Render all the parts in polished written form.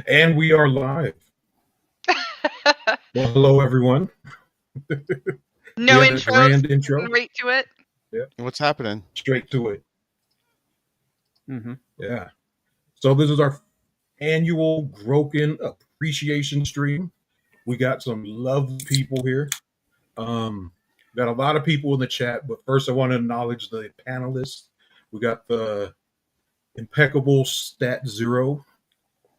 And we are live. Well, hello, everyone. No We had a intros, grand intro. right to it. Yeah, What's happening? straight to it. Mm-hmm. Yeah. So this is our annual Groken appreciation stream. We got some lovely people here. Um, got a lot of people in the chat, but first I want to acknowledge the panelists. We got the impeccable Stat Zero,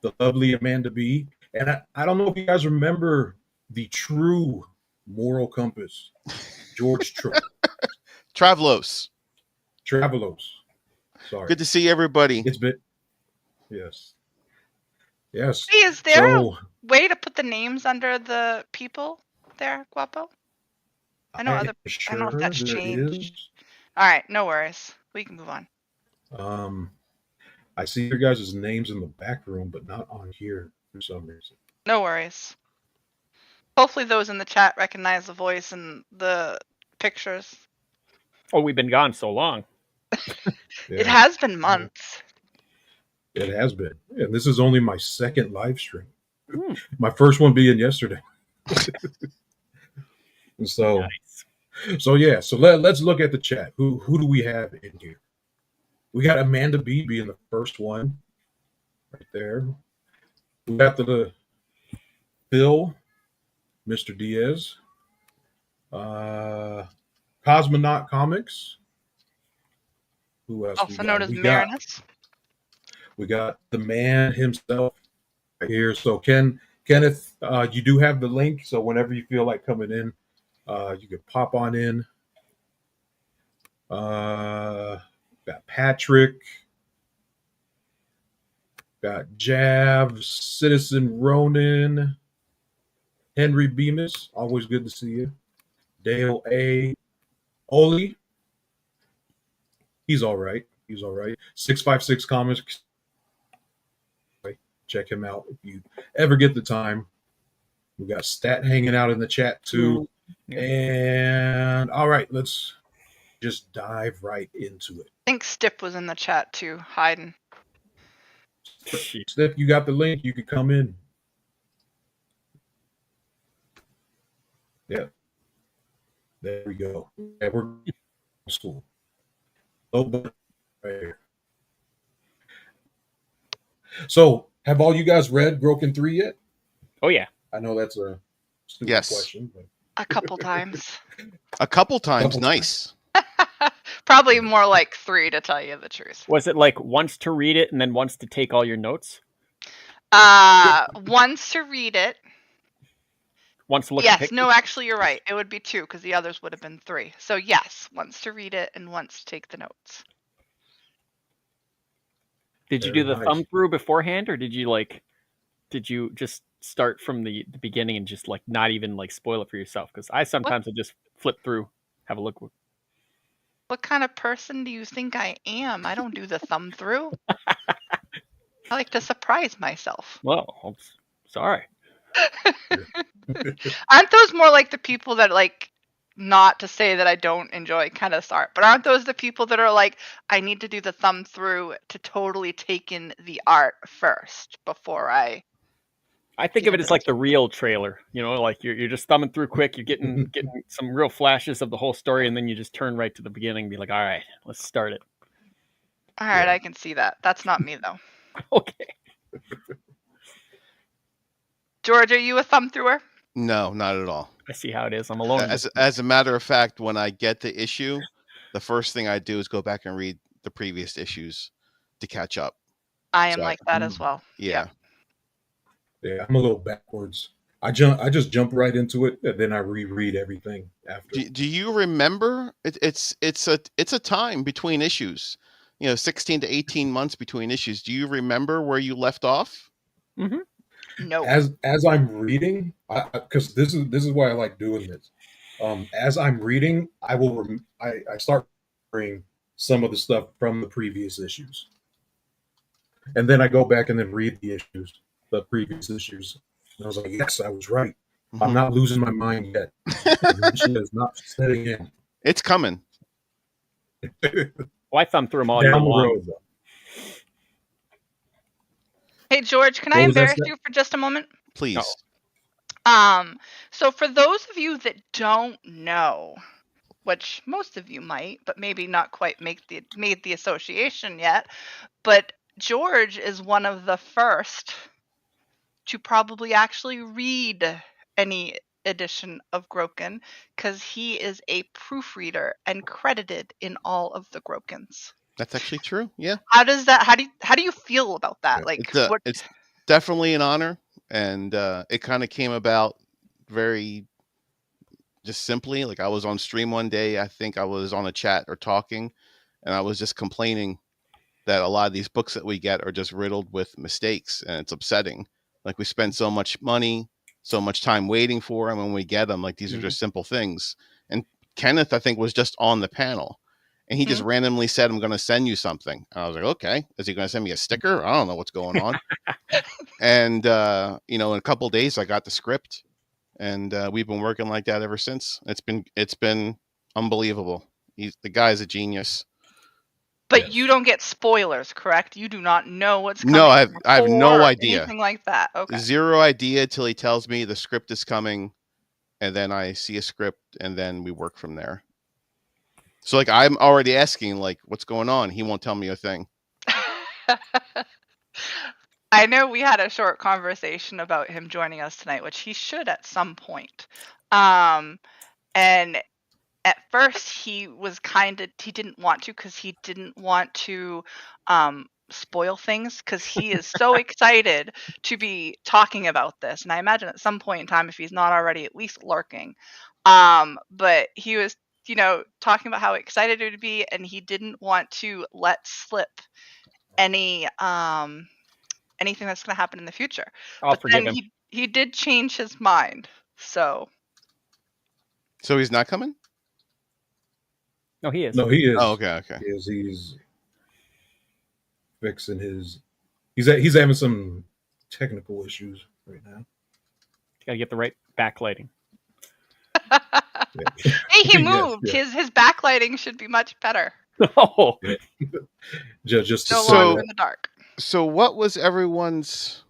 the lovely Amanda B, and I don't know if you guys remember the true moral compass, George Travlos. Travelos. Sorry. Good to see everybody. It's been yes. Yes. Hey, is there So a way to put the names under the people there, Guapo? I know I'm I sure don't know if that's there changed. is. All right, no worries. We can move on. I see your guys' names in the back room, but not on here for some reason. No worries. Hopefully those in the chat recognize the voice and the pictures. Oh, we've been gone so long. Yeah, It has been months. it has been. And this is only my second live stream. My first one being yesterday. And so Nice. so yeah, so let's look at the chat. Who do we have in here? We got Amanda B being the first one right there. We got the Phil, Mr. Diaz, Cosmonaut Comics. Who else? Also known as Marinus. We got the man himself right here. So Kenneth, you do have the link. So whenever you feel like coming in, you can pop on in. Got Patrick, got Jav, Citizen Ronan, Henry Bemis. Always good to see you. Dale A. Oli. He's all right. He's all right. 656 Comics. Check him out if you ever get the time. We got Stat hanging out in the chat too. And all right, let's just dive right into it. I think Stip was in the chat too, hiding. Stip, you got the link. You could come in. Yeah. There we go. Yeah, we're school. Oh, right here. So, have all you guys read Groken 3 yet? Oh yeah. I know that's a stupid question. But... A couple times. A couple times. Nice. Probably more like 3 to tell you the truth. Was it like once to read it and then once to take all your notes? Once to read it. Once to look. Yes, no, actually you're right. It would be 2 because the others would have been 3. So yes, once to read it and once to take the notes. Did you do the thumb through beforehand, or did you just start from the beginning and just like not even like spoil it for yourself? Because I sometimes will just flip through, have a look. What kind of person do you think I am? I don't do the thumb through. I like to surprise myself. Well, I'm sorry. Aren't those more like the people that like, not to say that I don't enjoy kind of art, but aren't those the people that are like, I need to do the thumb through to totally take in the art first before I think of it as like the real trailer, you know, like you're just thumbing through quick, you're getting some real flashes of the whole story, and then you just turn right to the beginning and be like, all right, let's start it. All right, yeah. I can see that. That's not me though. Okay. George, are you a thumb througher? No, not at all. I see how it is. I'm alone. As a matter of fact, when I get the issue, the first thing I do is go back and read the previous issues to catch up. I am like that as well. Yeah. Yeah, I'm a little backwards. I just jump right into it, and then I reread everything after. Do you remember? It's a time between issues. 16 to 18 months between issues. Do you remember where you left off? Mm-hmm. No. As I'm reading, because this is why I like doing this. As I'm reading, I start remembering some of the stuff from the previous issues, and then I go back and then read the previous issues. And I was like, yes, I was right. Mm-hmm. I'm not losing my mind yet. It's not setting in. It's coming. Well, I thumbed through them all year long. Hey, Hey, George, can I What was that, embarrass Steph? you for just a moment? Please. So for those of you that don't know, which most of you might, but maybe not quite made the association yet, but George is one of the first to probably actually read any edition of Groken, because he is a proofreader and credited in all of the Grokens. That's actually true. Yeah. How do you feel about that? Like, what? It's definitely an honor, and it kind of came about very just simply. Like, I was on stream one day, I think I was on a chat or talking, and I was just complaining that a lot of these books that we get are just riddled with mistakes, and it's upsetting. Like, we spend so much money, so much time waiting for them, and when we get them, like, these are just simple things. And Kenneth, I think, was just on the panel, and he just randomly said, "I'm going to send you something." And I was like, "Okay, is he going to send me a sticker? I don't know what's going on." And in a couple of days, I got the script, and we've been working like that ever since. It's been unbelievable. The guy's a genius. But you don't get spoilers, correct? You do not know what's coming. No, I have no idea. Anything like that. Okay. Zero idea till he tells me the script is coming, and then I see a script, and then we work from there. So, like, I'm already asking, like, what's going on? He won't tell me a thing. I know we had a short conversation about him joining us tonight, which he should at some point. And at first he was he didn't want to, because he didn't want to spoil things, because he is so excited to be talking about this. And I imagine at some point in time, if he's not already at least lurking, but he was, talking about how excited he would be, and he didn't want to let slip anything that's going to happen in the future. I'll forgive him. He did change his mind. So he's not coming? No, he is. No, he is. Oh, okay. He's fixing his. He's having some technical issues right now. Gotta get the right backlighting. Hey, he moved. Yes. His backlighting should be much better. Oh, Just No longer in the dark. So what was everyone's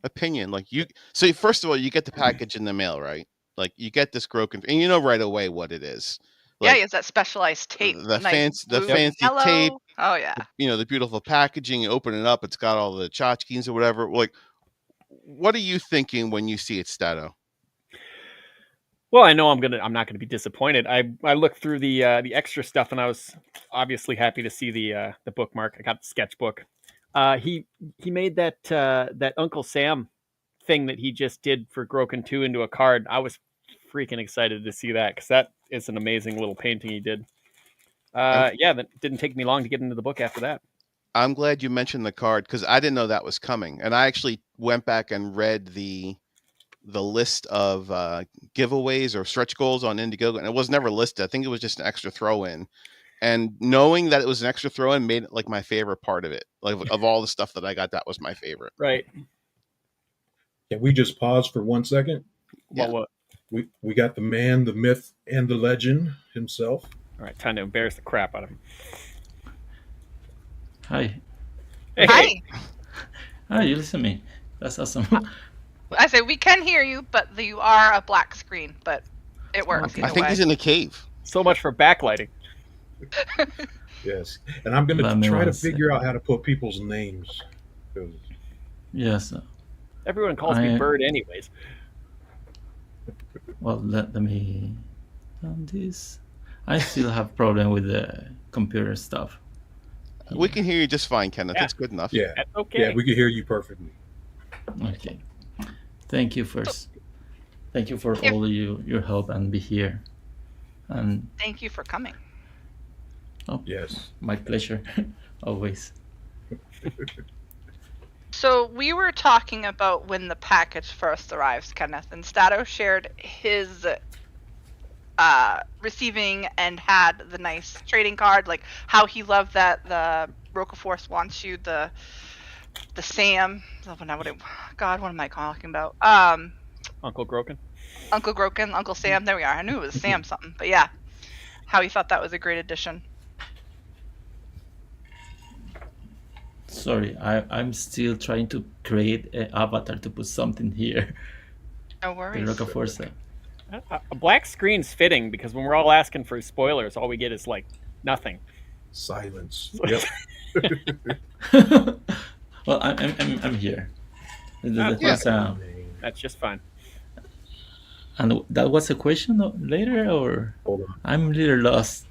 opinion? Like, so first of all, you get the package in the mail, right? Like, you get this Groken, and you know right away what it is. Like, he has that specialized tape. The nice fancy yellow tape. Oh yeah. The beautiful packaging. You open it up, it's got all the tchotchkes or whatever. Like, what are you thinking when you see it, Stato? well, I know I'm not gonna be disappointed. I looked through the extra stuff, and I was obviously happy to see the bookmark. I got the sketchbook. He made that Uncle Sam thing that he just did for Groken 2 into a card. I was freaking excited to see that, because that is an amazing little painting he did. That didn't take me long to get into the book after that. I'm glad you mentioned the card, because I didn't know that was coming, and I actually went back and read the list of giveaways or stretch goals on Indiegogo, and it was never listed. I think it was just an extra throw-in. And knowing that it was an extra throw-in made it like my favorite part of it. Like, of all the stuff that I got, that was my favorite. Right. Can we just pause for 1 second? Yeah. Well, what? We got the man, the myth, and the legend himself. All right, time to embarrass the crap out of him. Hi. Hey. Hi. Hi, you listen to me. That's awesome. I say we can hear you, but you are a black screen, but it works. Okay. I think he's in a cave. So much for backlighting. Yes, and I'm going Let to me try to one figure out how to put people's names. 'Cause- Yes. Everyone calls me Bird anyways. Well, let me done this. I still have problem with the computer stuff. We can hear you just fine, Kenneth. Yeah. That's good enough. Yeah, That's okay. yeah, we can hear you perfectly. Okay. Thank you first. Thank you for Yeah. all your help and be here. And Thank you for coming. Yes. my pleasure. Always. So we were talking about when the package first arrives, Kenneth, and Stato shared his receiving and had the nice trading card, like how he loved that the Roquefort wants you, the Sam. God, what am I talking about? Uncle Groken. Uncle Groken, Uncle Sam. There we are. I knew it was Sam something, but yeah, how he thought that was a great addition. Sorry, I'm still trying to create an avatar to put something here. No The worries. Roca Forza. A black screen's fitting because when we're all asking for spoilers, all we get is like nothing. Silence. Yep. Well, I'm here. The Yeah. first, That's just fine. and that was a question later, or Hold on. I'm a little lost.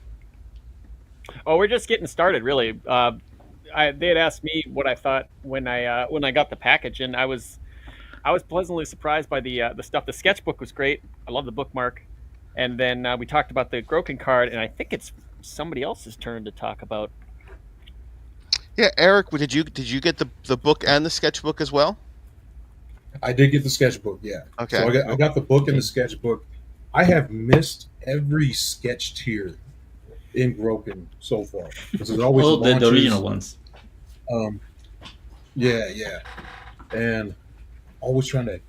Oh, we're just getting started, really. They had asked me what I thought when I got the package, and I was pleasantly surprised by the stuff. The sketchbook was great. I love the bookmark, and then we talked about the Groken card, and I think it's somebody else's turn to talk about. Yeah, Eric, did you get the book and the sketchbook as well? I did get the sketchbook, yeah. Okay. So I got the book and the sketchbook. I have missed every sketch tier in Groken so far because there's always Oh, the launches. original ones. Yeah, and always trying to,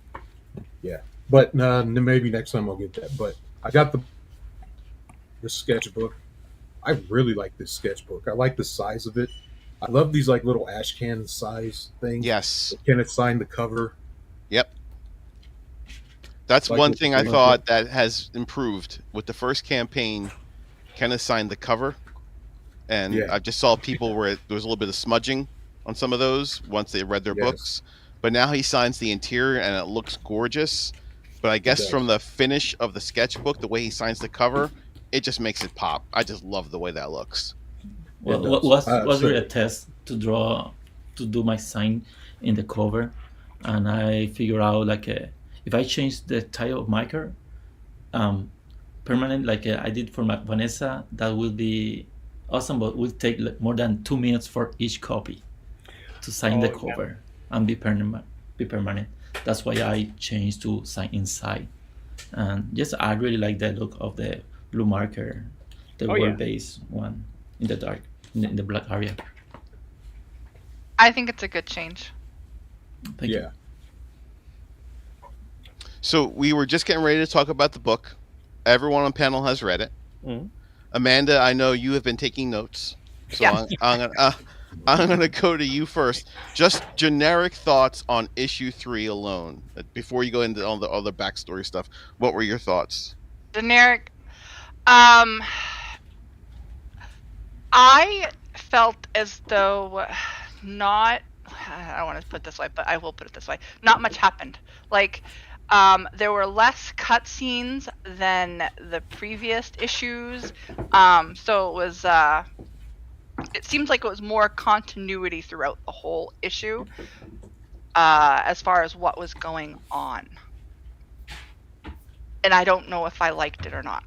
yeah. But maybe next time I'll get that. But I got the sketchbook. I really like this sketchbook. I like the size of it. I love these like little ash can size things. Yes. Kenneth signed the cover. Yep. That's Like one it- thing I like thought it. that has improved with the first campaign. Kenneth signed the cover, and Yeah. I just saw people where there was a little bit of smudging on some of those once they read their Yes. books. But now he signs the interior, and it looks gorgeous. But I guess does. from the finish of the sketchbook, the way he signs the cover, it just makes it pop. I just love the way that looks. Well, It does. was really a So- test to do my sign in the cover, and I figure out like if I change the type of marker, permanent like I did for my Vanessa, that will be awesome, but will take like, more than 2 minutes for each copy to sign the Oh, yeah. cover and be permanent. That's why I changed to sign inside, and yes, I really like the look of the blue marker, the Oh, yeah. word-based one in the dark, in the black area. I think it's a good change. Thank you. Yeah. So we were just getting ready to talk about the book. Everyone on panel has read it. Mhm. Amanda, I know you have been taking notes, so Yes. I'm gonna go to you first. Just generic thoughts on issue 3 alone, before you go into all the other backstory stuff. What were your thoughts? Generic. I felt as though not. I don't want to put it this way, but I will put it this way. Not much happened. Like, there were less cutscenes than the previous issues. So it was. It seems like it was more continuity throughout the whole issue, as far as what was going on. And I don't know if I liked it or not.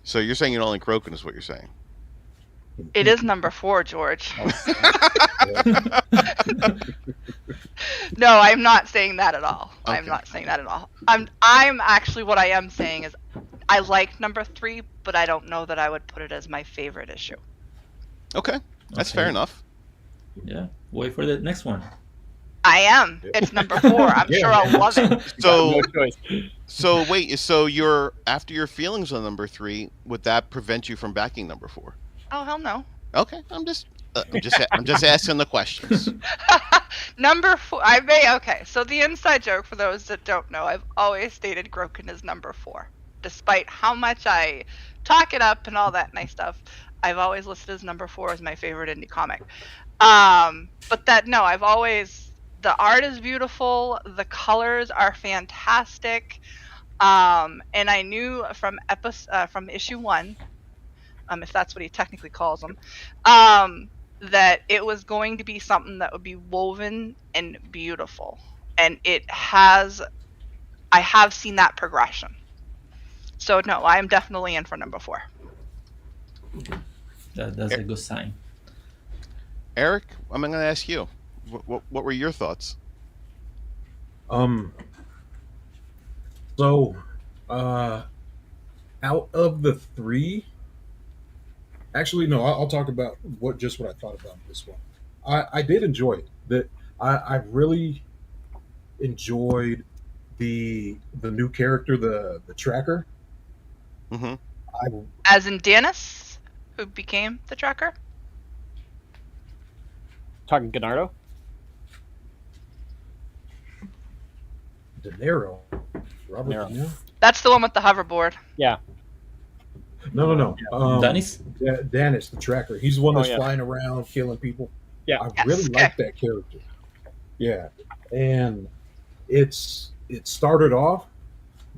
So you're saying you don't like Groken, is what you're saying? It is number 4, George. No, I'm not saying that at all. I'm Okay. not saying that at all. I'm actually, what I am saying is I like number 3, but I don't know that I would put it as my favorite issue. Okay, that's Okay. fair enough. Yeah. Wait for the next one. I am. It's number 4. I'm Yeah. sure I'll love it. So, No choice. so wait. So you're after your feelings on number 3, would that prevent you from backing number 4? Oh, hell no. Okay, I'm just asking the questions. Number 4. Okay, so the inside joke, for those that don't know, I've always stated Groken is number 4. Despite how much I talk it up and all that nice stuff, I've always listed as number 4 as my favorite indie comic. But the art is beautiful, the colors are fantastic, and I knew from issue 1, if that's what he technically calls them, that it was going to be something that would be woven and beautiful, and I have seen that progression. So no, I am definitely in for number 4. That's a good sign. Eric, I'm going to ask you. What were your thoughts? So, out of the 3, actually, no, I'll talk about what I thought about this one. I did enjoy it. That I really enjoyed the new character, the tracker. Mm-hmm. As in Dennis, who became the tracker. Talking Gennaro? De Niro. Robert De Niro. De Niro? That's the one with the hoverboard. Yeah. No, no, no. Dennis? Dennis, the tracker. He's the one Oh, that's yeah. flying around killing people. Yeah. I Yes, really okay. like that character. Yeah, and it started off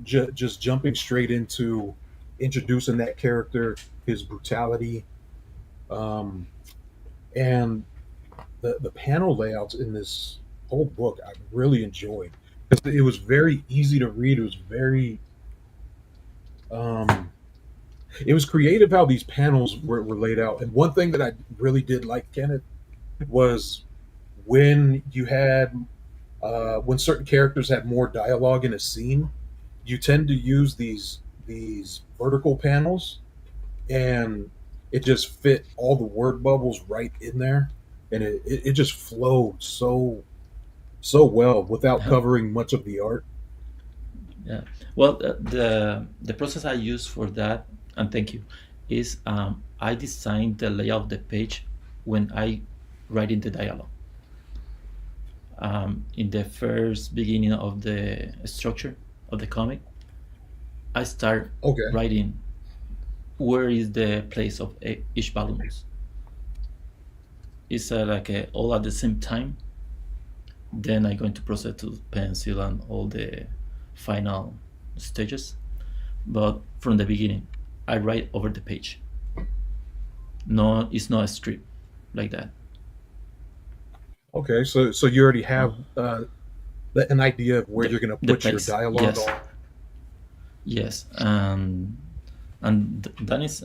just jumping straight into introducing that character, his brutality, um, and the panel layouts in this whole book I really enjoyed because it was very easy to read. It was very um, it was creative how these panels were laid out. And one thing that I really did like, Kenneth, was when you had when certain characters had more dialogue in a scene, you tend to use these vertical panels, and it just fit all the word bubbles right in there, and it just flowed so well without covering much of the art. Yeah. Well, the process I use for that, and thank you, is I design the layout of the page when I write in the dialogue. In the first beginning of the structure of the comic, I start Okay. writing where is the place of each balloons. It's like all at the same time. Then I go into process to pencil and all the final stages. But from the beginning, I write over the page. No, it's not a script like that. Okay, so you already have an idea of where The- you're going to the put your place, dialogue yes. on. Yes, and that is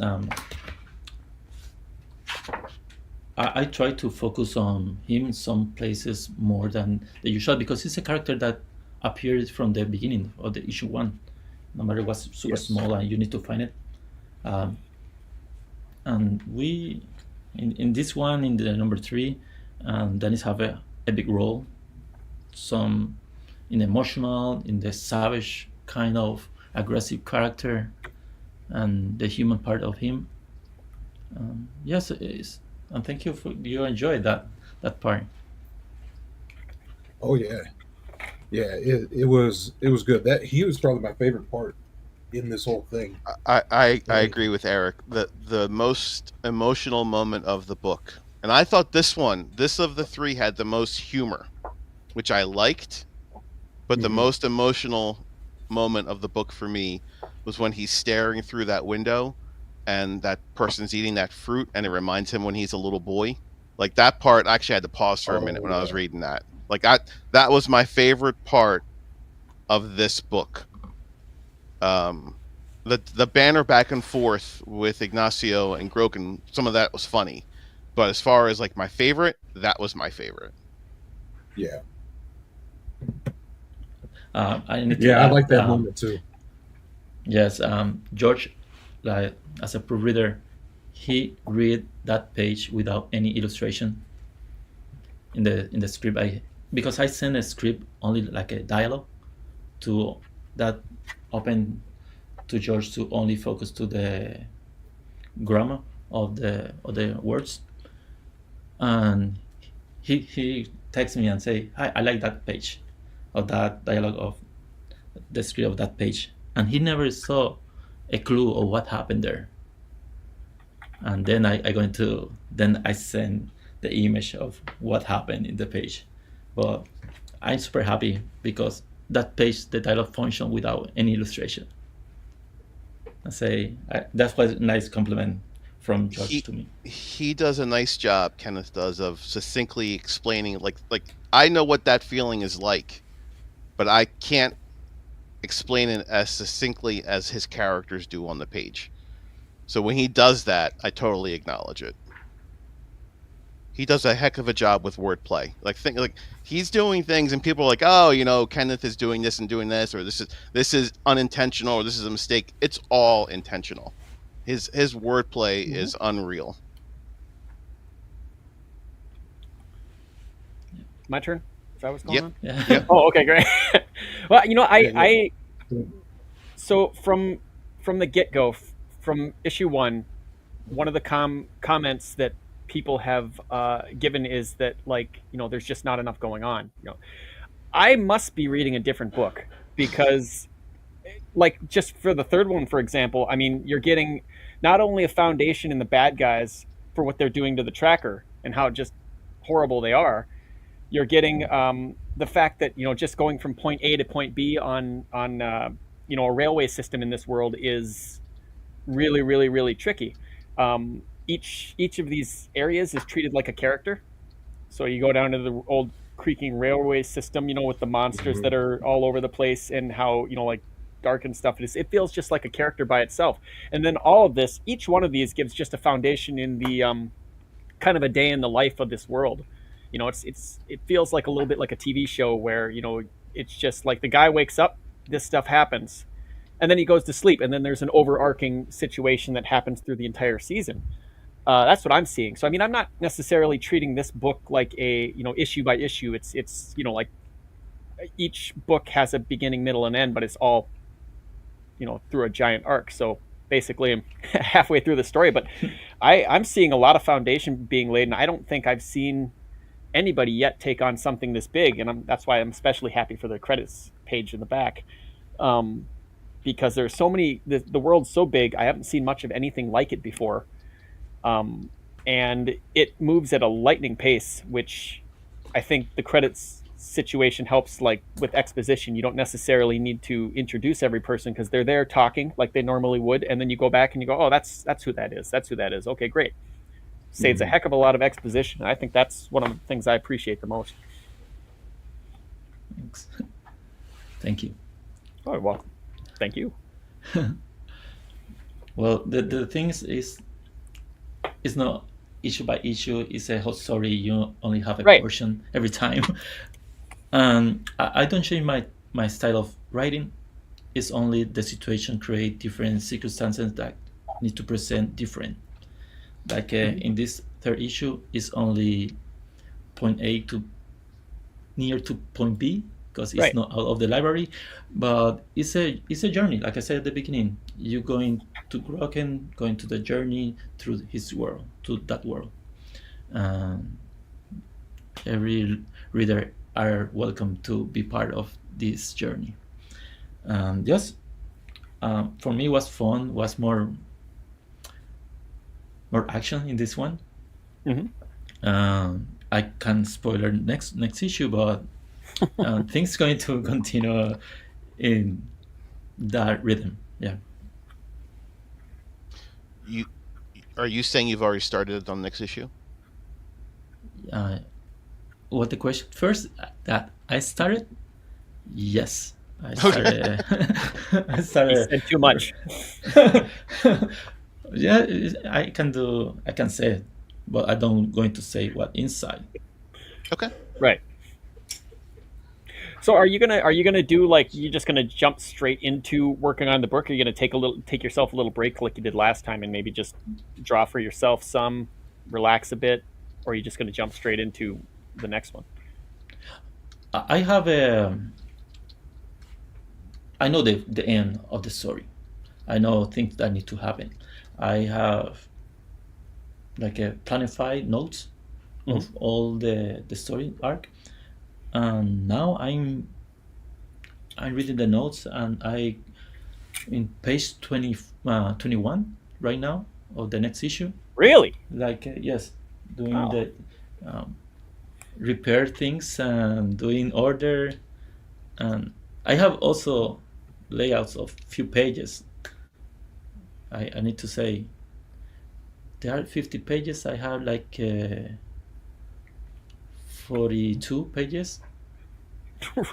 I try to focus on him in some places more than the usual because he's a character that appears from the beginning of the issue one, no matter what's super Yes. small and you need to find it. Um, and we in this one in the number 3, Dennis have a big role, some in emotional, in the savage kind of aggressive character, and the human part of him. Yes, it is. And thank you for you enjoyed that part. Oh yeah, yeah. It was good. That he was probably my favorite part in this whole thing. I Right. agree with Eric. The most emotional moment of the book, and I thought this of the three had the most humor, which I liked. But the Mhm. most emotional moment of the book for me was when he's staring through that window, and that person's eating that fruit, and it reminds him when he's a little boy. Like that part, I actually had to pause for a minute Oh when I was yeah. reading that. Like that was my favorite part of this book. Um, the banner back and forth with Ignacio and Groken, some of that was funny, but as far as like my favorite, that was my favorite. Yeah. I need to Yeah. I add, like that moment too. yes, George, like as a proofreader, he read that page without any illustration in the script. Because I send a script only like a dialogue to that open to George to only focus to the grammar of the words, and he texts me and say, "Hi, I like that page, of that dialogue of the script of that page," and he never saw a clue of what happened there. And then I go into then I send the image of what happened in the page, but I'm super happy because that page the dialogue function without any illustration. I say that was a nice compliment from George to me. He does a nice job, Kenneth does, of succinctly explaining like I know what that feeling is like, but I can't explain it as succinctly as his characters do on the page. So when he does that, I totally acknowledge it. He does a heck of a job with wordplay. Like he's doing things and people are like, "Oh, Kenneth is doing this and doing this, or this is unintentional, or this is a mistake." It's all intentional. His wordplay is unreal. My turn. Is that what's going Yep. on? Yeah. Yep. Oh, okay, great. Well, I Yeah. so from the get go, from issue one of the comments that people have given is that, like, there's just not enough going on. I must be reading a different book because, like, just for the third one, for example, I mean, you're getting not only a foundation in the bad guys for what they're doing to the tracker and how just horrible they are. You're getting the fact that just going from point A to point B on a railway system in this world is really, really, really tricky. Each of these areas is treated like a character. So you go down to the old creaking railway system, with the monsters that are all over the place and how, like dark and stuff it is. It feels just like a character by itself. And then all of this, each one of these gives just a foundation in the kind of a day in the life of this world. It feels like a little bit like a TV show where, it's just like the guy wakes up, this stuff happens, and then he goes to sleep, and then there's an overarching situation that happens through the entire season. That's what I'm seeing. So I mean, I'm not necessarily treating this book like a issue by issue. It's like each book has a beginning, middle, and end, but it's all through a giant arc. So basically, I'm halfway through the story, but I'm seeing a lot of foundation being laid, and I don't think I've seen anybody yet take on something this big, and that's why I'm especially happy for the credits page in the back. Because there's so many, the world's so big, I haven't seen much of anything like it before. And it moves at a lightning pace, which I think the credits situation helps. Like with exposition, you don't necessarily need to introduce every person because they're there talking like they normally would, and then you go back and you go, oh, that's who that is. That's who that is. Okay, great. Saves a heck of a lot of exposition. I think that's one of the things I appreciate the most. Thanks. Thank you. Oh, you're welcome. Thank you. Well, the thing is it's not issue by issue. It's a whole story. You only have a Right. portion every time. I don't change my style of writing. It's only the situation create different circumstances that need to present different. Like in this third issue, it's only point A to near to point B because it's Right. not out of the library, but it's a journey. Like I said at the beginning, you going to Groken, going to the journey through his world, to that world. Every reader are welcome to be part of this journey. Just for me, was fun. Was more action in this one. I can't spoiler next issue, but things going to continue in that rhythm. Yeah. Are you saying you've already started on next issue? What the question first that I started? Yes, I started. I He started. said too much. Yeah, I can say it, but I don't going to say what inside. Okay. Right. So are you gonna do, like, you're just gonna jump straight into working on the book? Or are you gonna take yourself a little break like you did last time and maybe just draw for yourself some, relax a bit, or are you just gonna jump straight into the next one? I have I know the end of the story. I know things that need to happen. I have like a planified notes of all the story arc, and now I'm reading the notes, and I in page 21 right now of the next issue. Really? Like yes, doing Wow. the repair things and doing order, and I have also layouts of few pages. I need to say there are 50 pages. I have like 42 pages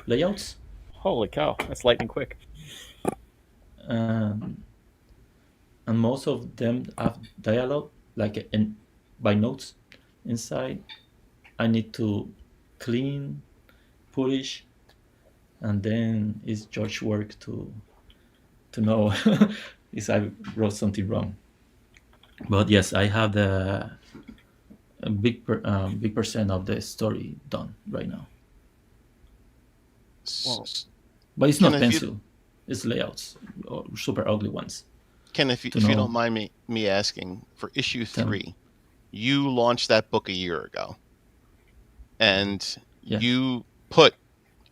layouts. Holy cow, that's lightning quick. And most of them have dialogue, like by notes inside. I need to clean, polish, and then it's George's work to know if I wrote something wrong. But yes, I have a big percent of the story done right now. Well, But it's Ken, not if you- pencil. It's layouts, or super ugly ones. Ken, if you know. don't mind me asking, for issue Tell me. 3, you launched that book a year ago, and Yeah. you put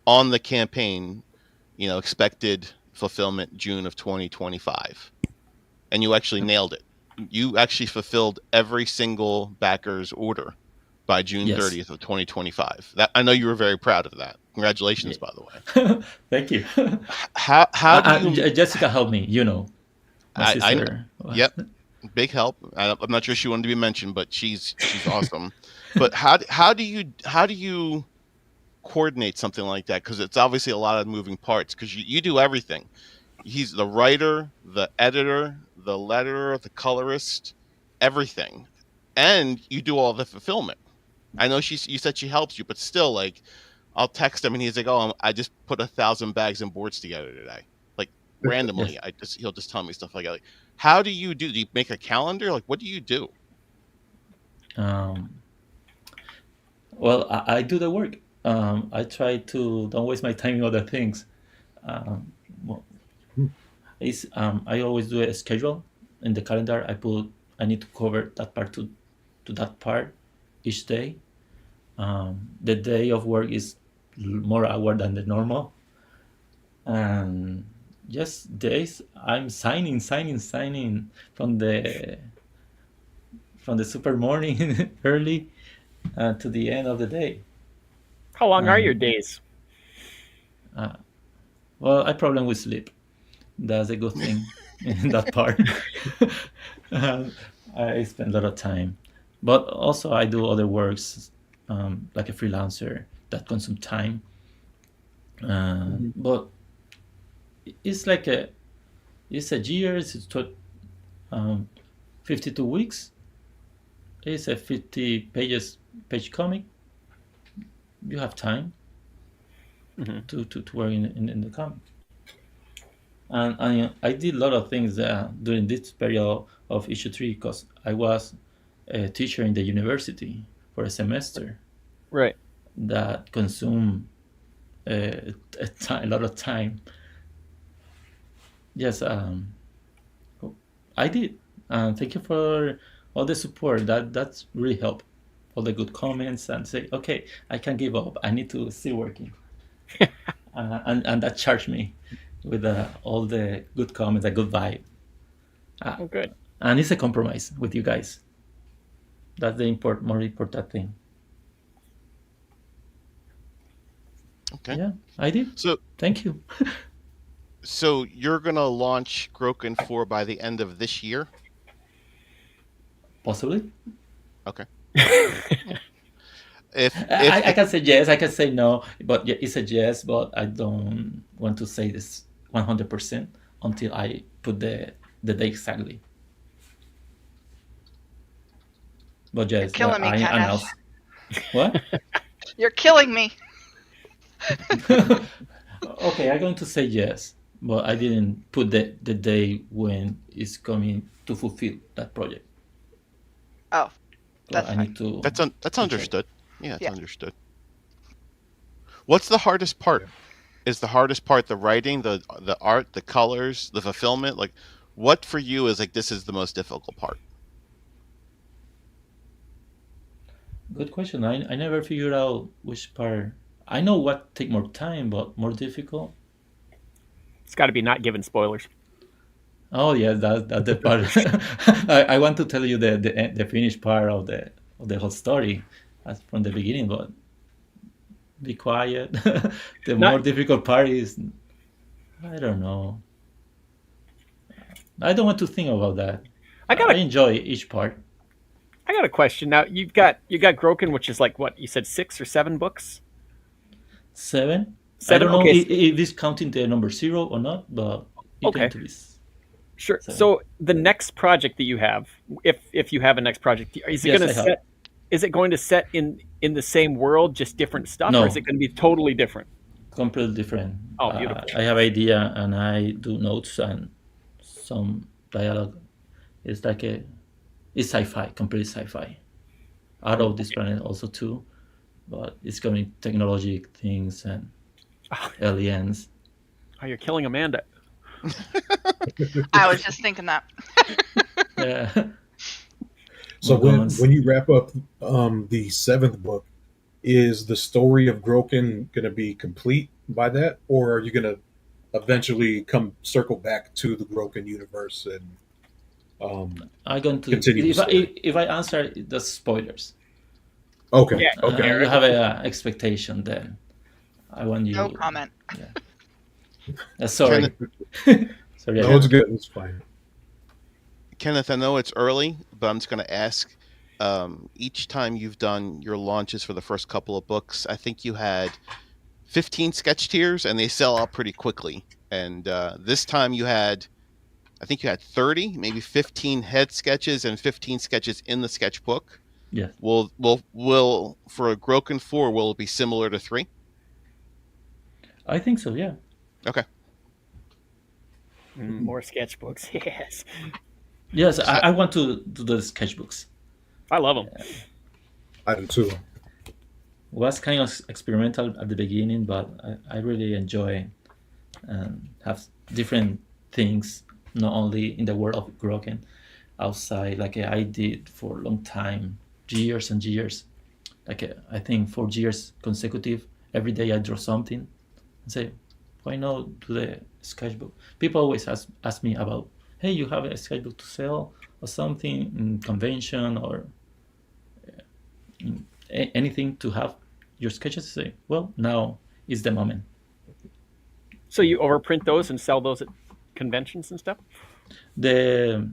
on the campaign, expected fulfillment June of 2025, and you actually nailed it. You actually fulfilled every single backer's order by June Yes. 30th of 2025. That, I know you were very proud of that. Congratulations, Yeah. by the way. Thank you. How do you? Jessica helped me, my I know. sister. Yep, big help. I'm not sure she wanted to be mentioned, but she's awesome. But how do you coordinate something like that? Because it's obviously a lot of moving parts. Because you do everything. He's the writer, the editor, the letterer, the colorist, everything, and you do all the fulfillment. I know you said she helps you, but still, like, I'll text him and he's like, "Oh, I just put 1,000 bags and boards together today." Like randomly, Yes. he'll just tell me stuff like that. Like, how do you do? Do you make a calendar? Like, what do you do? Um, well, I do the work. I try to don't waste my time in other things. Well, I always do a schedule in the calendar. I need to cover that part to that part each day. The day of work is more hour than the normal, and just days I'm signing from the super morning early to the end of the day. How long are your Um, days? Well, I problem with sleep. That's a good thing in that part. Um, I spend a lot of time, but also I do other works like a freelancer that consume time. But it's like it's a year. Um, 52 weeks. It's a 50 page comic. You have time to work in the comic. And I did a lot of things during this period of issue 3 because I was a teacher in the university for a semester Right. that consumed a lot of time. Yes, I did. Thank you for all the support. That's really helped. All the good comments and say, okay, I can't give up. I need to still working. And that charged me with all the good comments, a good vibe. Oh, good. And it's a compromise with you guys. That's the more important thing. Okay. Yeah, I did. So Thank you. so you're gonna launch Groken 4 by the end of this year? Possibly. Okay. If I can say yes, I can say no, but yeah, it's a yes, but I don't want to say this 100% until I put the day exactly. But yes, killing me, I Kenneth. announce. What? You're killing me. Okay, I'm going to say yes, but I didn't put the day when it's coming to fulfill that project. Oh, So that's I fine. need to. that's check. understood. Yeah, it's Yeah. understood. What's the hardest part? Is the hardest part the writing, the art, the colors, the fulfillment? Like, what for you is like this is the most difficult part? Good question. I never figured out which part. I know what take more time, but more difficult. It's got to be not giving spoilers. Oh yeah, that's the part. I want to tell you the finished part of the whole story from the beginning, but be quiet. The Not- more difficult part is I don't know. I don't want to think about that. I enjoy each part. I got a question. Now you got Groken, which is like what you said, 6 or 7 books. 7. I Seven? don't know Okay. if this counting the number 0 or not, but it's Okay. going to be. Sure. 7. So the next project that you have, if you have a next project, is it Yes, going I to have. set? Is it going to set in the same world, just different stuff, No. or is it going to be totally different? Completely different. Oh, beautiful. I have idea and I do notes and some dialogue. It's like it's sci-fi, complete sci-fi. Out of this planet also too, but it's coming technology things and aliens. Oh, you're killing Amanda. I was just thinking that. Yeah. So More comments. when you wrap up the 7th book, is the story of Groken going to be complete by that, or are you going to eventually come circle back to the Groken universe and I'm going to continue the story? if I answer the spoilers, Okay, Yeah, okay. you have a expectation. Then I want No you. comment. Yeah. Kenneth, Sorry. Sorry. No, it's good. It's fine. Kenneth, I know it's early, but I'm just going to ask. Each time you've done your launches for the first couple of books, I think you had 15 sketch tiers, and they sell out pretty quickly. And this time I think you had 30, maybe 15 head sketches and 15 sketches in the sketchbook. Yes. Will for a Groken 4, will it be similar to 3? I think so. Yeah. Okay. More sketchbooks. Yes, Yes. I want to do the sketchbooks. I love them. I do too. Was kind of experimental at the beginning, but I really enjoy have different things, not only in the world of Groken, outside. Like I did for a long time, years and years. Like I think 4 years consecutive, every day I draw something and say, why not do the sketchbook? People always ask me about, hey, you have a sketchbook to sell or something in convention or anything to have your sketches. Say, well, now is the moment. So you overprint those and sell those at conventions and stuff? The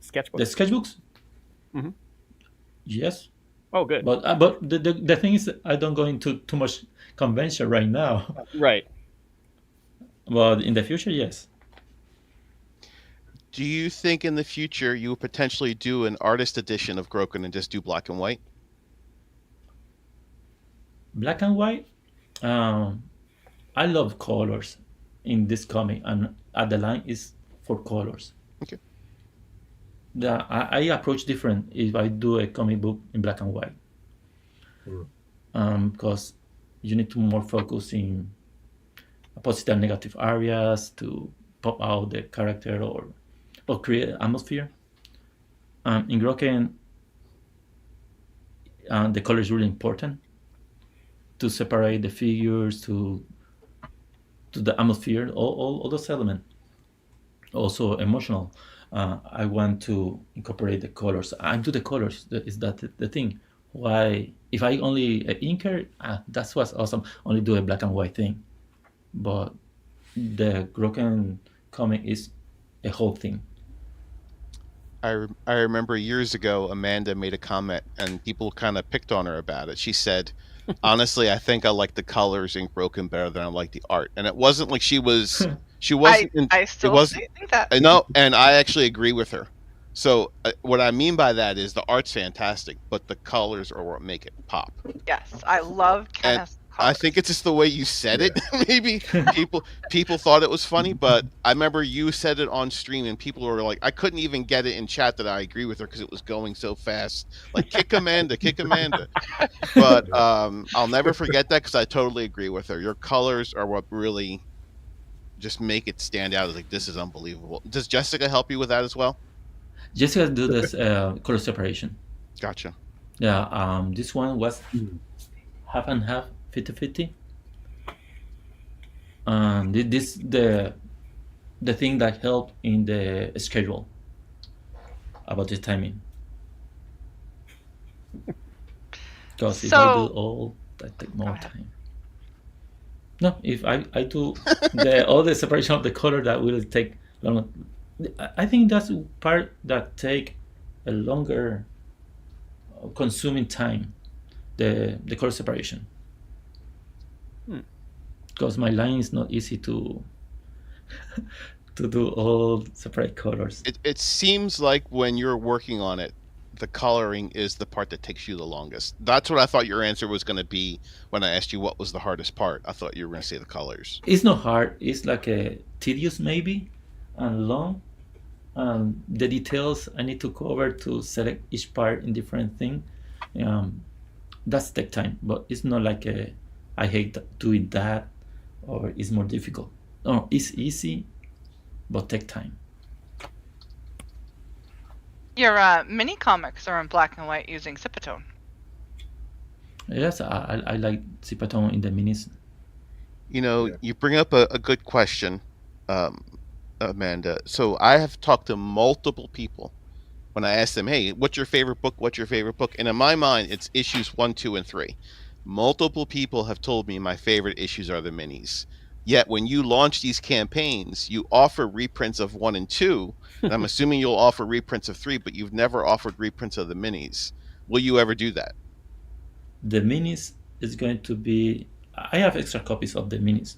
Sketchbooks? the sketchbooks, Mhm. yes, Oh, good. but the thing is, I don't go into too much convention right now. Right. But in the future, yes. Do you think in the future you would potentially do an artist edition of Groken and just do black and white? Black and white. Um, I love colors in this comic, and at the line is for colors. Okay. I approach different if I do a comic book in black and white, because you need to more focus in positive and negative areas to pop out the character or create atmosphere. In Groken, the color is really important to separate the figures to the atmosphere, all those elements. Also emotional. I want to incorporate the colors. I do the colors. Is that the thing? Why? If I only inker, that's what's awesome. Only do a black and white thing, but the Groken comic is a whole thing. I remember years ago, Amanda made a comment and people kind of picked on her about it. She said, honestly, I think I like the colors in Groken better than I like the art. And it wasn't like she wasn't, I still think that. I know, and I actually agree with her. So what I mean by that is the art's fantastic, but the colors are what make it pop. Yes, I love Kenneth's I think it's just the way you said it. Maybe people thought it was funny, but I remember you said it on stream, and people were like, I couldn't even get it in chat that I agree with her because it was going so fast. Like kick Amanda, kick Amanda. But I'll never forget that because I totally agree with her. Your colors are what really just make it stand out. It's like, this is unbelievable. Does Jessica help you with that as well? Jessica do this color separation. Gotcha. Yeah. This one was half and half, 50-50. And this the thing that helped in the schedule about the timing. Because if I do all, that take more time. No, if I do all the separation of the color, that will take long. I think that's part that take a longer consuming time, the color separation. Because my line is not easy to do all separate colors. It seems like when you're working on it, the coloring is the part that takes you the longest. That's what I thought your answer was going to be when I asked you what was the hardest part. I thought you were going to say the colors. It's not hard. It's like a tedious maybe and long. The details I need to cover to select each part in different thing. That's take time, but it's not like I hate doing that or it's more difficult. No, it's easy, but take time. Your mini comics are in black and white using Cipitone. Yes, I like Zipaton in the minis. Yeah. You bring up a good question, um, Amanda. So I have talked to multiple people when I ask them, "Hey, what's your favorite book? What's your favorite book?" And in my mind, it's issues 1, 2, and 3. Multiple people have told me my favorite issues are the minis. Yet when you launch these campaigns, you offer reprints of 1 and 2, and I'm assuming you'll offer reprints of 3, but you've never offered reprints of the minis. Will you ever do that? The minis is going to be. I have extra copies of the minis,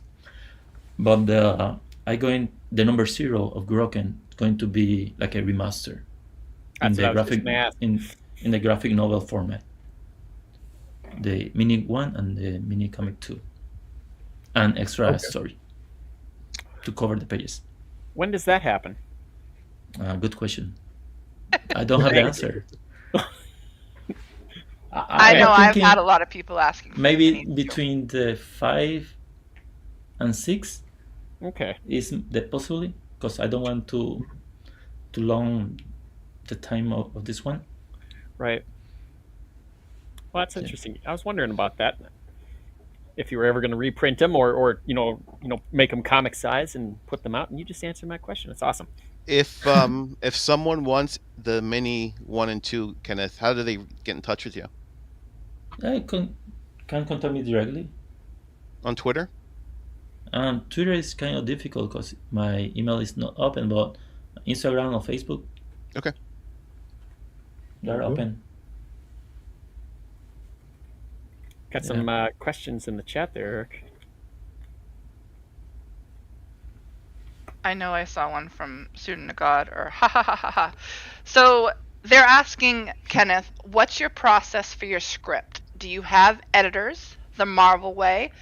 but the number 0 of Groken is going to be like a remaster in That's what the I was just graphic going to ask. in the graphic novel format. The mini 1 and the mini comic 2, and extra Okay. story to cover the pages. When does that happen? Good question. I don't have the answer. I know I'm I've thinking had a lot of people asking for maybe minis too. between the 5 and 6 Okay. is the possibly, because I don't want to long the time of this one. Right. Well, that's Yeah. interesting. I was wondering about that. If you were ever going to reprint them, or make them comic size and put them out, and you just answered my question. It's awesome. If someone wants the mini 1 and 2, Kenneth, how do they get in touch with you? I can contact me directly. On Twitter? Twitter is kind of difficult because my email is not open, but Instagram or Facebook, Okay. they're Cool. open. Got some questions in the chat there, Eric. I know I saw one from Student of God or ha ha ha ha ha. So they're asking, Kenneth, what's your process for your script? Do you have editors the Marvel way?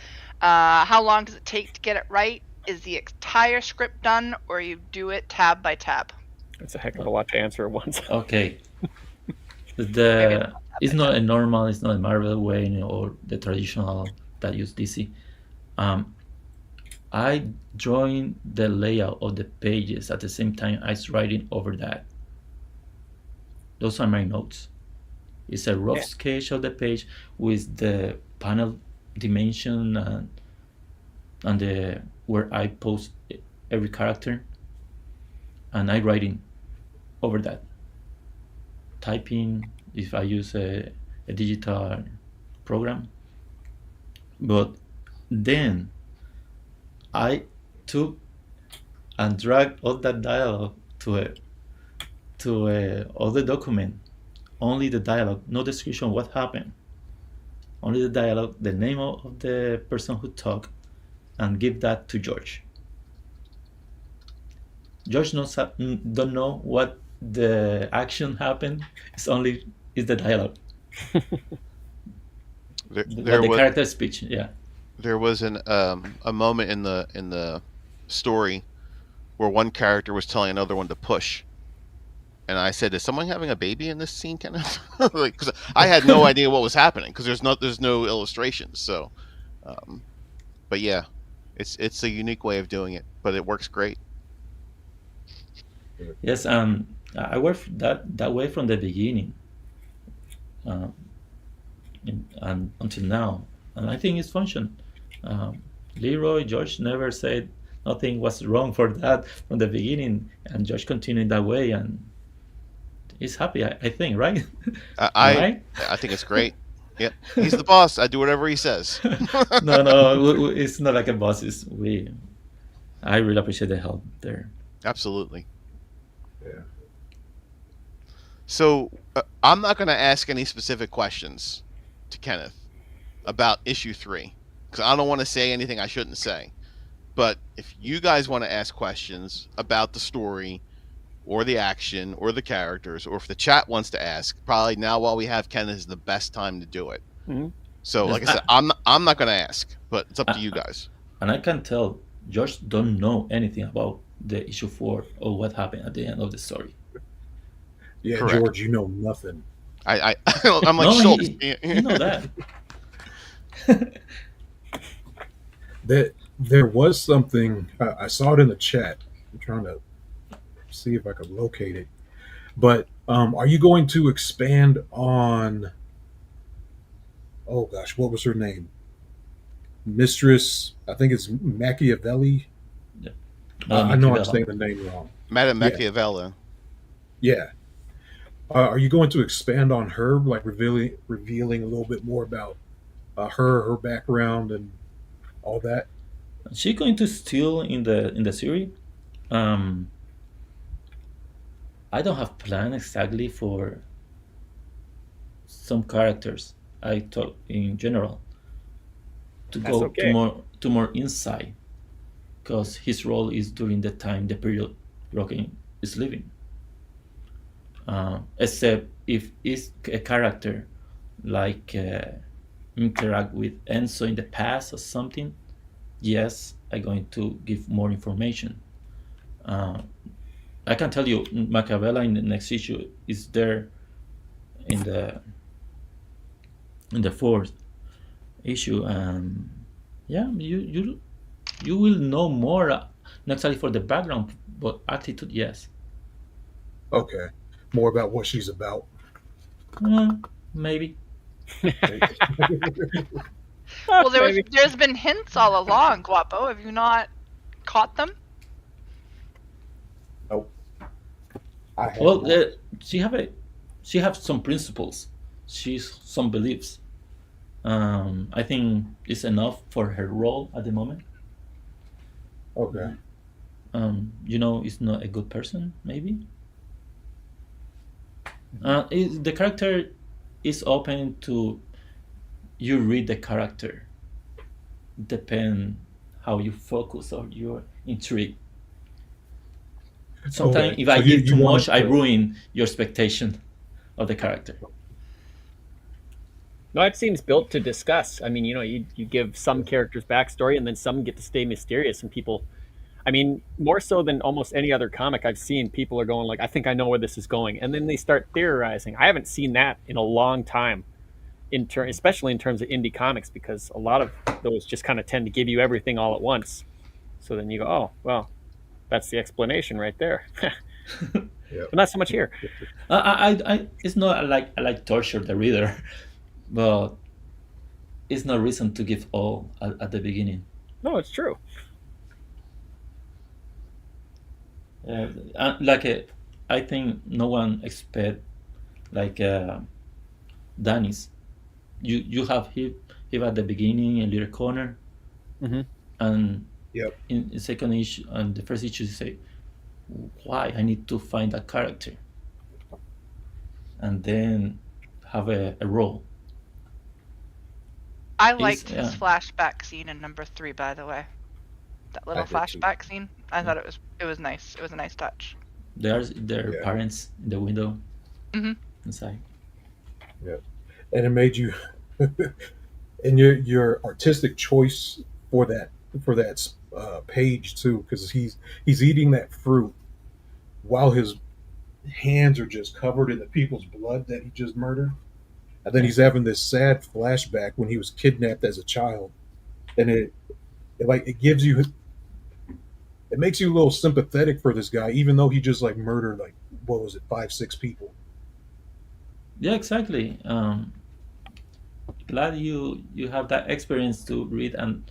How long does it take to get it right? Is the entire script done, or you do it tab by tab? It's a heck of a lot to answer at once. Okay. Maybe It's not a normal, it's not a Marvel way or the traditional that use DC. I drawing the layout of the pages at the same time as writing over that. Those are my notes. It's a rough sketch of the page with the panel dimension and the where I post every character, and I writing over that. Typing if I use a digital program, but then I took and dragged all that dialogue to a other document. Only the dialogue, no description what happened. Only the dialogue, the name of the person who talked, and give that to George. George don't know what the action happened. It's the dialogue. There the was character speech. Yeah. there was a moment in the story where one character was telling another one to push, and I said, "Is someone having a baby in this scene, Kenneth?" Like, because I had no idea what was happening because there's no illustrations. So, but yeah, it's a unique way of doing it, but it works great. Yes. I worked that way from the beginning, and until now, and I think it's functioned. Leroy, George never said nothing was wrong for that from the beginning, and George continued that way, and he's happy. I think, right? I think it's great. Yeah, he's the boss. I do whatever he says. No, it's not like a boss. I really appreciate the help there. Absolutely. Yeah. So I'm not going to ask any specific questions to Kenneth about issue 3 because I don't want to say anything I shouldn't say. But if you guys want to ask questions about the story or the action or the characters, or if the chat wants to ask, probably now while we have Kenneth is the best time to do it. Mm-hmm. So, Yes, like I said, I'm not going to ask, but it's up to you guys. And I can tell George don't know anything about the issue 4 or what happened at the end of the story. Yeah, Correct. George, you know nothing. I'm like No, Schultz. he know that. There was something I saw it in the chat. I'm trying to see if I could locate it. But are you going to expand on oh gosh, what was her name? Mistress, I think it's Machiavelli. Yeah. I Madame know I'm Machiavelli. saying the name wrong. Madame Yeah, Machiavelli. yeah. Are you going to expand on her, like revealing a little bit more about her background, and all that? She going to steal in the series. Um, I don't have plan exactly for some characters. I talk in general to That's go okay. to more insight because his role is during the period Groken is living. Except if it's a character like interact with Enzo in the past or something, yes, I'm going to give more information. Uh, I can tell you, Machiavella in the next issue is there in the fourth issue, and yeah, you will know more. Not exactly for the background, but attitude, yes. Okay, more about what she's about. Maybe. Well, Maybe. there's been hints all along, Guapo. Have you not caught them? Nope, I have Well, not. she have a she have some principles. She's some beliefs. I think it's enough for her role at the moment. Okay, It's not a good person, maybe. The character is open to you read the character. Depend how you focus or your intrigue. Sometimes okay. if I So give you too want much, us I to? ruin your expectation of the character. No, it seems built to discuss. I mean, you give some characters backstory, and then some get to stay mysterious, and people. I mean, more so than almost any other comic I've seen, people are going like, "I think I know where this is going," and then they start theorizing. I haven't seen that in a long time, especially in terms of indie comics, because a lot of those just kind of tend to give you everything all at once. So then you go, "Oh, well, that's the explanation right there." But Yeah. not so much here. It's not like I like torture the reader, but it's no reason to give all at the beginning. No, it's true. Like I think no one expect like Danny's. You have him at the beginning, a little corner, Hmm. and Yep. in the second issue and the first issue, you say, "Why I need to find that character," and then have a role. I Is liked his flashback scene in number 3, by the way. That I little did too. flashback scene. I thought it was nice. It was a nice touch. there's their Yeah. parents in the window Hmm. inside. Yeah. And it made you, and your artistic choice for that page too, because he's eating that fruit while his hands are just covered in the people's blood that he just murdered, and then Yeah. he's having this sad flashback when he was kidnapped as a child, and it gives you, it makes you a little sympathetic for this guy, even though he just like murdered, like, what was it, 5 6 people. Yeah, exactly. Glad you have that experience to read and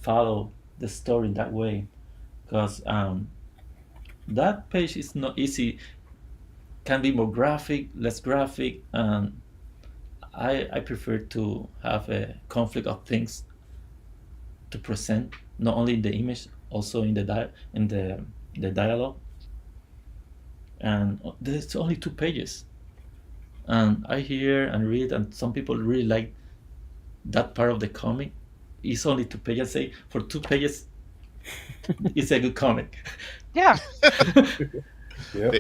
follow the story that way, because that page is not easy. Can be more graphic, less graphic, and I prefer to have a conflict of things to present, not only in the image, also in the dialogue. And there's only 2 pages, and I hear and read, and some people really like that part of the comic. It's only 2 pages. Say for 2 pages, it's a good comic. Yeah. Yep.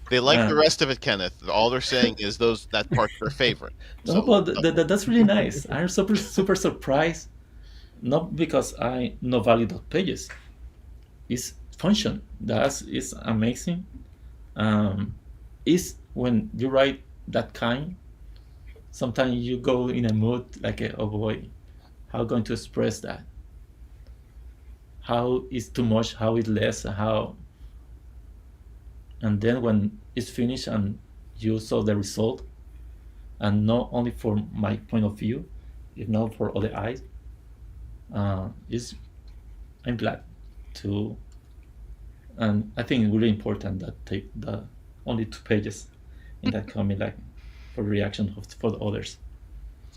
They like the Uh, rest of it, Kenneth. All they're saying is that part's their favorite. no, So but that's really nice. I'm super surprised. Not because I no value those pages. It's function. That is amazing. Is when you write that kind, sometimes you go in a mood like, oh boy, how going to express that? How is too much? How is less? How? And then when it's finished and you saw the result, and not only from my point of view, if not for other eyes. Is I'm glad to, and I think it's really important that take the only 2 pages in that comic, like for reaction for the others.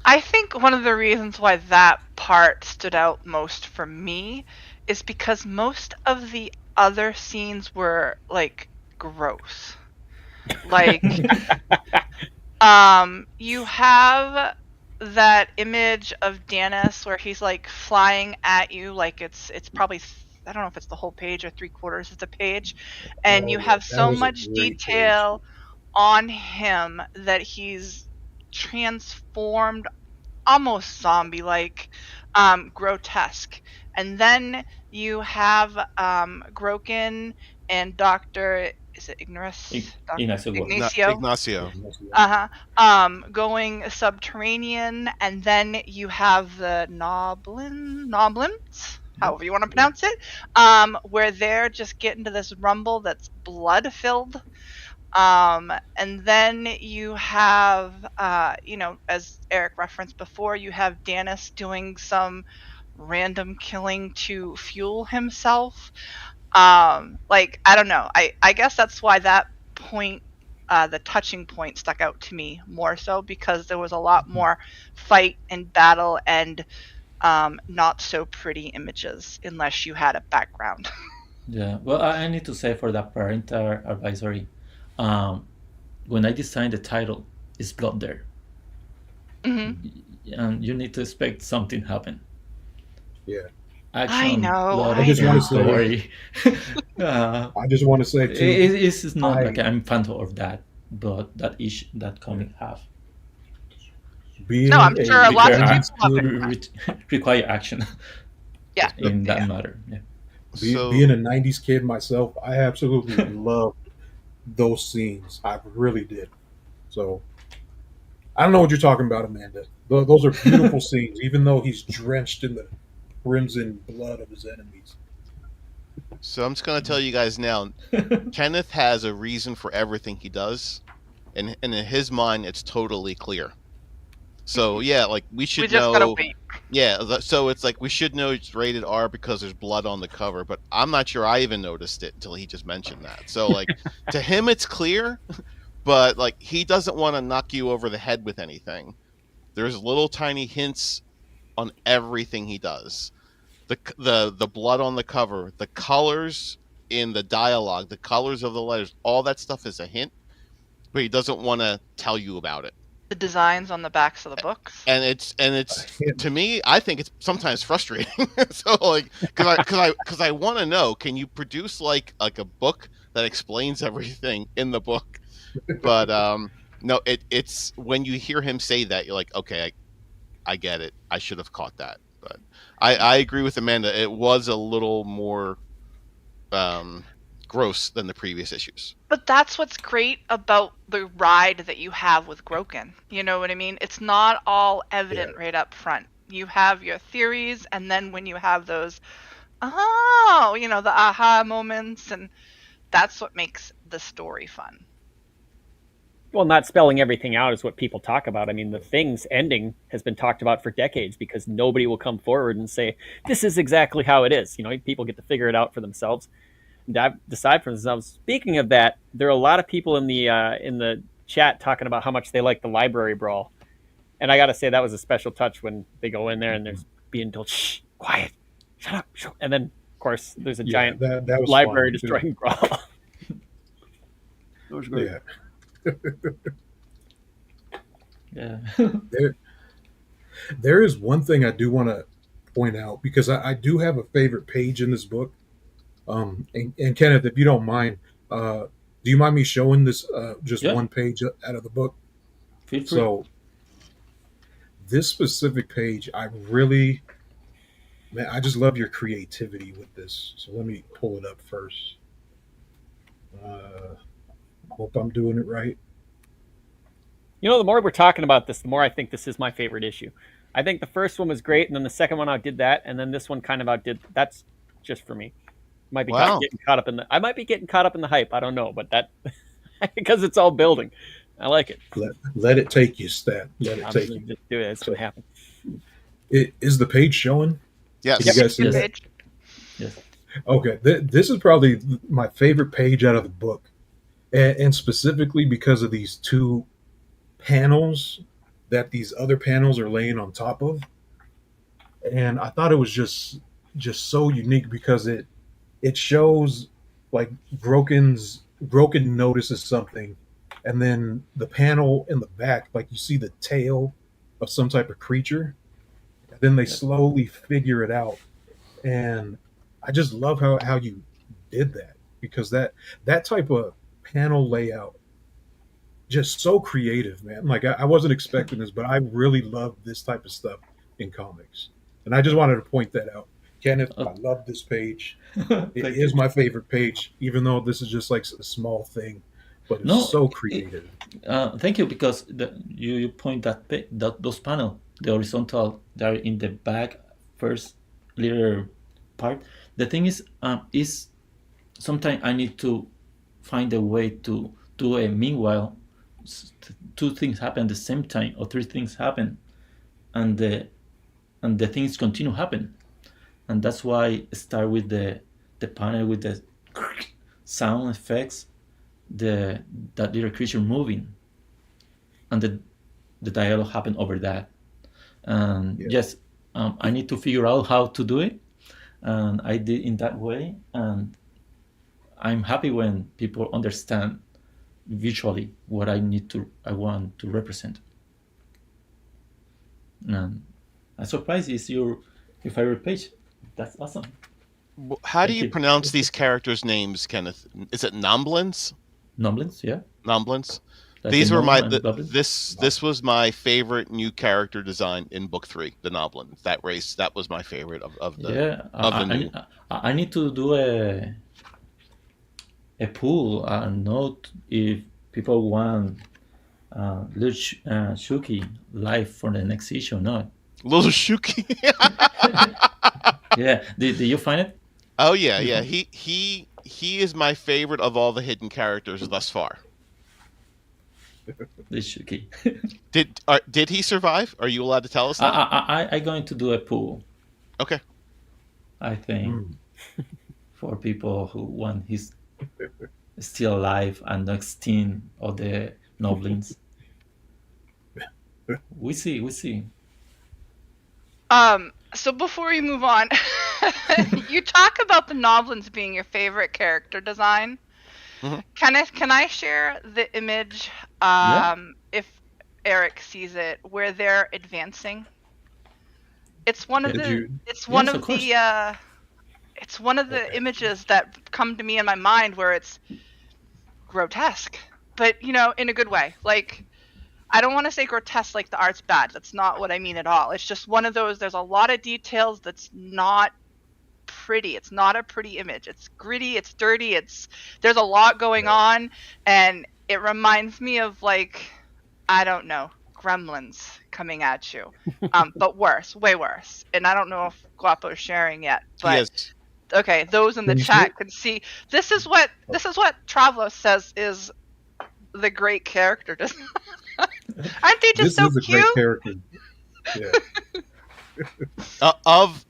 I think one of the reasons why that part stood out most for me is because most of the other scenes were like gross. Like you have that image of Danis where he's like flying at you like it's probably I don't know if it's the whole page or 3/4 of the page, and you have That so was a much great page. detail on him that he's transformed almost zombie like, grotesque. And then you have Groken and Dr. Is it Ignorus? Ignacio was. Ignacio? Ignacio. Uh-huh. Going subterranean, and then you have the Noblins, however you want to pronounce it, where they're just getting to this rumble that's blood filled. And then you have, as Eric referenced before, you have Danis doing some random killing to fuel himself. Like, I don't know. I guess that's why that point, the touching point stuck out to me more so, because there was a lot more fight and battle and not so pretty images unless you had a background. Yeah, well, I need to say for that parental advisory, when I designed the title, it's blood there, and you need to expect something happen. Yeah. Action, know, blood, I just wanna and say- story. I just want to say too. It's not I- like I'm fan of that, but that issue that comic have Being No, I'm sure lots of require, people have it. require action. Yeah. In that Yeah. matter. Yeah. being a '90s kid myself, I absolutely loved those scenes. I really did. So I don't know what you're talking about, Amanda. Those are beautiful scenes, even though he's drenched in the crimson blood of his enemies. So I'm just gonna tell you guys now. Kenneth has a reason for everything he does, and in his mind, it's totally clear. So yeah, like we should We just gotta know. wait. Yeah, so it's like we should know it's rated R because there's blood on the cover, but I'm not sure I even noticed it until he just mentioned that. So like to him it's clear, but like he doesn't want to knock you over the head with anything. There's little tiny hints on everything he does. The blood on the cover, the colors in the dialogue, the colors of the letters, all that stuff is a hint, but he doesn't want to tell you about it. The designs on the backs of the books. And it's to me, I think it's sometimes frustrating. So like, because I want to know, can you produce like a book that explains everything in the book? But no, it's when you hear him say that, you're like, okay, I get it. I should have caught that. But I agree with Amanda. It was a little more gross than the previous issues. But that's what's great about the ride that you have with Groken. You know what I mean? It's not all evident right up front. You have your theories, and then when you have those, the aha moments, and that's what makes the story fun. Well, not spelling everything out is what people talk about. I mean, the Thing's ending has been talked about for decades because nobody will come forward and say, this is exactly how it is. People get to figure it out for themselves and decide for themselves. Speaking of that, there are a lot of people in the chat talking about how much they like the library brawl. And I got to say, that was a special touch when they go in there and there's being told, shh, quiet, shut up. And then, of course, there's a giant that was library fun, too. destroying brawl. That was great. Yeah. Yeah. There is one thing I do want to point out, because I do have a favorite page in this book. And Kenneth, if you don't mind, do you mind me showing this just Yeah. one page out of the book? Feel free. So this specific page, I just love your creativity with this. So let me pull it up first. Hope I'm doing it right. The more we're talking about this, the more I think this is my favorite issue. I think the first one was great, and then the second one outdid that, and then this one kind of outdid. That's just for me. Might be Wow. getting caught up in I might be getting caught up in the hype. I don't know, but that because it's all building. I like it. Let it take you, Stat. Let it I'm take gonna you. just do it. It's gonna happen. Is the page showing? Yes. Can you Yep, guys see good Yes. that? page. Yes. Okay, this is probably my favorite page out of the book, and specifically because of these two panels that these other panels are laying on top of. And I thought it was just so unique because it shows like Groken notices something, and then the panel in the back, like you see the tail of some type of creature, and then they Yep. slowly figure it out. And I just love how you did that, because that type of panel layout, just so creative, man. Like I wasn't expecting this, but I really love this type of stuff in comics, and I just wanted to point that out. Kenneth, I Oh, love this page. It thank is you. my favorite page, even though this is just like a small thing, but it's No, so creative. thank you, because you point that those panel, the horizontal, they're in the back first little part. The thing is sometimes I need to find a way to do a meanwhile. Two things happen at the same time, or three things happen, and the things continue happen, and that's why I start with the panel with the sound effects, the that little creature moving, and the dialogue happen over that. And Yeah. yes, I need to figure out how to do it, and I did in that way. And I'm happy when people understand visually what I want to represent. And I'm surprised it's your favorite page. That's awesome. How do Thank you you. pronounce these characters' names, Kenneth? Is it Nomblins? Nomblins, yeah, Nomblins. like a These were gnome my and goblin. this was my favorite new character design in book 3, the Noblins. That race, that was my favorite Yeah, of the new. I need to do a pool and note if people want Little Shuki live for the next issue or not. Little Shuki. Yeah, did you find it? Oh yeah, You yeah. found He is my favorite of all the hidden characters thus far. Little Shuki. Did he survive? Are you allowed to tell us that? I going to do a pool. Okay. I think Mm. for people who want his still alive and not extinct of the noblins. We see, we see. So before we move on, you talk about the Noblins being your favorite character design. Mhm. Can I share the image? Yeah. If Eric sees it, where they're advancing. It's one of Yeah. Did the. you? It's one Yes, of of course. the. It's one of the Okay. images that come to me in my mind where it's grotesque, but in a good way. Like, I don't want to say grotesque like the art's bad. That's not what I mean at all. It's just one of those. There's a lot of details that's not pretty. It's not a pretty image. It's gritty. It's dirty. There's a lot going on, and it reminds me of, like, I don't know, gremlins coming at you, but worse, way worse. And I don't know if Guapo's sharing yet, He but has. okay, those in the Can you see chat it? can see. This is what Travlos says is the great character design. Aren't they just This so is a cute? great character. Yeah.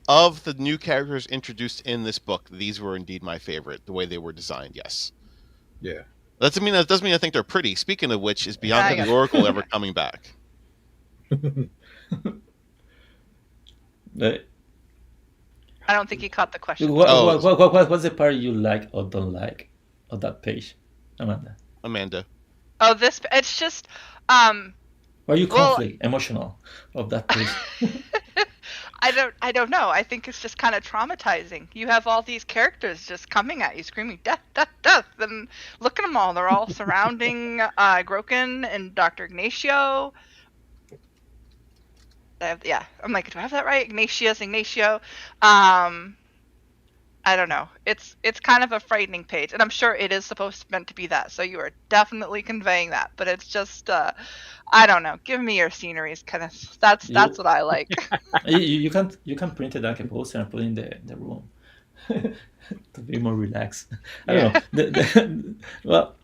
Of the new characters introduced in this book, these were indeed my favorite. The way they were designed, yes. Yeah. That doesn't mean I think they're pretty. Speaking of which, is Bianca Yeah, the yeah. Oracle ever coming back? Uh, I don't think he caught the question. Oh. what's the part you like or don't like of that page, Amanda? Amanda. Oh, it's just Were you well, conflict emotional of that page? I don't know. I think it's just kind of traumatizing. You have all these characters just coming at you, screaming death, death, death, and look at them all. They're all surrounding Groken and Dr. Ignacio. I'm like, do I have that right? Ignacio. I don't know. It's kind of a frightening page, and I'm sure it is meant to be that. So you are definitely conveying that, but it's just I don't know. Give me your sceneries, kind of. That's what I like. you can print it like a poster and put it in the room to be more relaxed. I don't know. Well,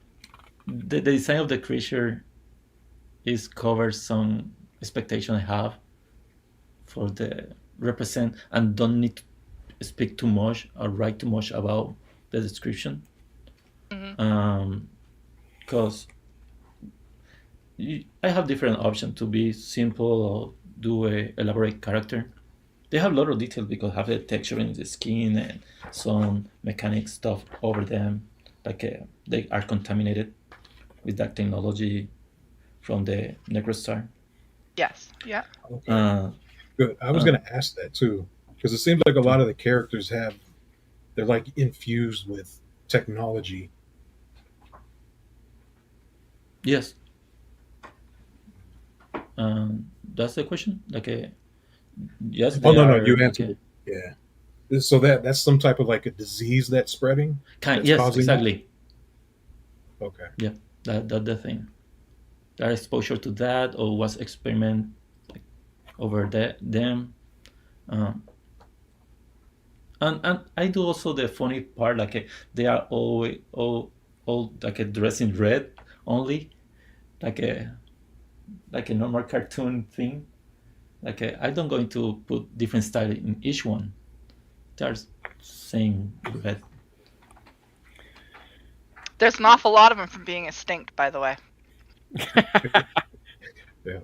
the design of the creature is covers some expectation I have for the represent and don't need to speak too much or write too much about the description. Because I have different options to be simple or do a elaborate character. They have a lot of detail because have the texture in the skin and some mechanic stuff over them, like they are contaminated with that technology from the Necrostar. Yes. Yeah. Okay. Uh, Good. I was going to ask that too, because it seems like a lot of the characters they're like infused with technology. yes, that's the question. Yes, Oh they no, no, are you like answered it. Yeah. So that's some type of like a disease that's spreading. kind. That's Yes, causing exactly. that? Okay. Yeah, that the thing. Their exposure to that or was experiment like, over them. Um, and I do also the funny part they are all like dressed in red only like a normal cartoon thing. I don't going to put different style in each one. They're same red. There's an awful lot of them from being extinct, by the way. Yeah.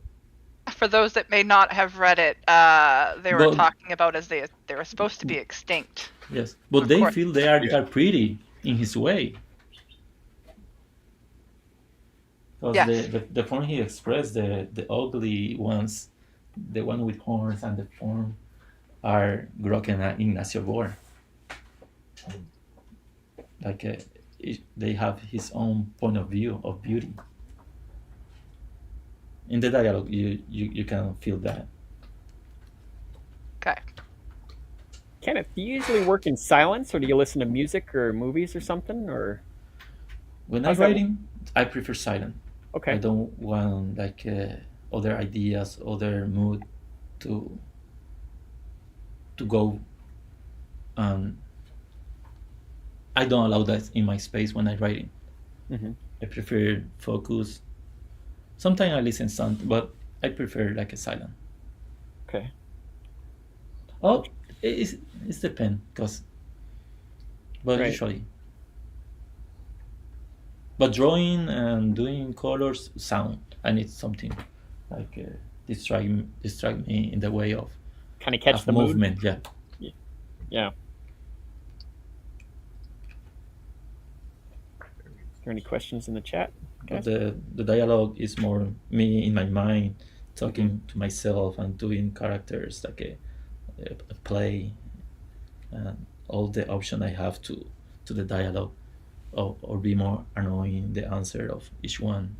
For those that may not have read it, they were But talking about as they were supposed to be extinct. yes, but Of they course. feel they are Yeah. pretty in his way. Because Yes. the form he expressed, the ugly ones, the one with horns and the form are Groken and Ignacio Bor. They have his own point of view of beauty. In the dialogue, you can feel that. Okay. Kenneth, do you usually work in silence, or do you listen to music or movies or something? Or When How's I'm that writing, I prefer silent. I okay, don't want other ideas, other mood to go. I don't allow that in my space when I'm writing. I prefer focus. Sometimes I listen some, but I prefer like a silent. okay. Oh, it's depend, but Right. usually. But drawing and doing colors, sound. I need something like distract me in the way of Kind of catch the movement. mood. Yeah. Yeah. Is there any questions in the chat, But guys? the dialogue is more me in my mind talking to myself and doing characters like a play and all the option I have to the dialogue or be more annoying the answer of each one.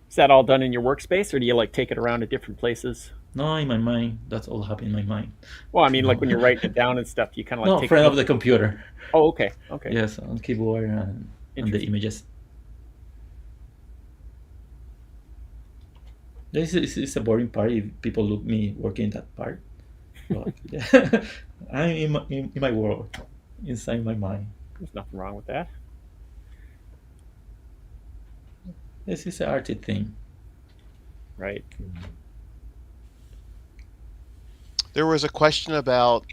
Is that all done in your workspace, or do you like take it around to different places? No, in my mind. That's all happen in my mind. Well, I mean, like No. when you're writing it down and stuff, you kind of like No, take. friend of the computer. Oh, okay, okay. Yes, on keyboard and the Interesting. images. This is a boring part if people look me working that part. But yeah, I'm in my world, inside my mind. There's nothing wrong with that. This is an arty thing. Right. There was a question about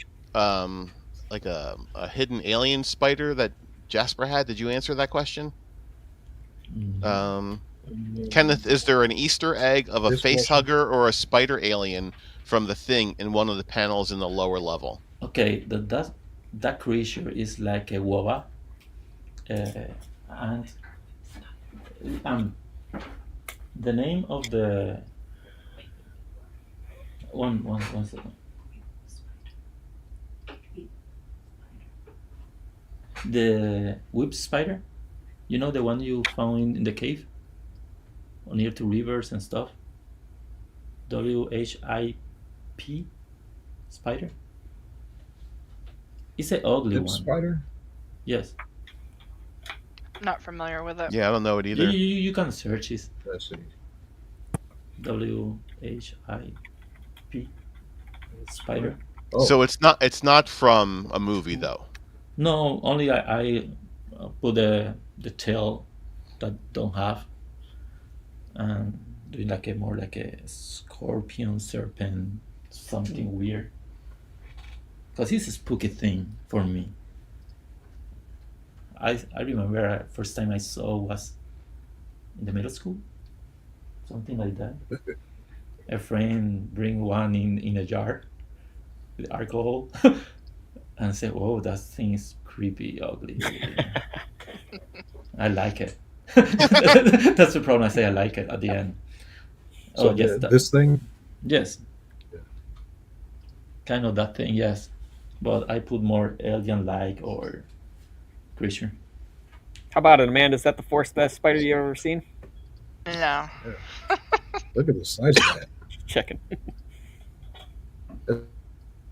like a hidden alien spider that Jasper had. Did you answer that question? Kenneth, is there an Easter egg of a This face question? hugger or a spider alien from the Thing in one of the panels in the lower level? Okay, that creature is like a woba, and the name of the one second. The whip spider, you know the one you found in the cave, near to rivers and stuff. WHIP spider. It's an ugly Whip one. spider? Yes. Not familiar with it. Yeah, I don't know it either. You can search it. Let's see. WHIP spider. Oh, So it's not from a movie though. No, only I put the tail that don't have, and doing more like a scorpion serpent something weird. Because it's a spooky thing for me. I remember first time I saw was in the middle school, something like that. A friend bring one in a jar with alcohol and say, "Oh, that thing is creepy, ugly." I like it. That's the problem. I say I like it at the end. So Oh yes, this thing, yes, kind of that thing. Yes, but I put more alien-like or creature. How about it, Amanda? Is that the force spider you ever seen? No. look at the size of that. Checking.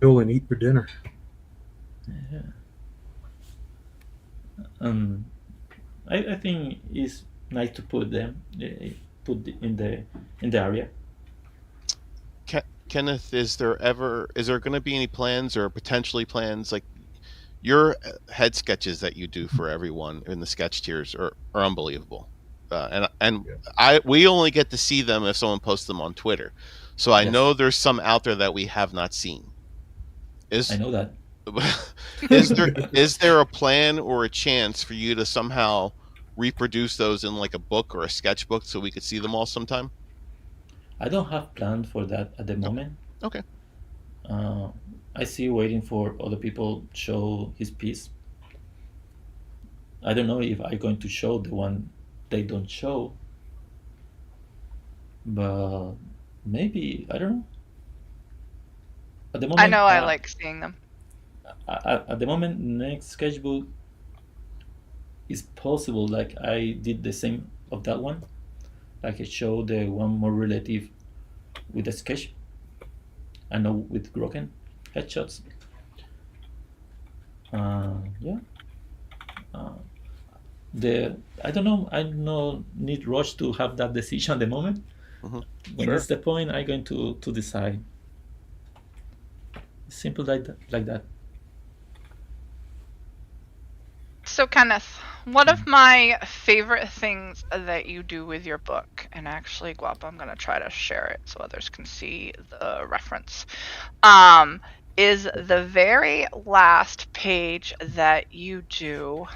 Kill and eat for dinner. Um, I think it's nice to put them in the area. Kenneth, is there going to be any plans or potentially plans, like your head sketches that you do for everyone in the sketch tiers are unbelievable, and we only get to see them if someone posts them on Twitter, so I Yes. know there's some out there that we have not seen. I know that. Is there a plan or a chance for you to somehow reproduce those in like a book or a sketchbook so we could see them all sometime? I don't have plans for that at the moment. Okay. I see waiting for other people show his piece. I don't know if I'm going to show the one they don't show, but maybe I don't know. At the moment, I know I like seeing them. At the moment, next sketchbook is possible. Like I did the same of that one. Like I showed the one more relative with a sketch. I know with Groken headshots. Yeah. I don't know. I no need rush to have that decision at the moment. Mm-hmm. When Sure. it's the point, I'm going to decide. Simple like that. So, Kenneth, one of my favorite things that you do with your book, and actually, Guapo, I'm going to try to share it so others can see the reference, is the very last page that you do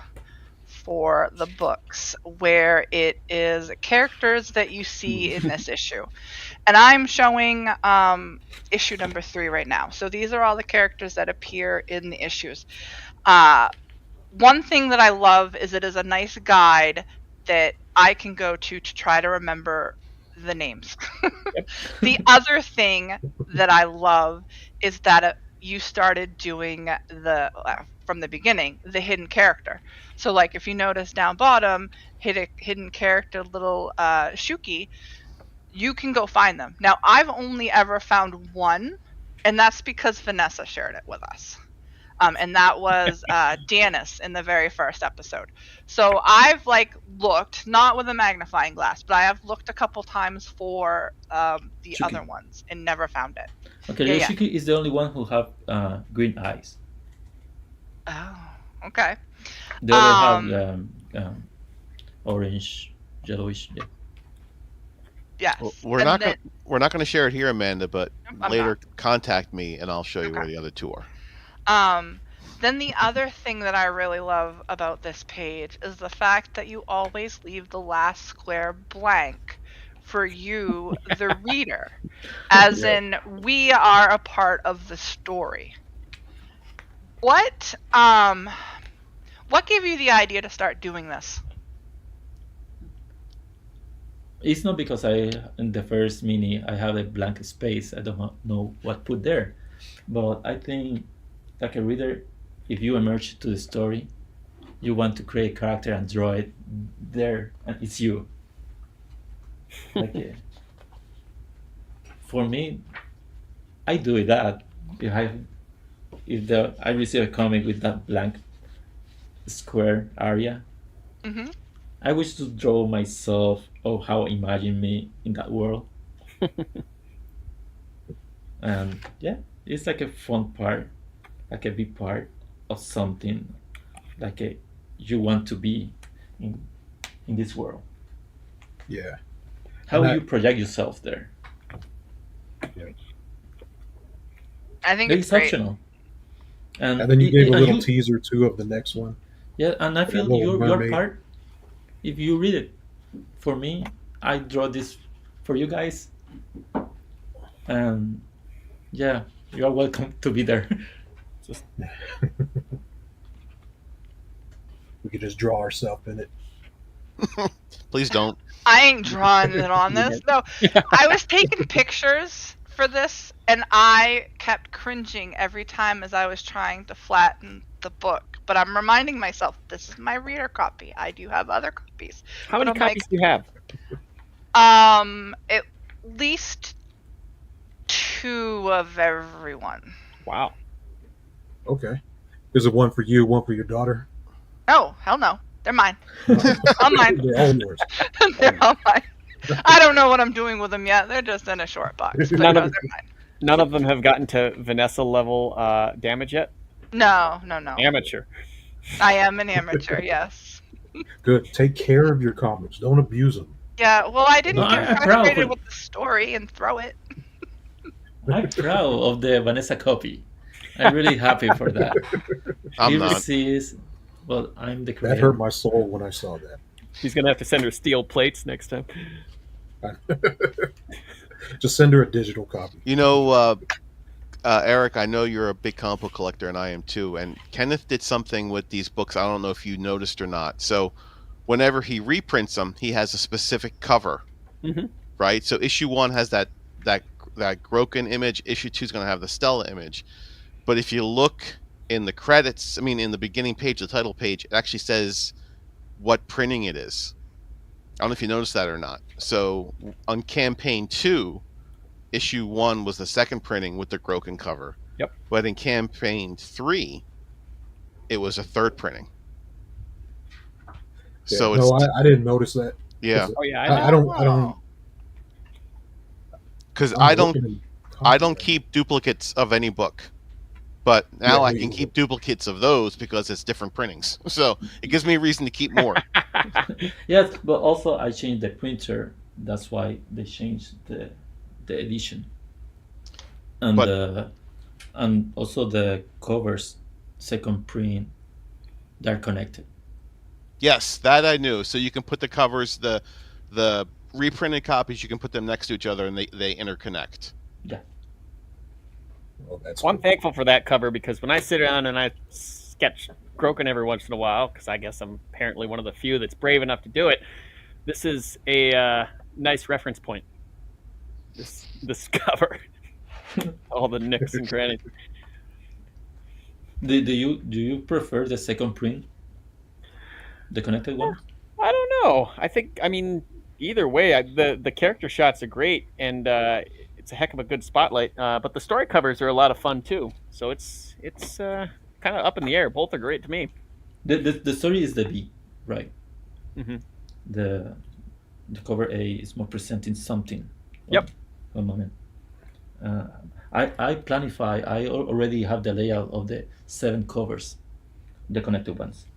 for the books, where it is characters that you see in this issue. And I'm showing issue number 3 right now. So these are all the characters that appear in the issues. One thing that I love is it is a nice guide that I can go to try to remember the names. The other thing that I love is that you started doing from the beginning, the hidden character. So like if you notice down bottom, hidden character little Shuki, you can go find them. Now I've only ever found one, and that's because Vanessa shared it with us. And that was Danis in the very first episode. So I've looked, not with a magnifying glass, but I have looked a couple times for the Shuki. other ones and never found it. Okay, Yeah, Yoshiki is the only one who have green eyes. Oh, okay. The other have orange, yellowish. Yeah. Yes. Well, we're not going to share it here, Amanda, but later contact me and I'll show you where the other two are. Then the other thing that I really love about this page is the fact that you always leave the last square blank for you, the reader, as in we are a part of the story. What gave you the idea to start doing this? It's not because in the first mini I have a blank space. I don't know what put there, but I think like a reader, if you emerge to the story, you want to create a character and draw it there, and it's you. Like for me, I do that. If I receive a comic with that blank square area, I wish to draw myself or how I imagine me in that world. And yeah, it's like a fun part, like a big part of something, you want to be in this world. Yeah. How will you project yourself there? Yeah. I think It's it's great. optional. And then you gave a and little you, teaser too of the next one. yeah, and I That feel little your mermaid. part. If you read it, for me, I draw this for you guys, and yeah, you are welcome to be there. Just We could just draw ourselves in it. Please don't. I ain't drawing it on this. No, I was taking pictures for this, and I kept cringing every time as I was trying to flatten the book. But I'm reminding myself, this is my reader copy. I do have other copies. how But many I'm like, copies do you have? at least 2 of everyone. Wow. Okay. Is it one for you, one for your daughter? Oh, hell no. They're mine. All mine. They're all yours. They're all mine. I don't know what I'm doing with them yet. They're just in a short box. But None no, of- they're mine. None of them have gotten to Vanessa level damage yet. No. Amateur. I am an amateur, yes. Good. Take care of your comics. Don't abuse them. Yeah, well, I didn't No, get I'm proud frustrated of- with the story and throw it. I'm proud of the Vanessa copy. I'm really happy for that. I'm He not. receives. Well, I'm the That creator. hurt my soul when I saw that. He's gonna have to send her steel plates next time. Just send her a digital copy. You know, Eric, I know you're a big comic book collector, and I am too. And Kenneth did something with these books. I don't know if you noticed or not. So, whenever he reprints them, he has a specific cover, Mhm. right? So, issue 1 has that Groken image. Issue 2 is going to have the Stella image. But if you look in the credits, I mean, in the beginning page, the title page, it actually says what printing it is. I don't know if you noticed that or not. So, on campaign 2, issue 1 was the second printing with the Groken cover. Yep. But in campaign 3, it was a third printing. Yeah, So no, it's I didn't notice that. yeah, Oh yeah, I don't. because I'm I don't looking in I don't content. keep duplicates of any book, but now Yeah, I me can either. keep duplicates of those because it's different printings. So it gives me a reason to keep more. Yes, but also I changed the printer. That's why they changed the edition. And But- and also the covers, second print, they're connected. Yes, that I knew. So you can put the covers, the reprinted copies, you can put them next to each other, and they interconnect. Oh, that's Well, I'm cool. thankful for that cover because when I sit down and I sketch Groken every once in a while, because I guess I'm apparently one of the few that's brave enough to do it, this is a nice reference point. This cover, all the nicks and crannies. Do you prefer the second print, the connected one? I don't know. I mean, either way, the character shots are great, and it's a heck of a good spotlight. But the story covers are a lot of fun too. So it's kind of up in the air. Both are great to me. The story is the B, right? Mhm. The cover A is more presenting something. Yep. One moment. I planify. I already have the layout of the 7 covers, the connected ones,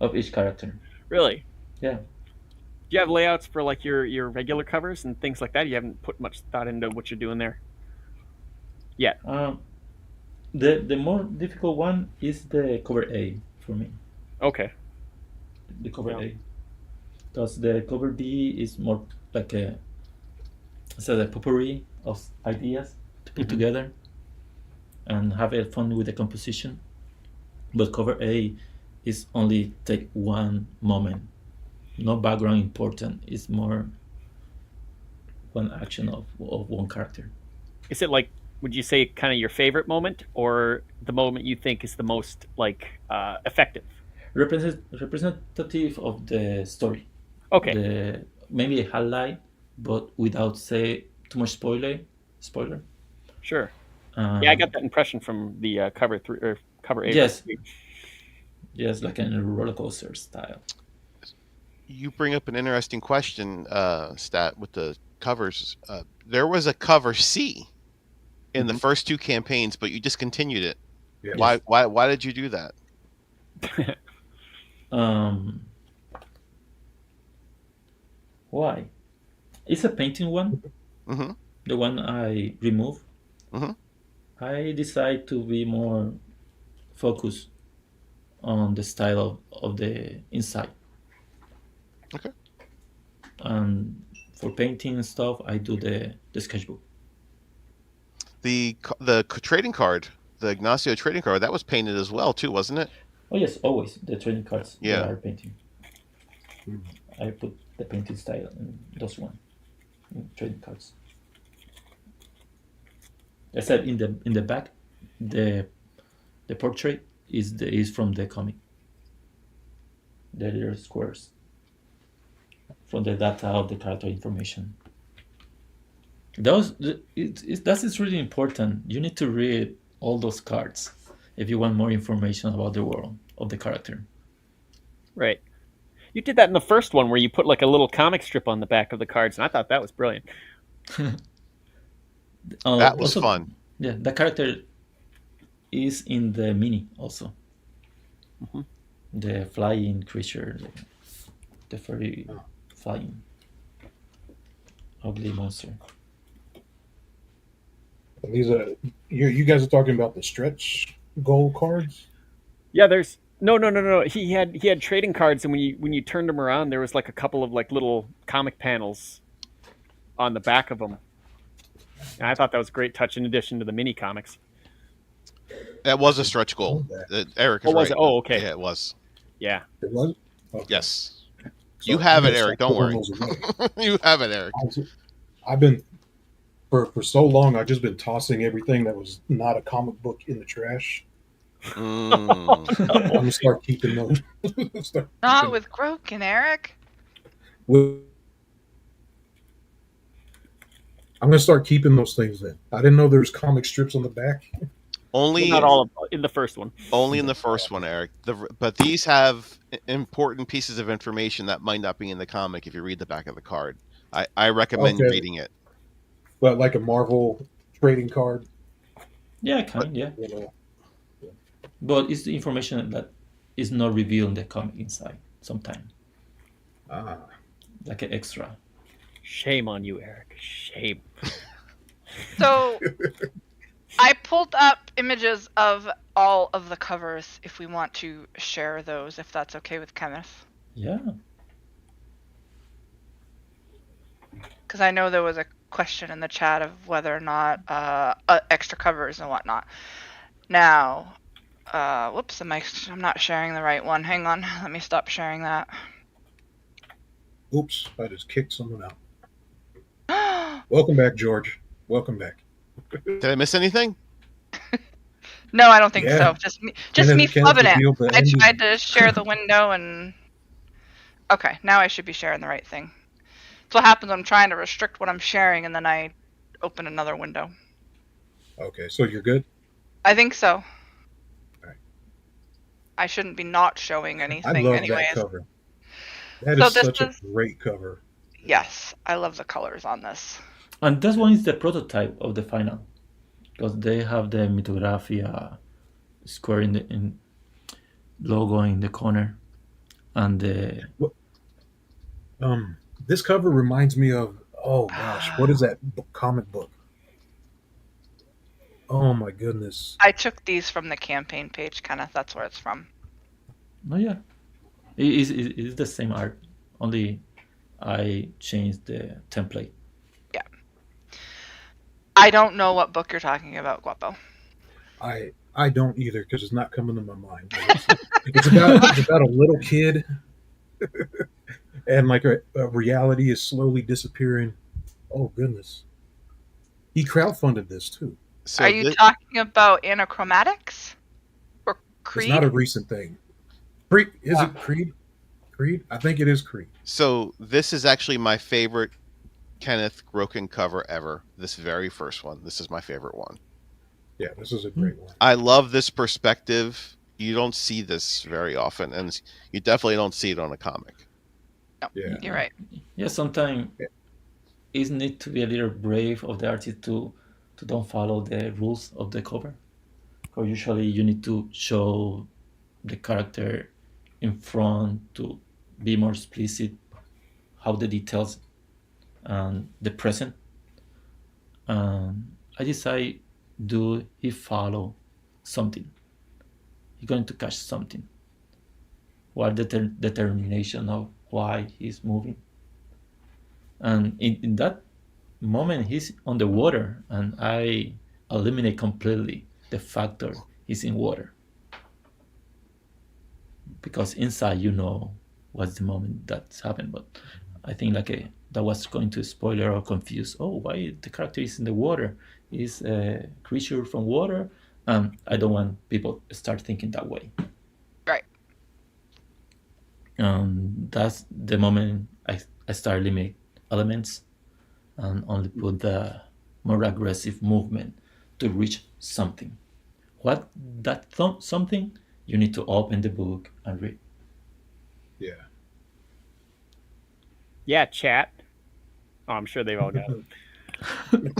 of each character. Really? Yeah. Do you have layouts for like your regular covers and things like that? You haven't put much thought into what you're doing there. The more difficult one is the cover A for me. Okay. The cover Yeah. A, because the cover B is more like a potpourri of ideas to put Mhm. together and have fun with the composition. But cover A is only take one moment, no background important. It's more one action of one character. Is it like? Would you say kind of your favorite moment, or the moment you think is the most like effective? Representative of the story. Okay. Maybe a highlight, but without say too much spoiler. Sure. Yeah, I got that impression from the cover 3 or cover 8. Yes. Yes, like in a roller coaster style. You bring up an interesting question, Stat, with the covers. There was a cover C in the first 2 campaigns, but you discontinued it. Yeah. Why did you do that? Why? It's a painting one. Mm-hmm. The one I remove. Mhm. I decide to be more focused on the style of the inside. Okay. And for painting and stuff, I do the sketchbook. The trading card, the Ignacio trading card, that was painted as well too, wasn't it? Oh yes, always the trading cards they Yeah. are painting. I put the painting style in those one in trading cards. Except in the back, the the portrait is from the comic. The little squares from the data of the character information. Those that is really important. You need to read all those cards if you want more information about the world of the character. Right. You did that in the first one where you put like a little comic strip on the back of the cards, and I thought that was brilliant. That was Also, fun. yeah, the character is in the mini also. Mhm. The flying creature, the furry flying ugly monster. And these are you guys are talking about the stretch goal cards. Yeah, there's no. He had trading cards, and when you turned them around, there was like a couple of like little comic panels on the back of them. And I thought that was a great touch in addition to the mini comics. That was a stretch goal. Eric is Oh, was right. it? Oh, okay. Yeah, it was. Yeah. It was. Okay. Yes. So You have I'm it, gonna Eric. start Don't putting worry. those away. You have it, Eric. I've been for so long. I've just been tossing everything that was not a comic book in the trash. Mm. I'm gonna start keeping those. Not with Groken, Eric. I'm gonna start keeping those things. Then I didn't know there was comic strips on the back. Only Not all of in the first one. Only in the first one, Eric. But these have important pieces of information that might not be in the comic if you read the back of the card. I recommend Okay. reading it. But like a Marvel trading card. Yeah, kind, yeah. You know, But it's the information that is not revealed in the comic inside sometimes, like an extra. Shame on you, Eric. Shame. So I pulled up images of all of the covers if we want to share those, if that's okay with Kenneth. Yeah. Because I know there was a question in the chat of whether or not extra covers and whatnot. Now, whoops, I'm not sharing the right one. Hang on, let me stop sharing that. oops, I just kicked someone out. Welcome back, George. Welcome back. Did I miss anything? No, I don't think Yeah. so. Just me Kenneth flubbing revealed the it. I ending. tried to share the window and... Okay, now I should be sharing the right thing. That's what happens when I'm trying to restrict what I'm sharing and then I open another window. Okay, so you're good. I think so. Right. I shouldn't be not showing anything I love anyways. that cover. That So is this such is- a great cover. Yes, I love the colors on this. And this one is the prototype of the final, because they have the Mythographia square in logo in the corner, and the This cover reminds me of, oh gosh, what is that comic book? Oh my goodness. I took these from the campaign page, Kenneth. That's where it's from. oh yeah, it is the same art, only I changed the template. I don't know what book you're talking about, Guapo. I don't either because it's not coming to my mind. But it's about a little kid, and like a reality is slowly disappearing. Oh goodness. He crowdfunded this too. So Are you talking about Anachromatics? Or Creed? It's not a recent thing. Creed, is it Creed? Creed? I think it is Creed. So this is actually my favorite Kenneth Groken cover ever. This very first one. This is my favorite one. Yeah, this is a great one. I love this perspective. You don't see this very often, and you definitely don't see it on a comic. No, Yeah. you're right. Yeah, sometimes it need to be a little brave of the artist to don't follow the rules of the cover. Or usually you need to show the character in front to be more explicit how the details and the present. I decide do he follow something? He's going to catch something. What determination of why he's moving? And in that moment, he's on the water, and I eliminate completely the factor he's in water, because inside what's the moment that's happened. But I think that was going to spoiler or confuse. Oh, why the character is in the water? Is a creature from water? I don't want people to start thinking that way. Right. That's the moment I start limit elements and only put the more aggressive movement to reach something. What that something, you need to open the book and read. Yeah. Yeah, chat. Oh, I'm sure they've all got it.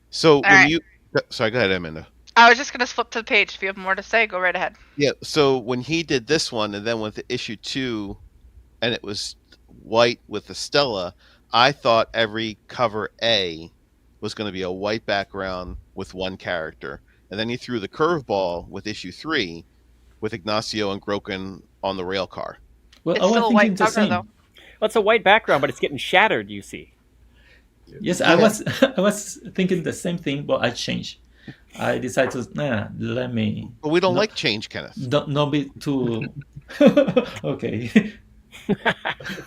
So when right. you, sorry, go ahead, Amanda. I was just going to flip to the page. If you have more to say, go right ahead. Yeah. So when he did this one, and then with issue 2, and it was white with the Stella, I thought every cover A was going to be a white background with one character, and then he threw the curveball with issue 3 with Ignacio and Groken on the rail car. Well, It's I was still a thinking white the cover, same. though. Well, it's a white background, but it's getting shattered. You see. Yes, Yeah. I was thinking the same thing, but I changed. I decided to let me. But we don't No. like change, Kenneth. Don't not be too. Okay.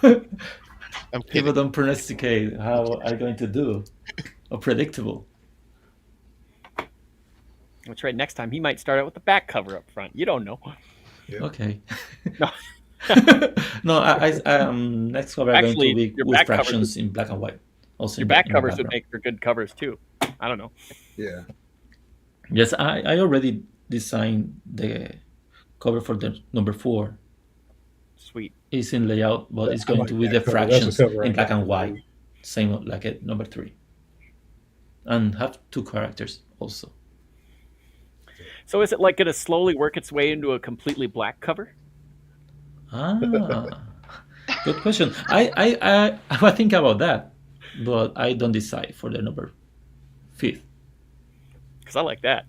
I'm People kidding. don't pronosticate how I'm going to do, or predictable. That's right. Next time he might start out with the back cover up front. You don't know. Yeah. Okay. No. No, next cover are going Actually, to be your with back covers fractions in black and white. Also, Your in back in the covers would background. make for good covers too. I don't know. Yeah. Yes, I already designed the cover for the number 4. Sweet. It's in layout, but it's I going like to be that the cover. That's the fractions cover I in black got. and white, same like at number 3, and have 2 characters also. So is it like going to slowly work its way into a completely black cover? Good question. I think about that, but I don't decide for the number 5th. Because I like that.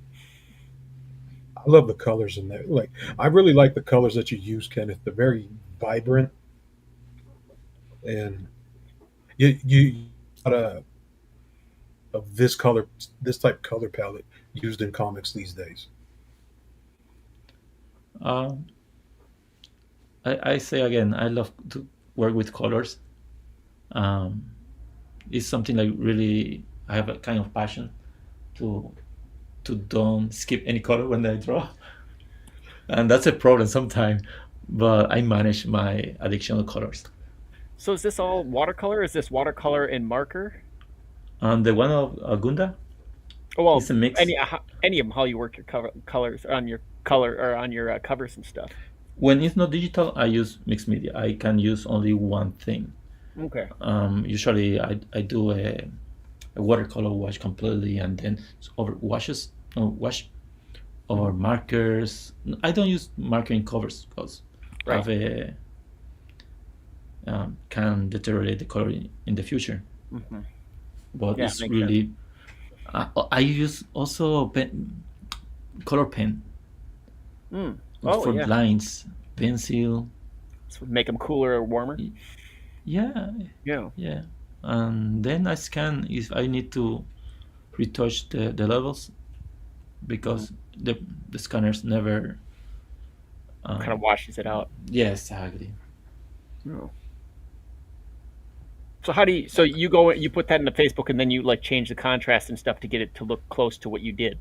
I love the colors in there. Like, I really like the colors that you use, Kenneth. They're very vibrant, and you got of this color, this type color palette used in comics these days. Um, I say again, I love to work with colors. It's something like really I have a kind of passion to don't skip any color when I draw, and that's a problem sometimes. But I manage my addiction of colors. So is this all watercolor? Is this watercolor and marker? And the one of Gunda, Oh well, it's a mix. any of them. How you work your colors on your color or on your covers and stuff. When it's not digital, I use mixed media. I can use only one thing. Okay. Usually, I do a watercolor wash completely, and then over wash or markers. I don't use marker in covers because Right. have a can deteriorate the color in the future. Mm-hmm. But Yeah, it's makes really I use also color pen Oh for yeah. lines, pencil. So make them cooler or warmer. Yeah, Yeah. yeah. And then I scan if I need to retouch the levels, because the scanners never. Kind of washes it out. Yes, exactly. Oh. So how do you? So you go, you put that into Facebook, and then you like change the contrast and stuff to get it to look close to what you did.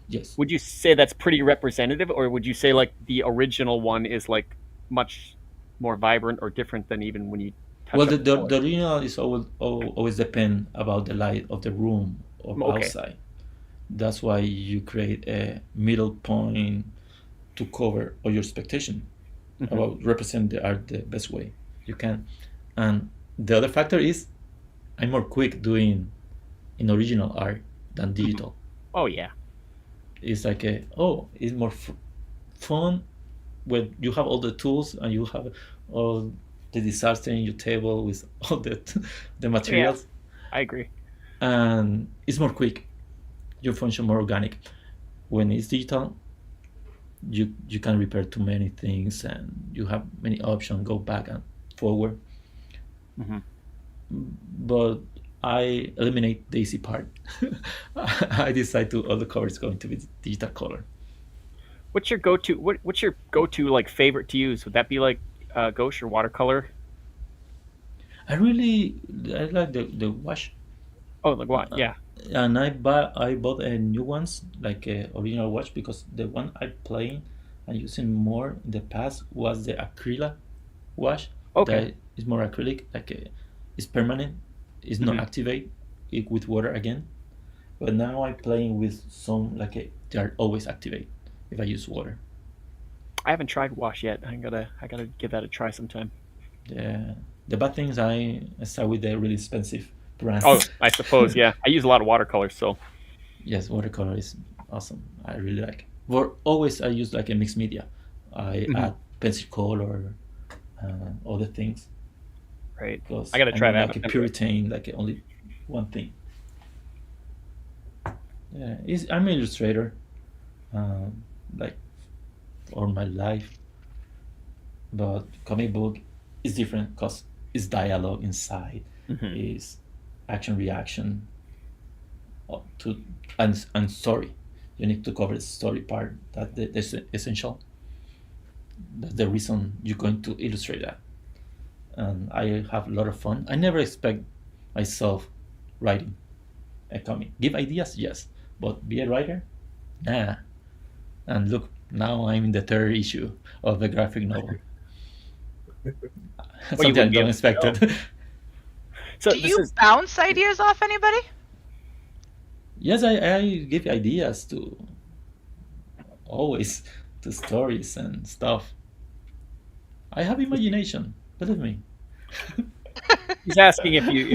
Yes. Would you say that's pretty representative, or would you say like the original one is like much more vibrant or different than even when you touch Well, up the original is always depend about the light of the room or Okay. outside. That's why you create a middle point to cover all your expectation about represent the art the best way you can. And the other factor is I'm more quick doing in original art than digital. Oh yeah. It's like it's more fun when you have all the tools and you have all the disaster in your table with all the materials, I agree. and it's more quick. you function more organic. When it's digital, you can repair too many things and you have many options, go back and forward. Mhm. But I eliminate the easy part. I decide to all the colors going to be digital color. What's your go-to? What's your go-to like favorite to use? Would that be like gouache or watercolor? I like the wash. Oh, like what? Yeah. And I bought a new ones like a original watch because the one I playing and using more in the past was the acrylic wash Okay. that is more acrylic, like it's permanent, it's not Mhm. activate it with water again. But now I'm playing with some like they are always activate if I use water. I haven't tried wash yet. I gotta give that a try sometime. The bad things I start with the really expensive brand. Oh, I suppose. Yeah, I use a lot of watercolors, so Yes, watercolor is awesome. I really like. For always, I use like a mixed media. I Mhm. add pencil color, other things right. because I gotta I'm try not that. like a puritan, like only one thing. Yeah, I'm an illustrator, like all my life, but comic book is different because it's dialogue inside, Mhm. is action reaction to and story. You need to cover the story part. That's essential. That's the reason you're going to illustrate that. And I have a lot of fun. I never expect myself writing a comic. Give ideas, yes, but be a writer, nah. And look, now I'm in the third issue of the graphic novel. Well, you Something I wouldn't be don't able to expect show. it. So Do this you is bounce ideas off anybody? Yes, I give ideas to always to stories and stuff. I have imagination, believe me. he's asking if you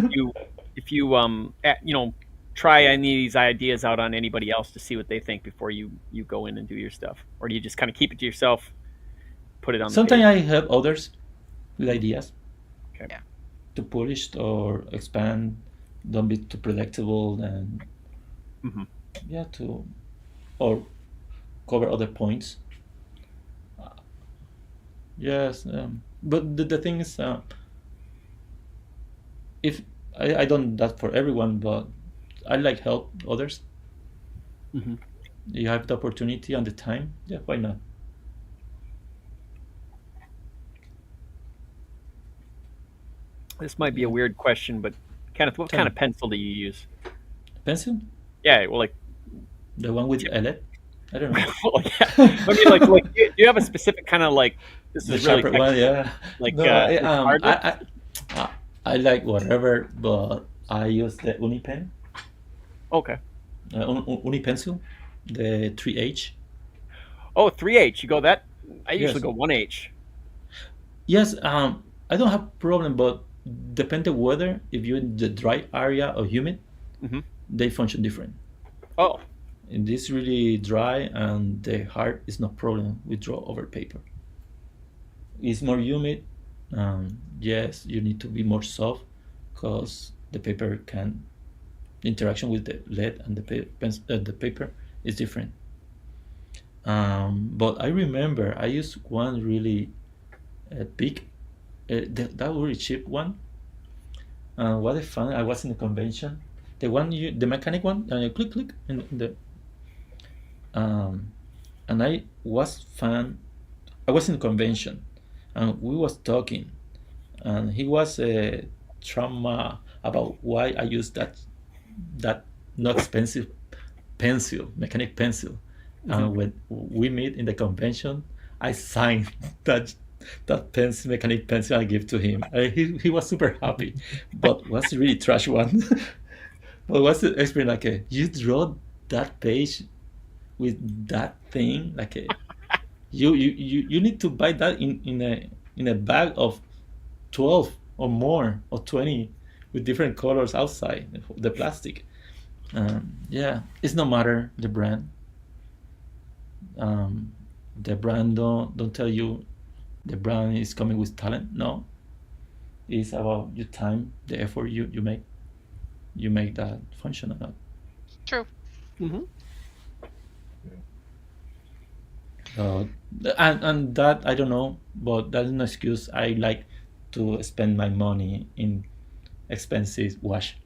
try any of these ideas out on anybody else to see what they think before you go in and do your stuff, or do you just kind of keep it to yourself, put it on the Sometimes page? I help others with Mhm. ideas Okay. Yeah. to polish or expand, don't be too predictable, and Mhm. yeah, to or cover other points. Yes, but the thing is, if I don't that for everyone, but I like help others. Mhm. You have the opportunity and the time, yeah, why not? This might be a Yeah, weird question, but Kenneth, what tell kind me. of pencil do you use? Pencil, Yeah, well, like, the one with LED. I don't know. well, yeah. I mean, do you have a specific kind of like? This The is really sharper one, technical. yeah. Like, No, like hardwood. I I like whatever, but I use the Unipen, Okay. Unipencil, the 3H. Oh, 3H. You go that? I usually Yes, go 1H. yes. I don't have problem, but depend the weather. If you're in the dry area or humid, Hmm. they function different. Oh, In this really dry and the hard is no problem with draw over paper. It's more humid. Yes, you need to be more soft because the paper can the interaction with the lead and the paper is different. But I remember I used one really big, that really cheap one. What I found, I was in a convention, the mechanic one, and you click click in the um, and I was in a convention, and we was talking, and he was a trauma about why I use that not expensive pencil, mechanic pencil. hmm. When we meet in the convention, I signed that pencil, mechanic pencil, I give to him. He was super happy, but was really trash one. But what's the experience like? You draw that page with that thing, like you need to buy that in a bag of 12 or more or 20 with different colors outside the plastic. Yeah, it's no matter the brand. um, the brand don't tell you the brand is coming with talent. No, it's about your time, the effort you make that function or not. True. Mhm. Uh, and that I don't know, but that's an excuse. I like to spend my money in expensive watch,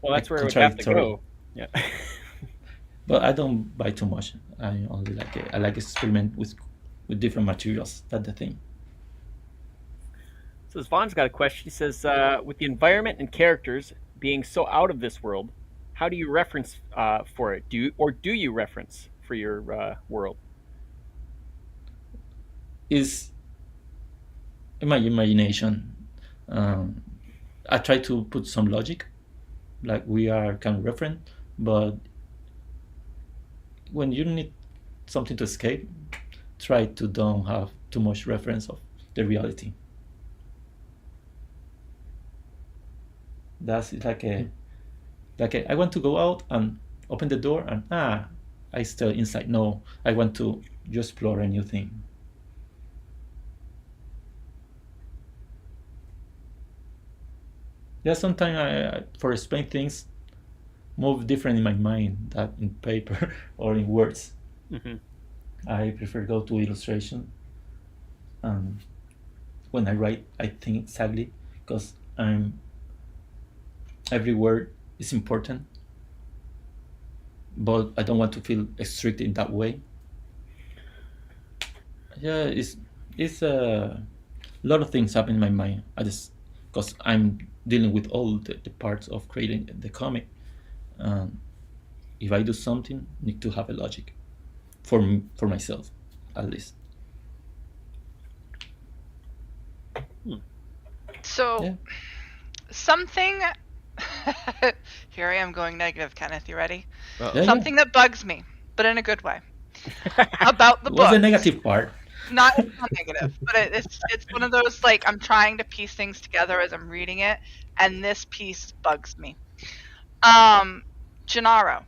Well, that's like where it would have to contradictory. go. Yeah. But I don't buy too much. I only like I like experiment with different materials. That's the thing. So Vaughn's got a question. He says, with the environment and characters being so out of this world, how do you reference for it? Do you reference for your world? Is in my imagination. Um, I try to put some logic, like we are kind of referent, but when you need something to escape, try to don't have too much reference of the reality. That's I want to go out and open the door and I still inside. No, I want to just explore a new thing. Yeah, sometimes I for explain things move different in my mind than in paper or in words. Mm-hmm. I prefer go to illustration. When I write, I think exactly because every word is important, but I don't want to feel strict in that way. Yeah, it's a lot of things happen in my mind. I just because I'm dealing with all the parts of creating the comic. If I do something, I need to have a logic for myself, at least. So Yeah. something. Here I am going negative, Kenneth. You ready? Yeah, Something that bugs me, but in a good way, about the What's book. the negative part? Not negative, but it's one of those like I'm trying to piece things together as I'm reading it, and this piece bugs me. Gennaro,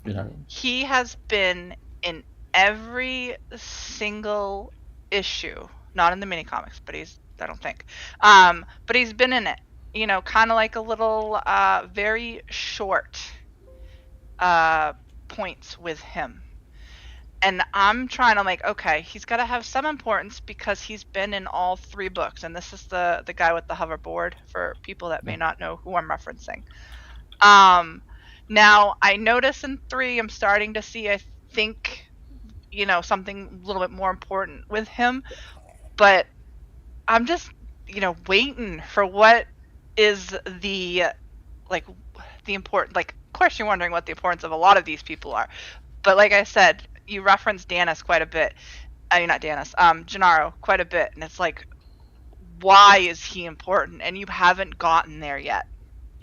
You know, he has been in every single issue, not in the mini comics, but I don't think, but he's been in it. You know, kind of like a little, very short, points with him. And I'm trying to like, okay, he's got to have some importance because he's been in all three books, and this is the guy with the hoverboard for people that may not know who I'm referencing. Now I notice in 3, I'm starting to see, I think, something a little bit more important with him, but I'm just, waiting for what is like the important, like, of course you're wondering what the importance of a lot of these people are, but like I said, you referenced Danis quite a bit. I mean, not Danis, Gennaro quite a bit, and it's like, why is he important? And you haven't gotten there yet.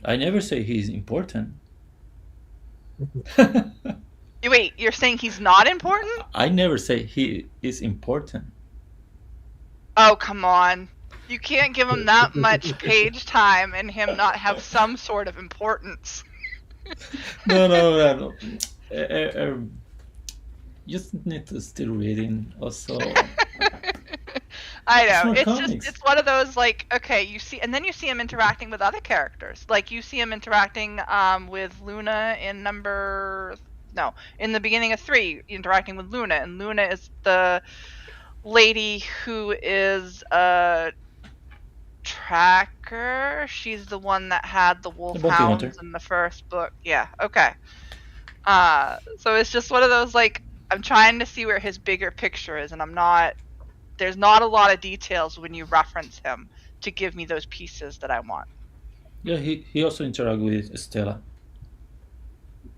I never say he's important. Wait, you're saying he's not important? I never say he is important. Oh, come on. You can't give him that much page time and him not have some sort of importance. No. Just need to still reading also. I know. It's It's more just, comics. it's one of those, like, okay, you see, and then you see him interacting with other characters. Like, you see him interacting with Luna in in the beginning of 3, interacting with Luna. And Luna is the lady who is a tracker. She's the one that had the The bounty hunter. wolfhounds in the first book. Yeah, okay. So it's just one of those, like, I'm trying to see where his bigger picture is, and there's not a lot of details when you reference him to give me those pieces that I want. Yeah, he also interacted with Stella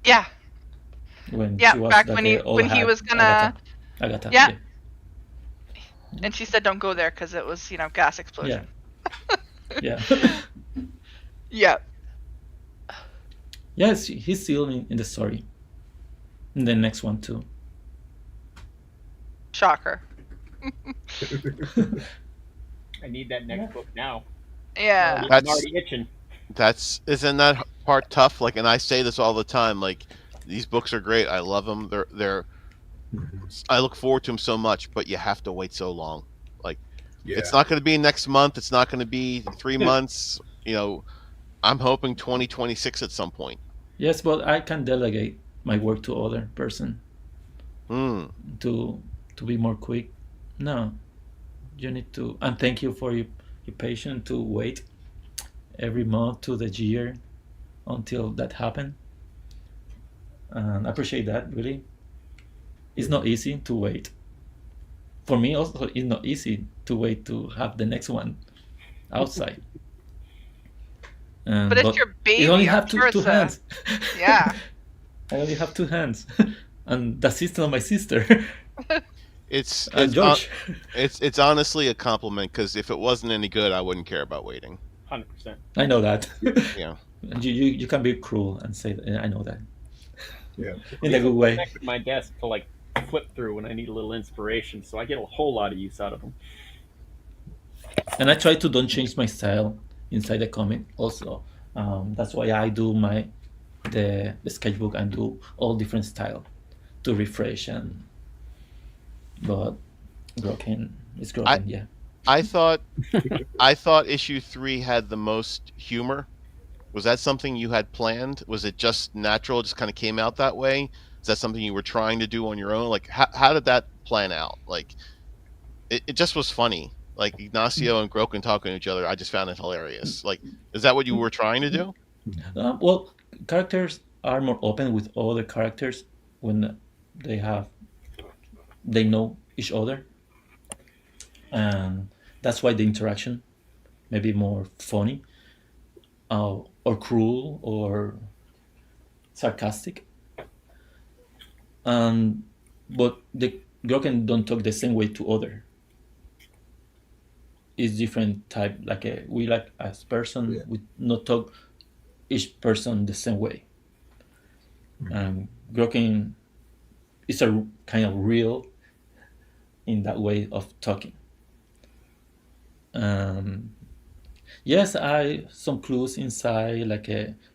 Yeah, when yeah, she was back like when a he old when he hag, was gonna, Agatha. yeah. And she said don't go there because it was, gas Yeah. explosion. Yeah. Yeah. Yes, he's still in the story. In the next one too. Shocker. I need that next book now. Yeah. I'm already itching. Isn't that part tough? Like, and I say this all the time. Like, these books are great. I love them. I look forward to them so much, but you have to wait so long. Like, it's not going to be next month. It's not going to be 3 months. I'm hoping 2026 at some point. Yes, but I can delegate my work to other person Hmm. to be more quick. No, you need to. And thank you for your patience to wait every month to the year until that happen. And I appreciate that really. It's not easy to wait. For me also, it's not easy to wait to have the next one outside. But it's But your it only baby. I'm have sure two it's a hands. yeah. I only have two hands, and the sister of my sister, It's and it's George. it's honestly a compliment because if it wasn't any good, I wouldn't care about waiting. 100%. I know that. Yeah. And you can be cruel and say that. I know that Yeah. in a good way. Connect with my desk to like flip through when I need a little inspiration, so I get a whole lot of use out of them. And I try to don't change my style inside the comic. Also, that's why I do the sketchbook and do all different style to refresh and. But Groken is I Groken, yeah. I thought I thought issue 3 had the most humor. Was that something you had planned? Was it just natural? Just kind of came out that way? Is that something you were trying to do on your own? Like, how did that plan out? Like, it just was funny. Like Ignacio and Groken talking to each other, I just found it hilarious. Like, is that what you were trying to do? Well, characters are more open with other characters when they have they know each other, and that's why the interaction may be more funny, or cruel or sarcastic. And but the Groken don't talk the same way to other. It's different type. Like we like as person, Yeah. we not talk each person the same way. Groken is a kind of real in that way of talking. Um, yes, I some clues inside, like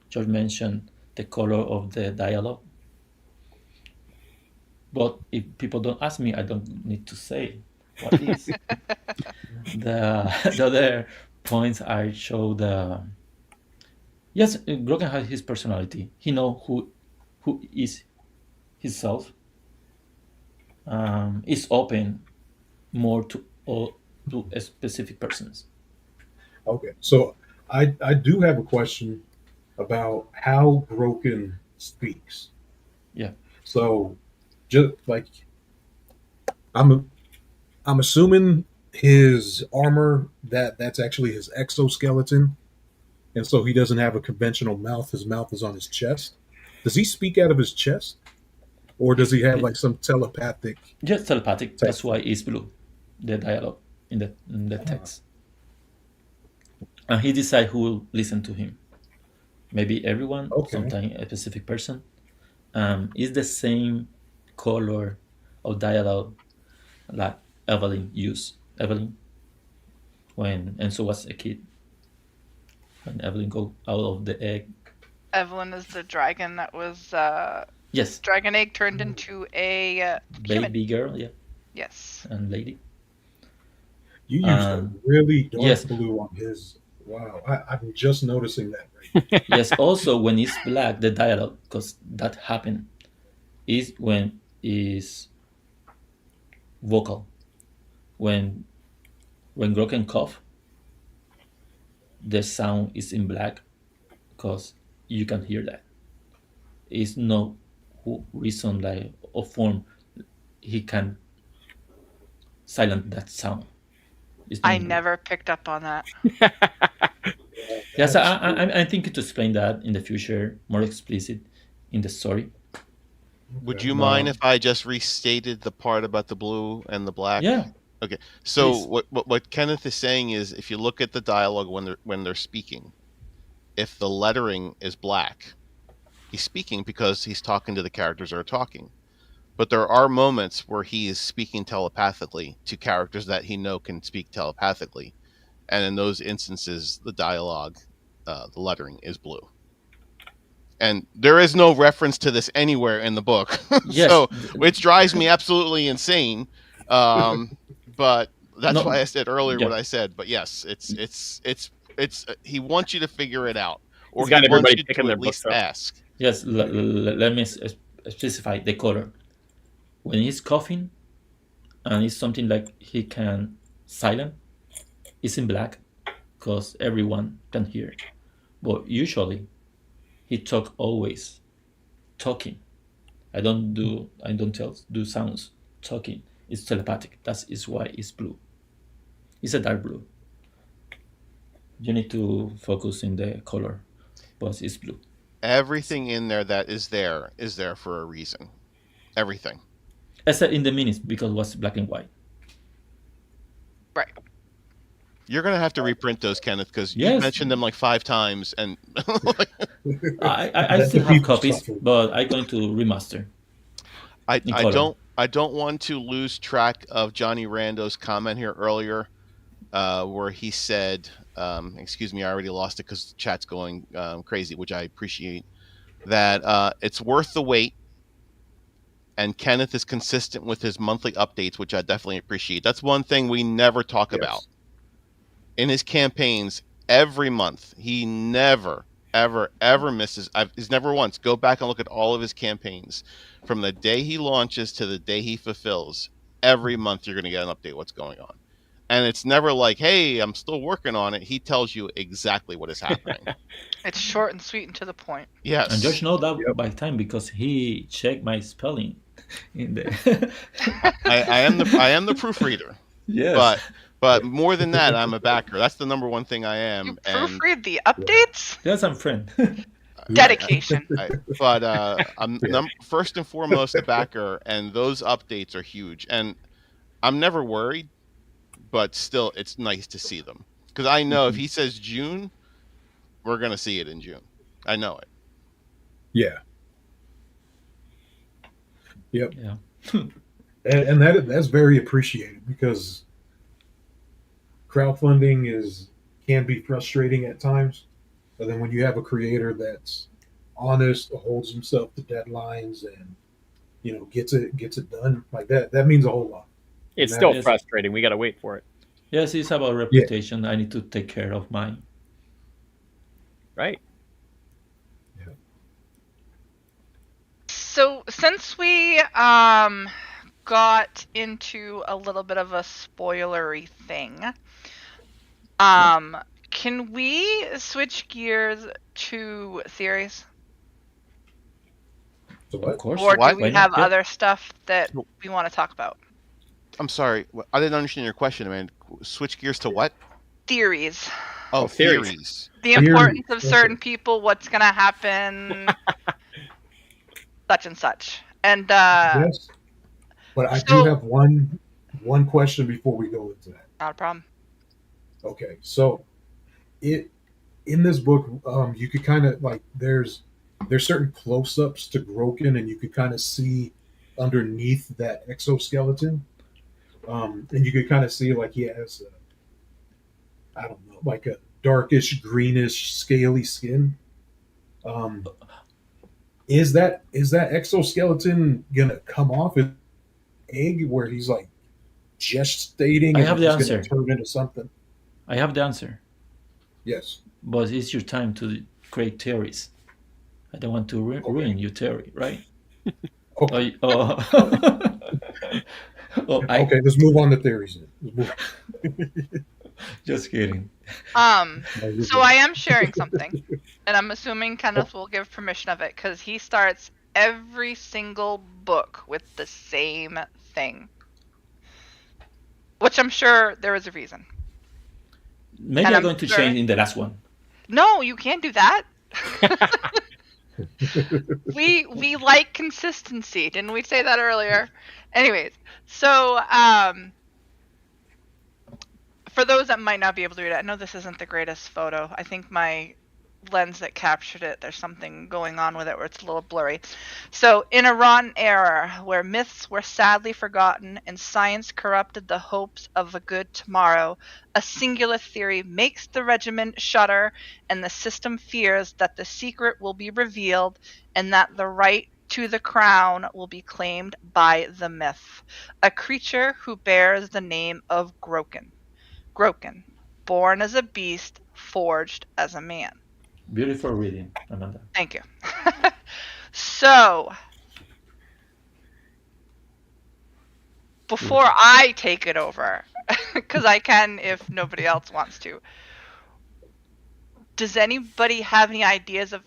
George mentioned, the color of the dialogue. But if people don't ask me, I don't need to say what is. The other points I show the yes, Grogan has his personality. He know who is himself. Is open more to specific persons. Okay. So I do have a question about how Groken speaks. Yeah. So just like I'm I'm assuming his armor that's actually his exoskeleton, and so he doesn't have a conventional mouth. His mouth is on his chest. Does he speak out of his chest, or does he have like some telepathic Just telepathic. type That's why thing? it's blue. The dialogue in the text, and he decide who will listen to him. Maybe everyone, Okay. sometimes a specific person. It's the same color of dialogue like Evelyn used. Evelyn when Enzo was a kid, when Evelyn go out of the egg. Evelyn is the dragon that was Yes, dragon egg turned into a human. baby girl, yeah, Yes. and lady. You used a really dark Yes, blue on his. Wow, I'm just noticing that right yes. Also, when it's black, the dialogue, because that happened, is when is vocal. When Groken cough, the sound is in black because you can hear that. It's no reason like or form he can silent that sound. It's I no. never picked up on that. now. Yes, That's I think to explain that in the future more explicit in the story. Would okay. you mind if I just restated the part about the blue and the black? Yeah, Okay. So please. what Kenneth is saying is if you look at the dialogue when they're speaking, if the lettering is black, he's speaking because he's talking to the characters that are talking. But there are moments where he is speaking telepathically to characters that he know can speak telepathically. And in those instances, the dialogue, the lettering is blue. And there is no reference to this anywhere in the book. Yes. So which drives me absolutely insane. But that's No. why I said earlier Yeah. what I said. But yes, it's he wants you to figure it out, or He's got he wants everybody you picking to their at least books up. ask. Yes, let me specify the color. When he's coughing and it's something like he can silent, it's in black because everyone can hear. But usually he talk always talking. I don't tell do sounds talking. It's telepathic. That is why it's blue. It's a dark blue. You need to focus in the color, but it's blue. Everything in there is there for a reason. Everything. Except in the minis because it was black and white. Right. You're gonna have to reprint those, Kenneth, because you've Yes, mentioned them like 5 times, and I Let the still have people copies, suffer. but I'm going to remaster I in I color. don't I don't want to lose track of Johnny Rando's comment here earlier, where he said, "Excuse me, I already lost it because the chat's going crazy," which I appreciate. That it's worth the wait, and Kenneth is consistent with his monthly updates, which I definitely appreciate. That's one thing we never talk about Yes. in his campaigns. Every month, he never, ever, ever misses. He's never once. Go back and look at all of his campaigns from the day he launches to the day he fulfills. Every month, you're going to get an update what's going on, and it's never like, "Hey, I'm still working on it." He tells you exactly what is happening. It's short and sweet and to the point. And Yes, Josh know that Yep. by time because he checked my spelling in the. I am the proofreader, Yes, but Yeah. more than that, I'm a backer. That's the number one thing I You am, and proofread the Yeah. updates? yes, I'm friend. Yeah. Dedication. but I'm Yeah. first and foremost a backer, and those updates are huge. And I'm never worried, but still, it's nice to see them because I know if Mhm. he says June, we're gonna see it in June. I know it. Yeah. Yep. Yeah. And that's very appreciated because crowdfunding is can be frustrating at times. But then when you have a creator that's honest, holds himself to deadlines, and gets it done like that, that means a whole lot. And It's that still Yes, frustrating. We got to wait for it, yes, it's about yeah. reputation. I need to take care of mine. right? Yeah. So since we got into a little bit of a spoilery thing, um can we switch gears to theories? So Of what? course. Or To do what? we Why not? have Yeah. other stuff that we want to talk about? I'm sorry, I didn't understand your question, man. Switch gears to what? Theories. Oh, Oh, theories. theories. The Theories. importance of Okay. certain people, what's going to happen, such and such. And Yes. But I do so, have one question before we go into that. not a problem. Okay. So it in this book, you could kind of like there's certain close-ups to Groken, and you could kind of see underneath that exoskeleton, and you could kind of see like he has I don't know, like a darkish greenish scaly skin. Um, is that exoskeleton gonna come off his egg where he's like gestating I and have then the he's gonna answer. turn into something? I have the answer. Yes. But it's your time to create theories. I don't want to Okay. ruin your theory, right? Okay. Oh, oh, oh, I Okay. Let's move on to theories then. Let's move. just kidding. No, you're So good. I am sharing something, and I'm assuming Kenneth will give permission of it because he starts every single book with the same thing, which I'm sure there is a reason. Maybe And I'm I'm going to sure. change in the last one. No, you can't do that. We like consistency, didn't we say that earlier? Anyways, so for those that might not be able to read it, I know this isn't the greatest photo. I think my lens that captured it, there's something going on with it where it's a little blurry. So, in a rotten era where myths were sadly forgotten and science corrupted the hopes of a good tomorrow, a singular theory makes the regiment shudder, and the system fears that the secret will be revealed and that the right to the crown will be claimed by the myth, a creature who bears the name of Groken. Groken, born as a beast, forged as a man. Beautiful reading, Amanda. Thank you. So, before I take it over, because I can if nobody else wants to, does anybody have any ideas of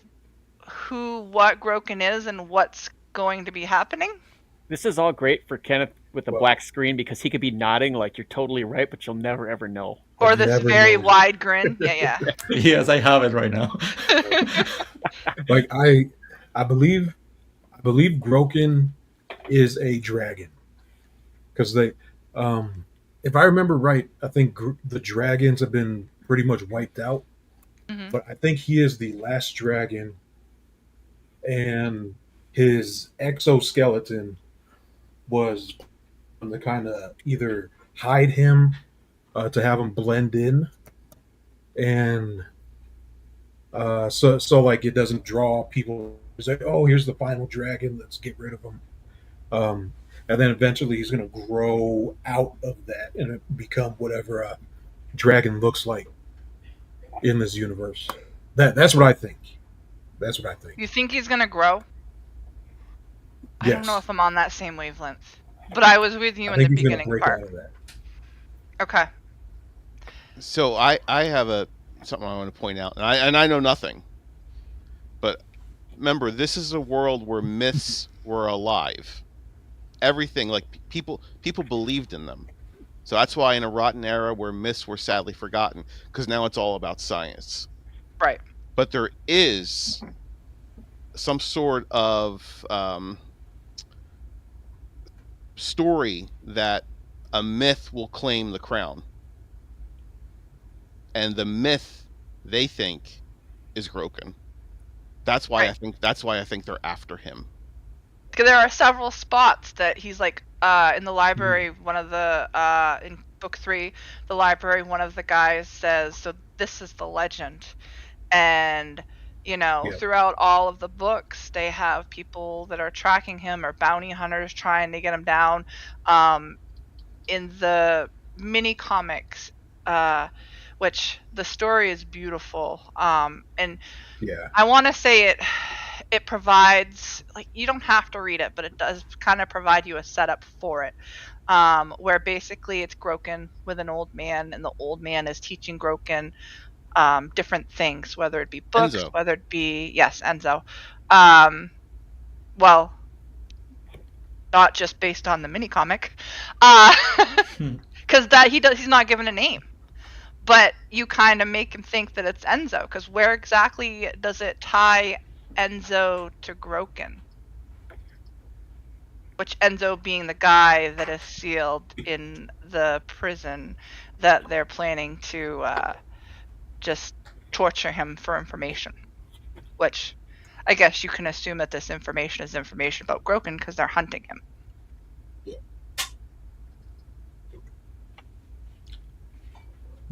what Groken is and what's going to be happening? This is all great for Kenneth with the Well- black screen because he could be nodding like you're totally right, but you'll never ever know. Or But this never very knows it. wide grin? Yeah. Yes, I have it right now. Like I believe Groken is a dragon because they, if I remember right, I think the dragons have been pretty much wiped out. Mhm. But I think he is the last dragon, and his exoskeleton was to kind of either hide him, to have him blend in, and so like it doesn't draw people. It's like, oh, here's the final dragon. Let's get rid of him. Um, and then eventually he's going to grow out of that and become whatever a dragon looks like in this universe. That's what I think. That's what I think. You think he's going to grow? I don't know Yes. if I'm on that same wavelength. But I was with you I in the think he's going to beginning break part. out of that. Okay. So I have something I want to point out, and I know nothing, but remember, this is a world where myths were alive. Everything, like people believed in them. So that's why in a rotten era where myths were sadly forgotten, because now it's all about science. Right. But there is some sort of story that a myth will claim the crown, and the myth they think is Groken. That's why Right. That's why I think they're after him. Because there are several spots that he's like in the library. One of the in book 3, the library, one of the guys says, "So this is the legend," and Yeah. throughout all of the books, they have people that are tracking him or bounty hunters trying to get him down. In the mini comics, which the story is beautiful, and Yeah. I want to say it provides, like, you don't have to read it, but it does kind of provide you a setup for it, where basically it's Groken with an old man, and the old man is teaching Groken different things, whether it be books, Enzo. whether it be, yes, Enzo. Well, not just based on the mini comic, because he's not given a name. But you kind of make him think that it's Enzo, because where exactly does it tie Enzo to Groken? Which Enzo being the guy that is sealed in the prison that they're planning to just torture him for information. Which I guess you can assume that this information is information about Groken because they're hunting him.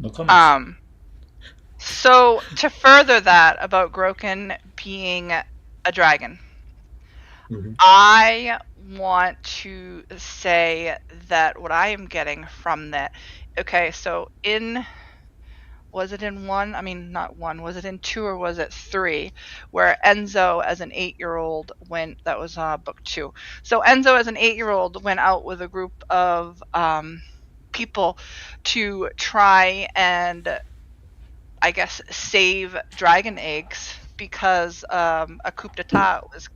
No comments. So to further that about Groken being a dragon, Mhm. I want to say that what I am getting from that, okay, so was it in 1? I mean, not 1. Was it in 2 or was it 3? Where Enzo, as an 8-year-old, went. That was book 2. So Enzo, as an 8-year-old, went out with a group of people to try and, I guess, save dragon eggs because a coup d'etat was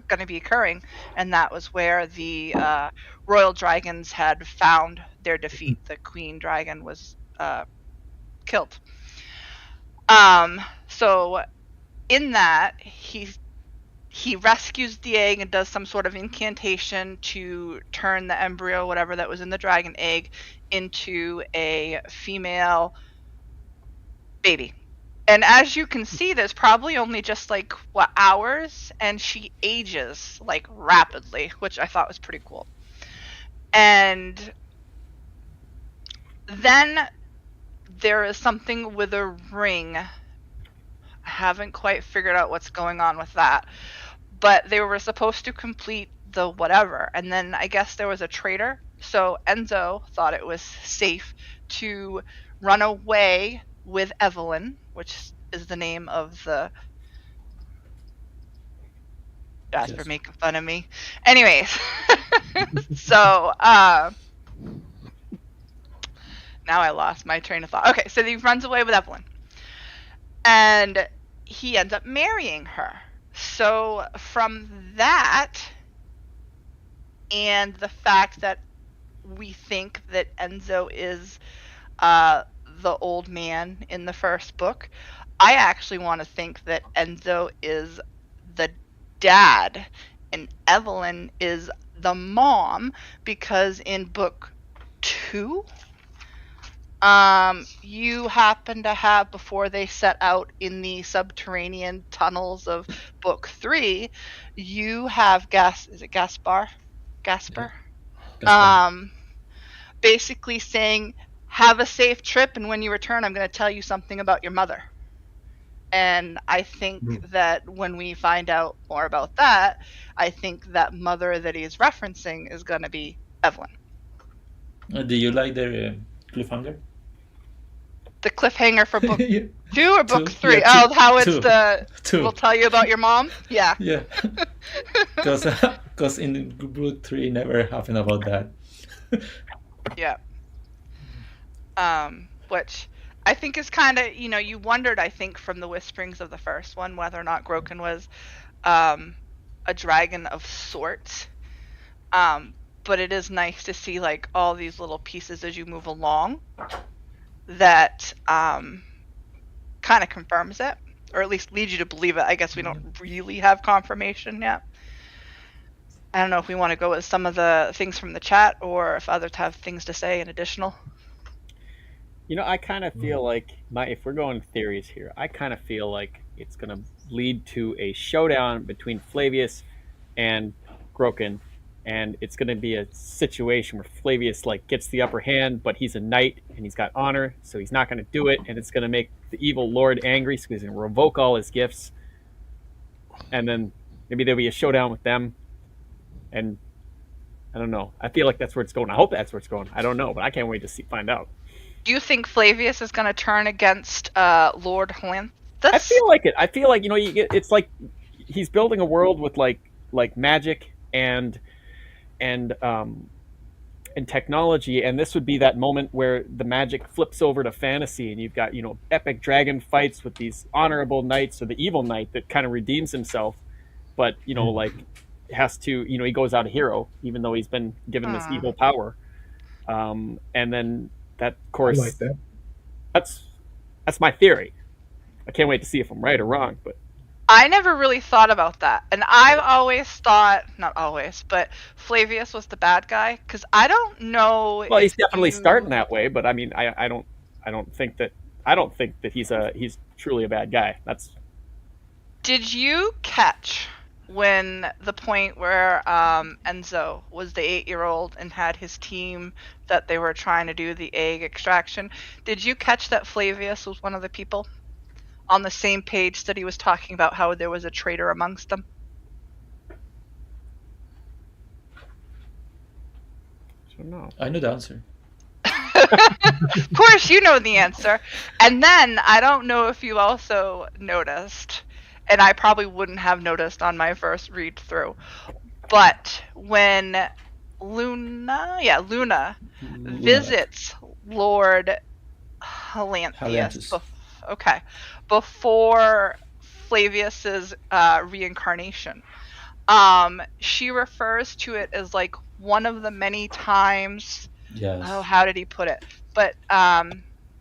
going to be occurring, and that was where the royal dragons had found their defeat. The queen dragon was killed. So in that, he rescues the egg and does some sort of incantation to turn the embryo, whatever that was in the dragon egg, into a female baby. And as you can see, there's probably only just like hours, and she ages like rapidly, which I thought was pretty cool. And then there is something with a ring. I haven't quite figured out what's going on with that. But they were supposed to complete the whatever, and then I guess there was a traitor. So Enzo thought it was safe to run away with Evelyn, which is the name of the. Jasper Yes. making fun of me. Anyways, so now I lost my train of thought. Okay, so he runs away with Evelyn, and he ends up marrying her. So from that, and the fact that we think that Enzo is the old man in the first book, I actually want to think that Enzo is the dad and Evelyn is the mom, because in book 2, you happen to have, before they set out in the subterranean tunnels of book 3, you have is it Gaspar? Gasper? Gaspar. Basically saying, have a safe trip, and when you return, I'm going to tell you something about your mother. And I think that when we find out more about that, I think that mother that he's referencing is going to be Evelyn. Do you like the cliffhanger? The cliffhanger for book Yeah. 2 or book 3? Yeah, Oh, how it's two. the Two. we'll tell you about your mom? Yeah. Yeah. Because in book 3 never happened about that. Yeah. Which I think is kind of, you wondered, I think, from the whisperings of the first one, whether or not Groken was a dragon of sorts. But it is nice to see like all these little pieces as you move along that kind of confirms it, or at least leads you to believe it. I guess we don't really have confirmation yet. I don't know if we want to go with some of the things from the chat, or if others have things to say in additional. I kind of feel like if we're going theories here, I kind of feel like it's going to lead to a showdown between Flavius and Groken, and it's going to be a situation where Flavius gets the upper hand, but he's a knight and he's got honor, so he's not going to do it, and it's going to make the evil lord angry, so he's going to revoke all his gifts, and then maybe there'll be a showdown with them, and I don't know. I feel like that's where it's going. I hope that's where it's going. I don't know, but I can't wait to find out. Do you think Flavius is going to turn against Lord Hlanthus? I feel like it. I feel like it's like he's building a world with like magic and technology, and this would be that moment where the magic flips over to fantasy, and you've got epic dragon fights with these honorable knights, or the evil knight that kind of redeems himself, but has to he goes out a hero even though he's been given this evil power, and then that, of course, I like that. That's my theory. I can't wait to see if I'm right or wrong, but I never really thought about that. And I've always thought, not always, but Flavius was the bad guy, because I don't know. Well, he's definitely starting that way, but I mean, I don't think that he's truly a bad guy. Did you catch when the point where Enzo was the 8-year-old and had his team that they were trying to do the egg extraction? Did you catch that Flavius was one of the people on the same page that he was talking about how there was a traitor amongst them? I don't know. I know the answer. Of course, you know the answer. And then I don't know if you also noticed, and I probably wouldn't have noticed on my first read through, but when Luna visits Lord Hlanthus. Okay, before Flavius's reincarnation, she refers to it as like one of the many times. Yes. Oh, how did he put it? But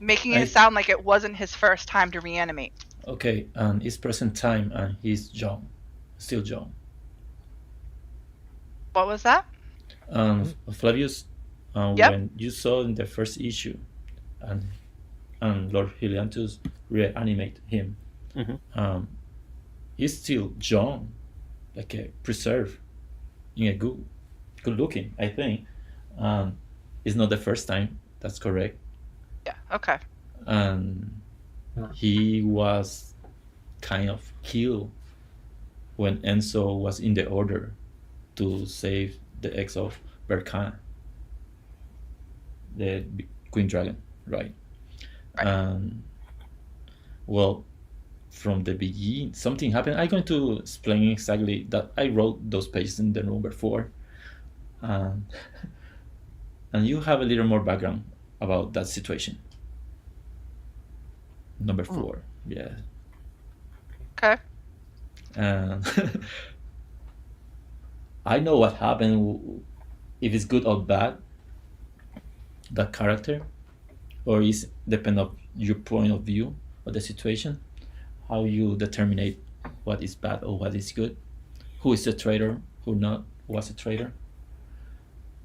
making it sound like it wasn't his first time to reanimate. Okay, and it's present time, and he's young, still young. What was that? Flavius, when you saw in the first issue, and Lord Helianthus reanimate him, he's still young, like a preserve, in a good looking, I think. It's not the first time. That's correct. Yeah. Okay. And he was kind of killed when Enzo was in the order to save the eggs of Berkan, the Queen Dragon, right? Well, from the beginning something happened. I'm going to explain exactly that. I wrote those pages in the number 4, and you have a little more background about that situation. Number 4, yeah. Okay. And I know what happened, if it's good or bad, that character, or is depend of your point of view of the situation, how you determine what is bad or what is good, who is a traitor, who not was a traitor.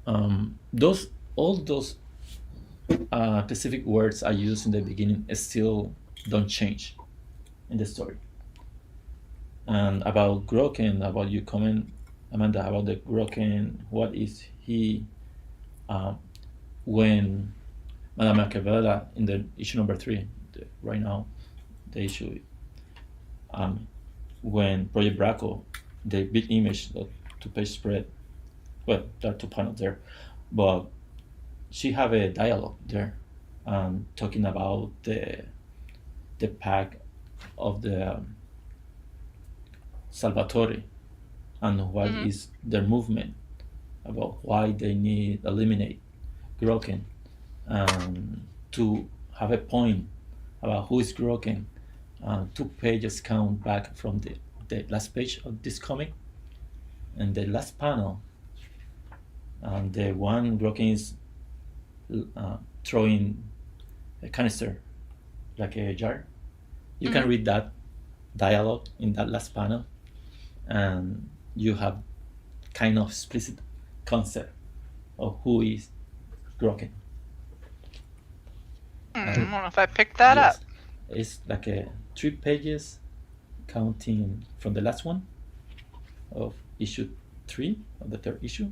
All those specific words I used in the beginning still don't change in the story. And about Groken, about your comment, Amanda, about the Groken, what is he when Madame Machiavella in the issue number 3, right now, the issue, when Project Braco, the big image, the 2-page spread, well, there are 2 panels there, but she have a dialogue there, talking about the pack of the Salvatore and what is their movement, about why they need eliminate Groken, to have a point about who is Groken. 2 pages count back from the last page of this comic, and the last panel, the one Groken is throwing a canister like a jar. You can read that dialogue in that last panel, and you have kind of explicit concept of who is Groken. I don't know if I picked that Yes. up. It's like 3 pages counting from the last one of issue 3 of the 3rd issue.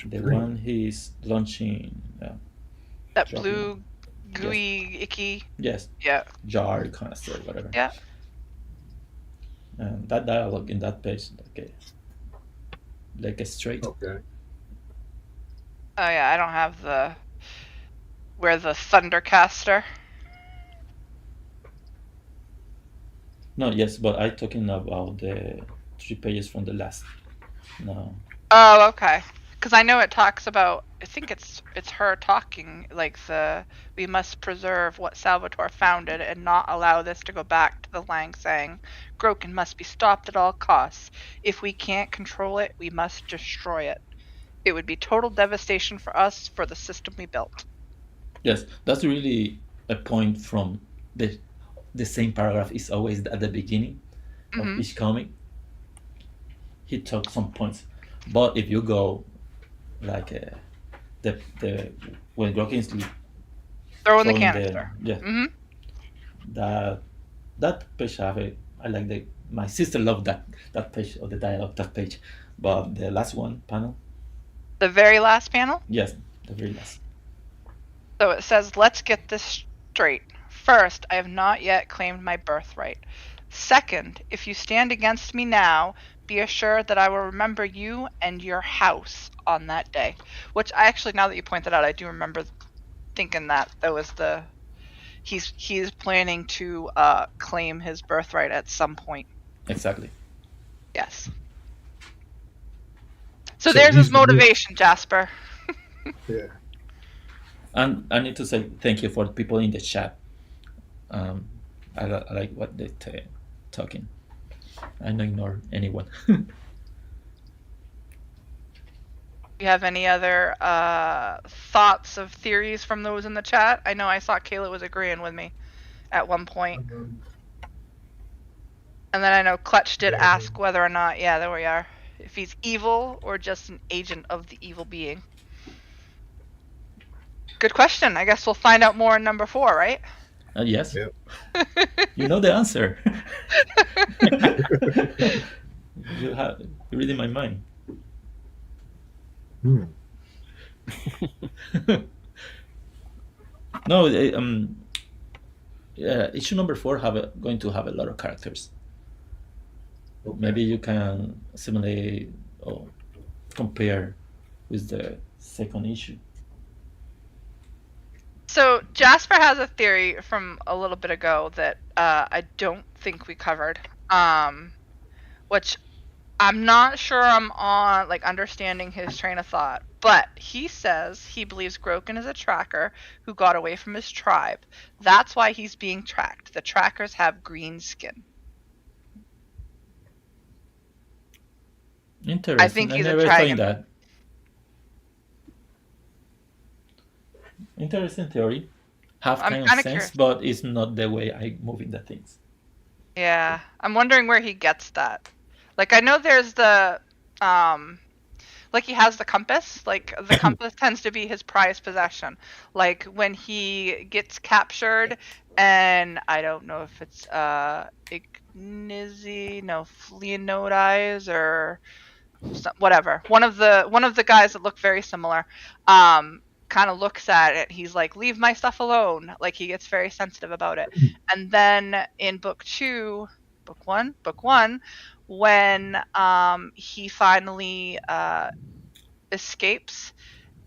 The one he's launching That dropping. blue, gooey, icky. Yes, Yeah. jar, canister, whatever. Yeah. And that dialogue in that page, like a straight. Okay. Oh yeah, I don't have where the Thundercaster. No, yes, but I'm talking about the 3 pages from the last. No. Oh, okay. Because I know it talks about. I think it's her talking like we must preserve what Salvatore founded and not allow this to go back to the Lang saying, Groken must be stopped at all costs. If we can't control it, we must destroy it. It would be total devastation for us, for the system we built. Yes, that's really a point from the same paragraph is always at the beginning of each comic. He took some points, but if you go like the when Groken is throwing the canister, that page I like my sister loved that page of the dialogue, that page, but the last one panel, the very last panel, yes, the very last. So it says, let's get this straight. First, I have not yet claimed my birthright. Second, if you stand against me now, be assured that I will remember you and your house on that day. Which I actually, now that you point that out, I do remember thinking that was he's planning to claim his birthright at some point. Exactly. Yes. So there's his motivation, Jasper. Yeah. And I need to say thank you for the people in the chat. I like what they're talking. I don't ignore anyone. Do you have any other thoughts of theories from those in the chat? I know I saw Kayla was agreeing with me at one point. And then I know Clutch did ask whether or not, yeah, there we are, if he's evil or just an agent of the evil being. Good question. I guess we'll find out more in number 4, right? Yes. Yep. You know the answer. You're reading my mind. No, issue number 4 going to have a lot of characters. Okay. Maybe you can simulate or compare with the second issue. So Jasper has a theory from a little bit ago that I don't think we covered, which I'm not sure I'm on, like, understanding his train of thought. But he says he believes Groken is a tracker who got away from his tribe. That's why he's being tracked. The trackers have green skin. I Interesting. think I he's a never thought in dragon. that. Interesting theory. Have I'm kind of kind of sense, curious. but it's not the way I move in the things. Yeah, I'm wondering where he gets that. Like, I know there's the like, he has the compass. Like, the compass tends to be his prized possession. Like, when he gets captured, and I don't know if it's Fleonodies or whatever. One of the guys that look very similar, kind of looks at it. He's like, "Leave my stuff alone." Like, he gets very sensitive about it. And then in book one, when he finally escapes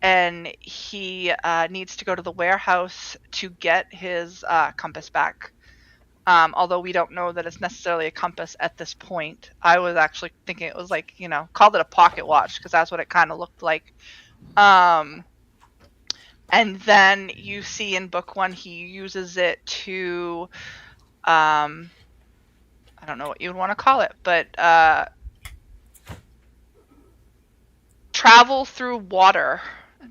and he needs to go to the warehouse to get his compass back. Although we don't know that it's necessarily a compass at this point. I was actually thinking it was like, called it a pocket watch because that's what it kind of looked like. And then you see in book one, he uses it to, I don't know what you would want to call it, but travel through water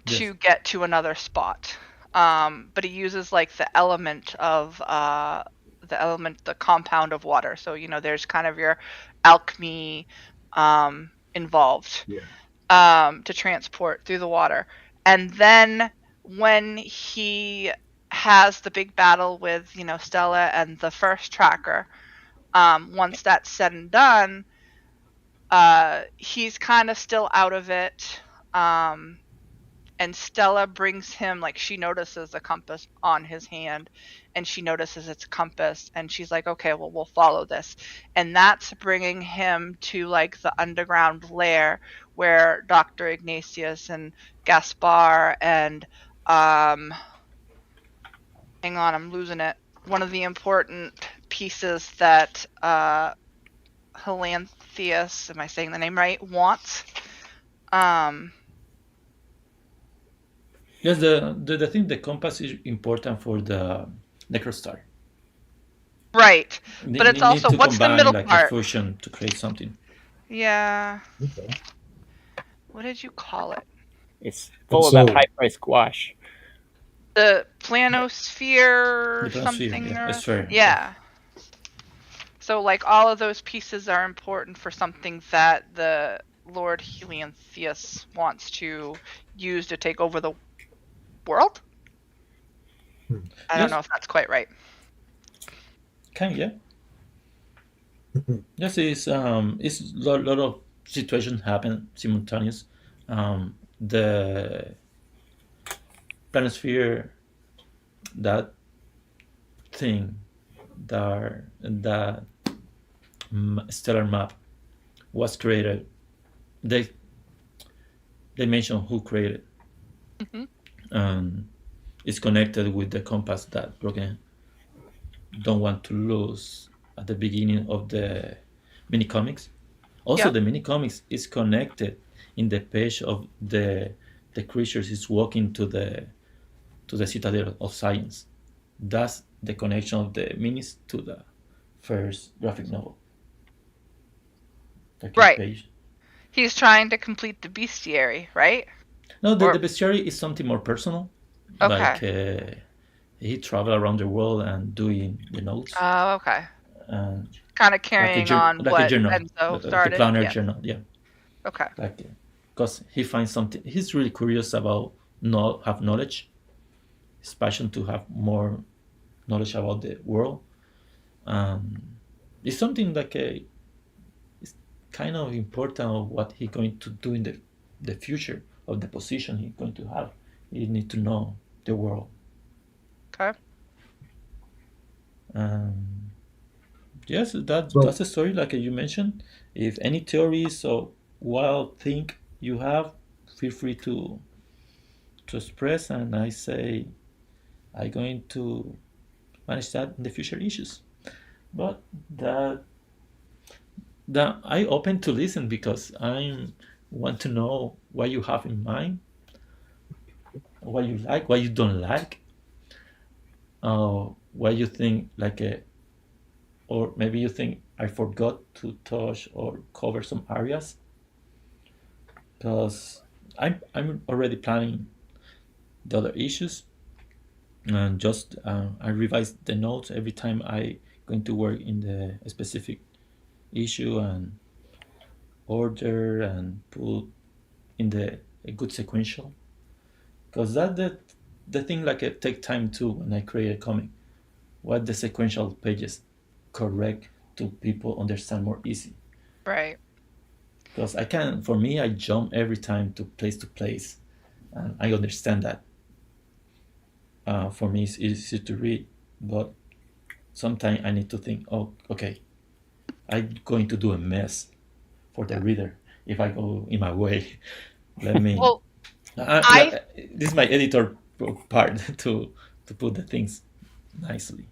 Yes. to get to another spot. But he uses like the compound of water. So, there's kind of your alchemy involved to transport through the water. And then when he has the big battle with, Stella and the first tracker, once that's said and done, he's kind of still out of it. And Stella brings him, like, she notices a compass on his hand, and she notices it's a compass, and she's like, okay, well, we'll follow this. And that's bringing him to, like, the underground lair where Dr. Ignatius and Gaspar and, hang on, I'm losing it. One of the important pieces that Helanthius, am I saying the name right, wants. Yes, the thing, the compass is important for the Necrostar. Right, but it's also, need to what's the combine middle like part? a fusion to create something. Yeah. Okay. What did you call it? It's full of that So- high price gouache. The planosphere or The planosphere, something? yeah, or- sphere. Yeah. So, like, all of those pieces are important for something that the Lord Helianthius wants to use to take over the world? I don't Yes. know if that's quite right. Yeah. Yes, it's lot of situations happen simultaneous. The planosphere, that thing, that stellar map was created. They mention who created. It's connected with the compass that Groken don't want to lose at the beginning of the mini comics. Also, Yep. the mini comics is connected in the page of the creatures is walking to the Citadel of Science. That's the connection of the minis to the first graphic novel. The Right. page. He's trying to complete the bestiary, right? No, Or- the bestiary is something more personal. Okay. Like he travel around the world and doing the notes. Oh, okay. And Kind of carrying on like what a journal, Enzo the started. planner Yeah. journal, yeah. Okay. Like, because he finds something. He's really curious about have knowledge. His passion to have more knowledge about the world. It's something like it's kind of important of what he's going to do in the future of the position he's going to have. He need to know the world. Okay. Yes, that's a story like you mentioned. If any theories or wild thing you have, feel free to express. And I say I'm going to manage that in the future issues. But that I open to listen because I want to know what you have in mind, what you like, what you don't like, what you think like a, or maybe you think I forgot to touch or cover some areas, because I'm already planning the other issues, and just I revise the notes every time I going to work in the specific issue and order and put in the a good sequential, because the thing like it take time too when I create a comic, what the sequential pages correct to people understand more easy, Right. because I can, for me, I jump every time to place, and I understand that. For me it's easy to read, but sometimes I need to think, oh, okay, I'm going to do a mess for the reader if I go in my way. Let me. Well, I This is my editor part to put the things nicely.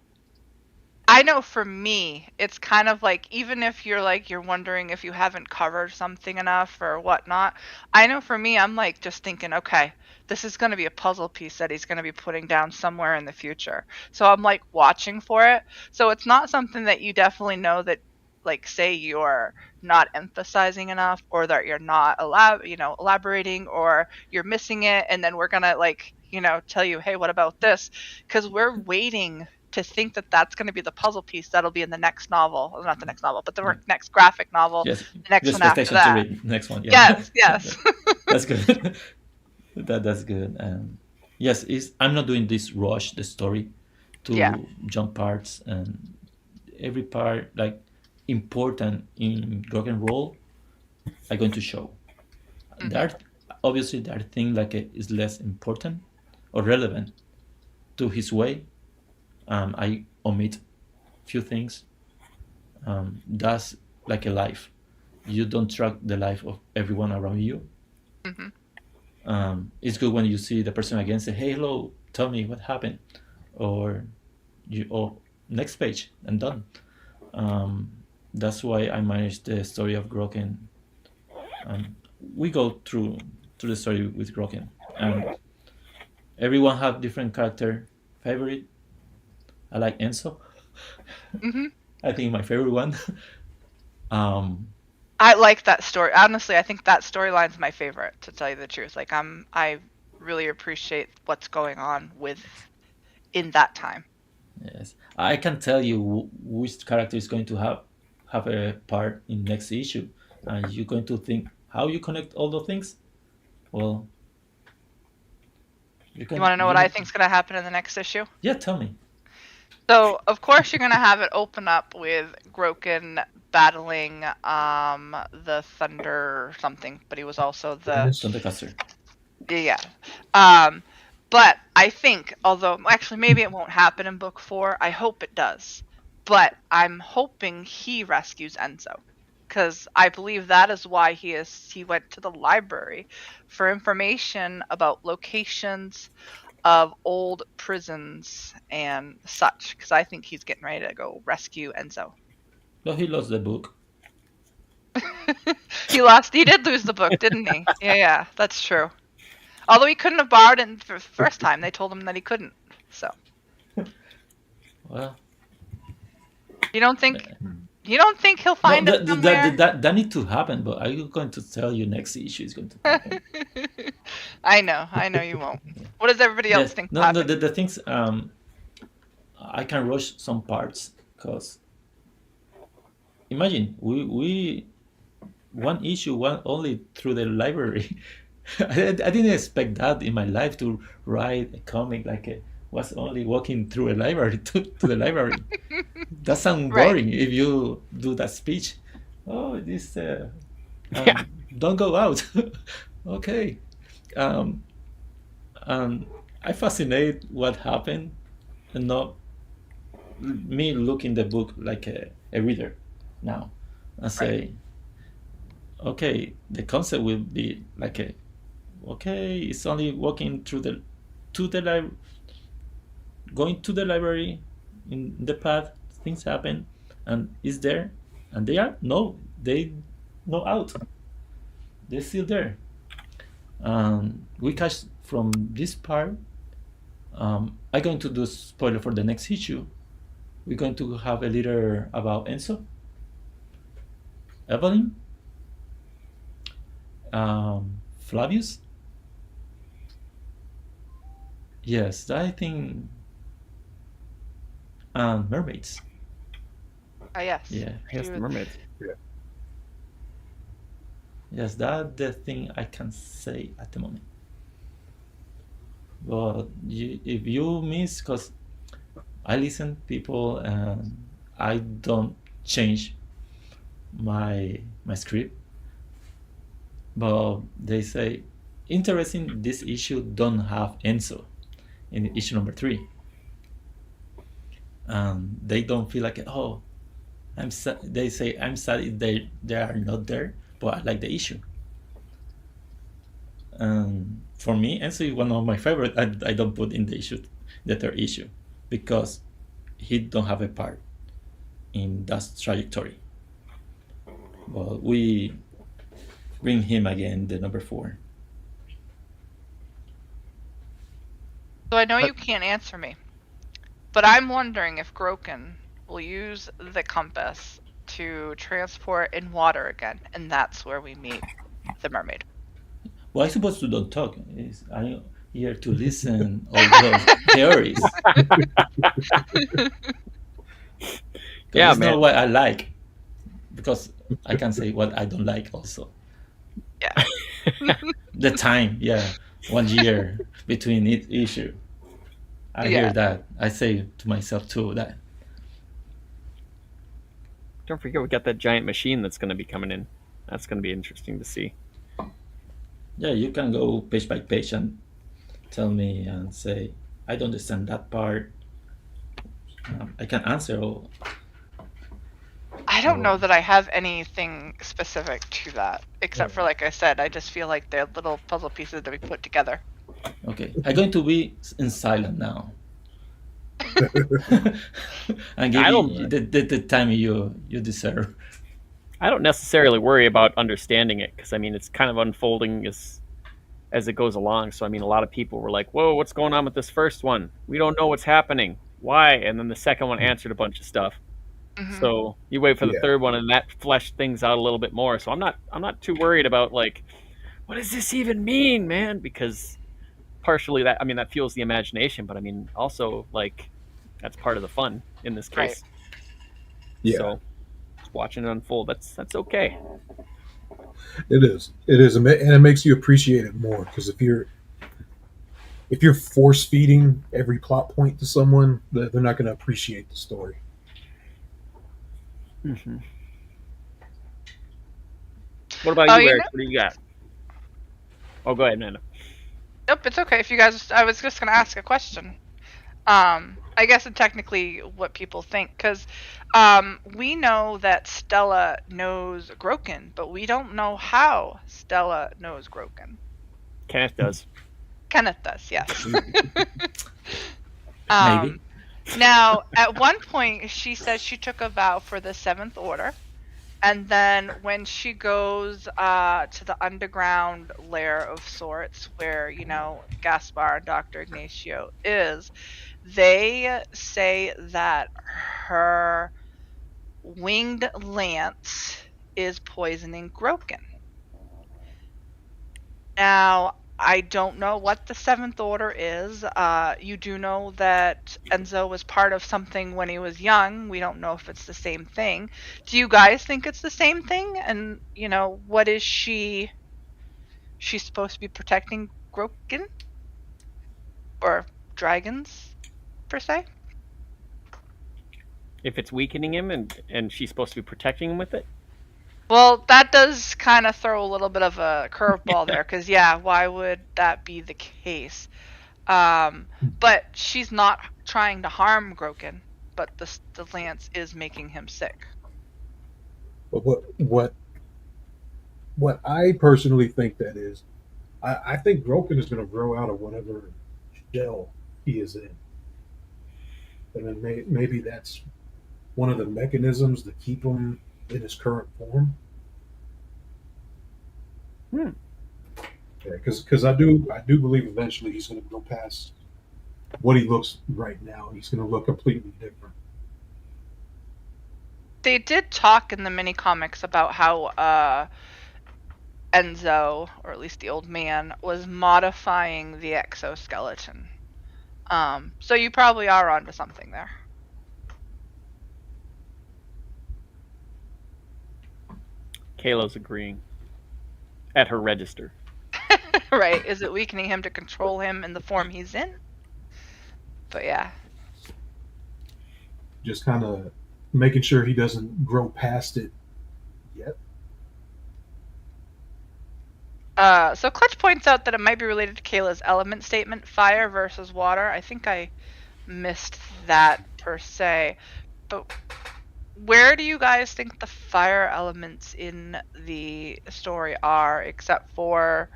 I know for me, it's kind of like, even if you're like, you're wondering if you haven't covered something enough or whatnot, I know for me, I'm like just thinking, okay, this is going to be a puzzle piece that he's going to be putting down somewhere in the future. So I'm like watching for it. So it's not something that you definitely know that, like, say you're not emphasizing enough, or that you're not elaborating, or you're missing it, and then we're going to, like, tell you, hey, what about this? Because we're waiting to think that that's going to be the puzzle piece that'll be in the next novel. Well, not the next novel, but the next graphic novel. Yes, The next the one after expectation to that. read next one. Yeah. Yes, yes. That's good. That's good. Yes, I'm not doing this rush the story to Yeah. jump parts, and every part like important in Groken role I'm going to show. There are, obviously there are things like is less important or relevant to his way. I omit few things. That's like a life. You don't track the life of everyone around you. It's good when you see the person again say, "Hey, hello, tell me what happened," or next page and done. That's why I managed the story of Groken. We go through the story with Groken, and everyone have different character favorite. I like Enzo. I think my favorite one. I like that story. Honestly, I think that storyline's my favorite, to tell you the truth. Like, I really appreciate what's going on in that time. Yes, I can tell you which character is going to have a part in next issue, and you're going to think how you connect all those things. Well, You want to know what I think's going to happen in the next issue? Yeah, tell me. So, of course, you're going to have it open up with Groken battling the Thunder something, but he was also the Thundercaster. Yeah. But I think, although actually maybe it won't happen in book 4, I hope it does. But I'm hoping he rescues Enzo, because I believe that is why he went to the library for information about locations of old prisons and such, because I think he's getting ready to go rescue Enzo. Well, he lost the book. He did lose the book, didn't he? Yeah, that's true. Although he couldn't have borrowed it for the first time, they told him that he couldn't. So. Well. You don't think he'll find it somewhere? That need to happen, but I'm going to tell you next issue is going to happen. I know you won't. What does everybody else think? No, the things I can rush some parts, because imagine we one issue one only through the library. I didn't expect that in my life, to write a comic like was only walking through a library to the library. That sounds boring if you do that speech. Oh, this don't go out. Okay. I fascinate what happened, and not me looking the book like a reader now and say, okay, the concept will be like okay, it's only walking through to the library. going to the library in the path, things happen, and is there, and they are no, they no out. They're still there. We catch from this part. I'm going to do spoiler for the next issue. We're going to have a little about Enzo, Evelyn, Flavius. Yes, I think mermaids. Yes. Yeah. I guess She the was- mermaids. Yes, that's the thing I can say at the moment. But if you miss, because I listen people and I don't change my script, but they say interesting. This issue don't have Enzo in issue number 3, and they don't feel like oh, I'm sad. They say I'm sad if they are not there, but I like the issue. For me, Enzo is one of my favorite. I don't put in the issue, the third issue, because he don't have a part in that trajectory. But we bring him again, the number 4. So I know you can't answer me, but I'm wondering if Groken will use the compass to transport in water again, and that's where we meet the mermaid. Well, I suppose to don't talk. I'm here to listen all those theories. Yeah, It's man. not what I like, because I can say what I don't like also. Yeah. The time, yeah, 1 year between each issue. I Yeah. hear that. I say to myself too that Don't forget we got that giant machine that's going to be coming in. That's going to be interesting to see. yeah, you can go page by page and tell me and say I don't understand that part. I can answer all. I don't know that I have anything specific to that, except for, like I said, I just feel like they're little puzzle pieces that we put together. Okay, I'm going to be in silent now. And give I you don't- the time you deserve. I don't necessarily worry about understanding it because I mean it's kind of unfolding as it goes along. So I mean a lot of people were like, "Whoa, what's going on with this first one? We don't know what's happening. Why?" And then the second one answered a bunch of stuff. Mhm. So you wait for the Yeah. third one, and that fleshed things out a little bit more. So I'm not too worried about like, what does this even mean, man? Because partially that I mean that fuels the imagination, but I mean also like that's part of the fun in this Right. case. Yeah. So just watching it unfold, that's okay. It is. It is, and it makes you appreciate it more because if you're force feeding every plot point to someone, they're not going to appreciate the story. Mm-hmm. What about Oh, you, you Eric? know- What do you got? Oh, go ahead, Nana. Nope, it's okay. If you guys, I was just gonna ask a question. I guess it's technically what people think, because we know that Stella knows Groken, but we don't know how Stella knows Groken. Kenneth does. Kenneth does, yes. Maybe. Now, at one point, she says she took a vow for the Seventh Order, and then when she goes to the underground lair of sorts, where Gaspar and Dr. Ignacio is, they say that her winged lance is poisoning Groken. Now, I don't know what the Seventh Order is. You do know that Enzo was part of something when he was young. We don't know if it's the same thing. Do you guys think it's the same thing? And, what is she? She's supposed to be protecting Groken? Or dragons, per se? If it's weakening him and she's supposed to be protecting him with it, Well, that does kind of throw a little bit of a curveball there, because why would that be the case? But she's not trying to harm Groken, but the lance is making him sick. But what I personally think that is, I think Groken is going to grow out of whatever shell he is in. and then maybe that's one of the mechanisms to keep him in his current form. Hmm. Yeah, because I do believe eventually he's going to go past what he looks right now. He's going to look completely different. They did talk in the mini comics about how Enzo, or at least the old man, was modifying the exoskeleton. So you probably are onto something there. Kayla's agreeing at her register. Right? Is it weakening him to control him in the form he's in? But yeah. Just kind of making sure he doesn't grow past it yet. So Clutch points out that it might be related to Kayla's element statement, fire versus water. I think I missed that per se. But where do you guys think the fire elements in the story are, except for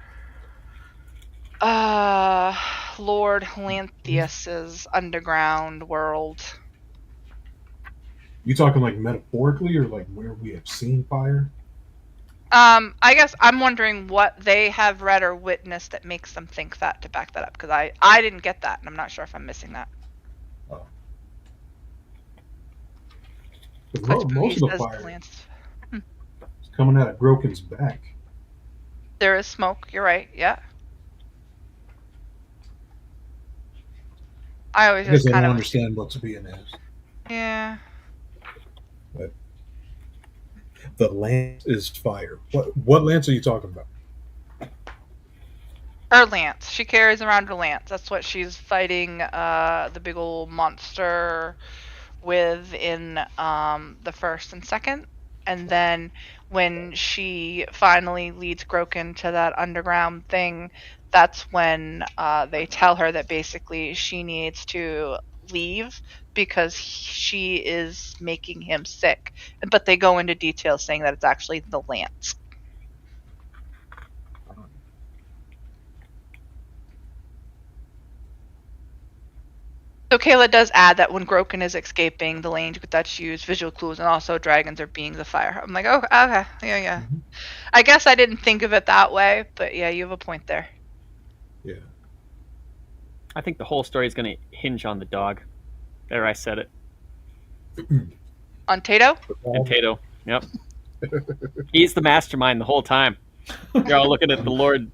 Lord Lanthius's underground world? You talking like metaphorically or like where we have seen fire? I guess I'm wondering what they have read or witnessed that makes them think that, to back that up, because I didn't get that, and I'm not sure if I'm missing that. Oh. Clutch Boogie Most of the says fire Lance. is coming out of Groken's back. There is smoke. You're right. Yeah. I always I guess just I kind don't of understand what's being asked. Yeah. But the lance is fire. What lance are you talking about? Her lance. She carries around her lance. That's what she's fighting the big old monster with in the first and second. And then when she finally leads Groken to that underground thing, that's when they tell her that basically she needs to leave because she is making him sick. But they go into detail saying that it's actually the lance. So Kayla does add that when Groken is escaping, the language that's used, visual clues, and also dragons are beings of fire. I'm like, oh, okay, yeah. Mhm. I guess I didn't think of it that way, but yeah, you have a point there. Yeah. I think the whole story is going to hinge on the dog. There, I said it. On Tato? And Tato. Yep. He's the mastermind the whole time. You're all looking at the Lord.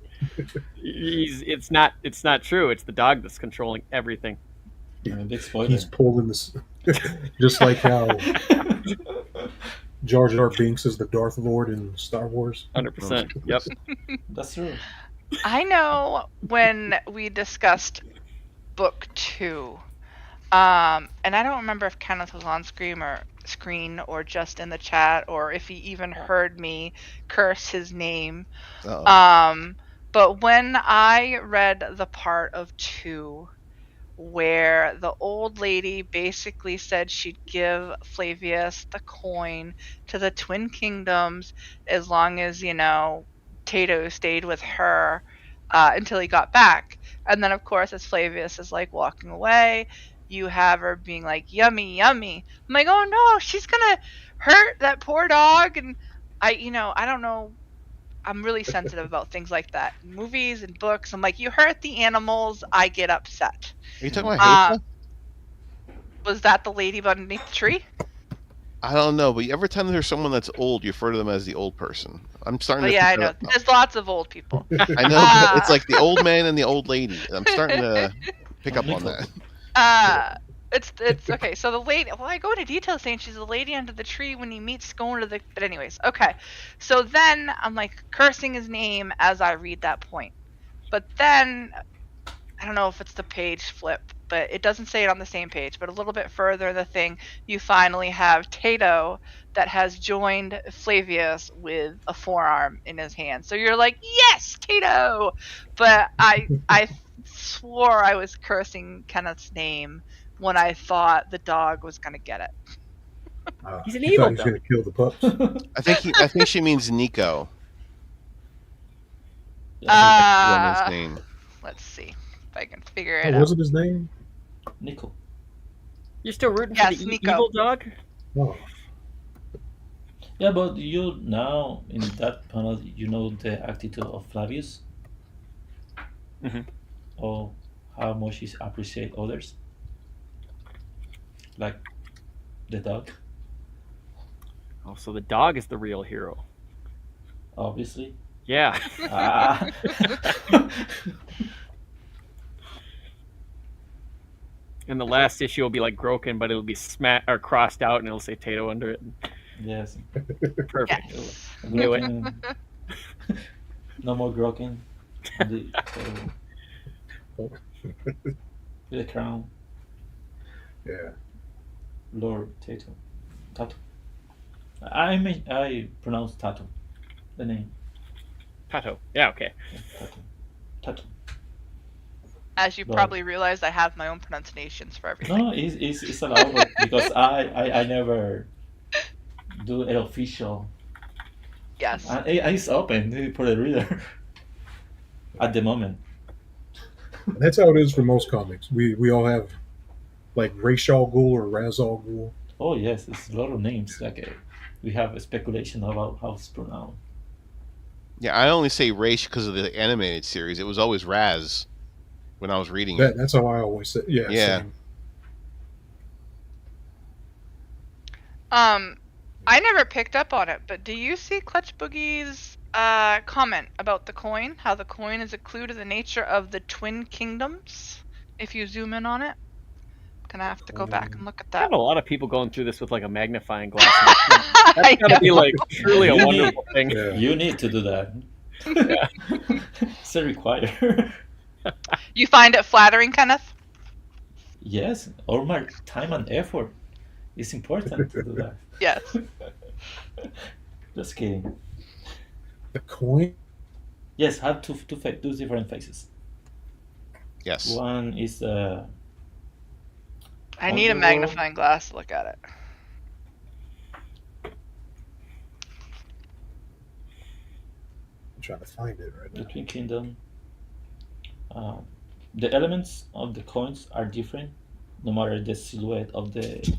It's not true. It's the dog that's controlling everything. Big spoiler. He's pulling this, just like how Jar Jar Binks is the Darth Lord in Star Wars. 100%. Yep. That's true. I know when we discussed book 2, and I don't remember if Kenneth was on screen or just in the chat, or if he even heard me curse his name. Uh-oh. But when I read the part of 2 where the old lady basically said she'd give Flavius the coin to the Twin Kingdoms as long as, Tato stayed with her until he got back. And then, of course, as Flavius is like walking away, you have her being like, yummy, yummy. I'm like, oh no, she's gonna hurt that poor dog. And I don't know. I'm really sensitive about things like that. Movies and books, I'm like, you hurt the animals, I get upset. Are you talking about Um, Hazel? was that the lady underneath the tree? I don't know, but every time there's someone that's old, you refer to them as the old person. I'm starting But to yeah, I pick that know. up now. There's lots of old people. I know, but it's like the old man and the old lady. I'm starting to pick up on that. It's okay. So the lady. Well, I go into detail saying she's the lady under the tree when he meets going to the. But anyways, okay. So then I'm like cursing his name as I read that point. But then I don't know if it's the page flip, but it doesn't say it on the same page. But a little bit further in the thing, you finally have Tato that has joined Flavius with a forearm in his hand. So you're like, yes, Tato. But I swore I was cursing Kenneth's name when I thought the dog was gonna get it. He's an He evil thought he was dog. going to kill the pups. I think she means Nico. Yeah, That's the woman's name. Let's see if I can figure Oh, it out. wasn't his name? Nico. You're still rooting Yes, for the Nico. evil dog? Oh, Yeah, but you now in that panel, you know the attitude of Flavius, Mhm. or how much he appreciate others, like the dog, Oh, so the dog is the real hero. obviously. Yeah. Ah. And the last issue will be like Groken, but it'll be or crossed out, and it'll say Tato under it. Yes. Perfect. Yes. Knew it. Groken. No more Groken. Only Tato. With the crown, yeah. Lord Tato. Tato. I pronounce Tato, the name. Tato. Yeah, okay. Yeah, Tato. Tato. As you Lord. probably realized, I have my own pronunciations for everything. No, it's allowed, but because I never do it official. Yes. And it's open for the reader at the moment. And that's how it is for most comics. We all have like Ra's al Ghul or Raz al Ghul. Oh yes, it's a lot of names. Like we have a speculation about how it's pronounced. Yeah, I only say Raish because of the animated series. It was always Raz when I was reading it. That's how I always say. Yeah. Yeah. Same. I never picked up on it, but do you see Clutch Boogie's comment about the coin? How the coin is a clue to the nature of the Twin Kingdoms? If you zoom in on it, gonna have to go back and look at I that. have a lot of people going through this with like a magnifying glass. That's gotta be like truly a You wonderful thing. Yeah. You need to do that. It's a require. You find it flattering, Kenneth? Yes, all my time and effort. It's important to do that. Yes. Just kidding. The coin. Yes, have two different faces. Yes. One is I need a Underworld. magnifying glass to look at it. I'm trying to find it right the now. Twin Kingdom. The elements of the coins are different, no matter the silhouette of the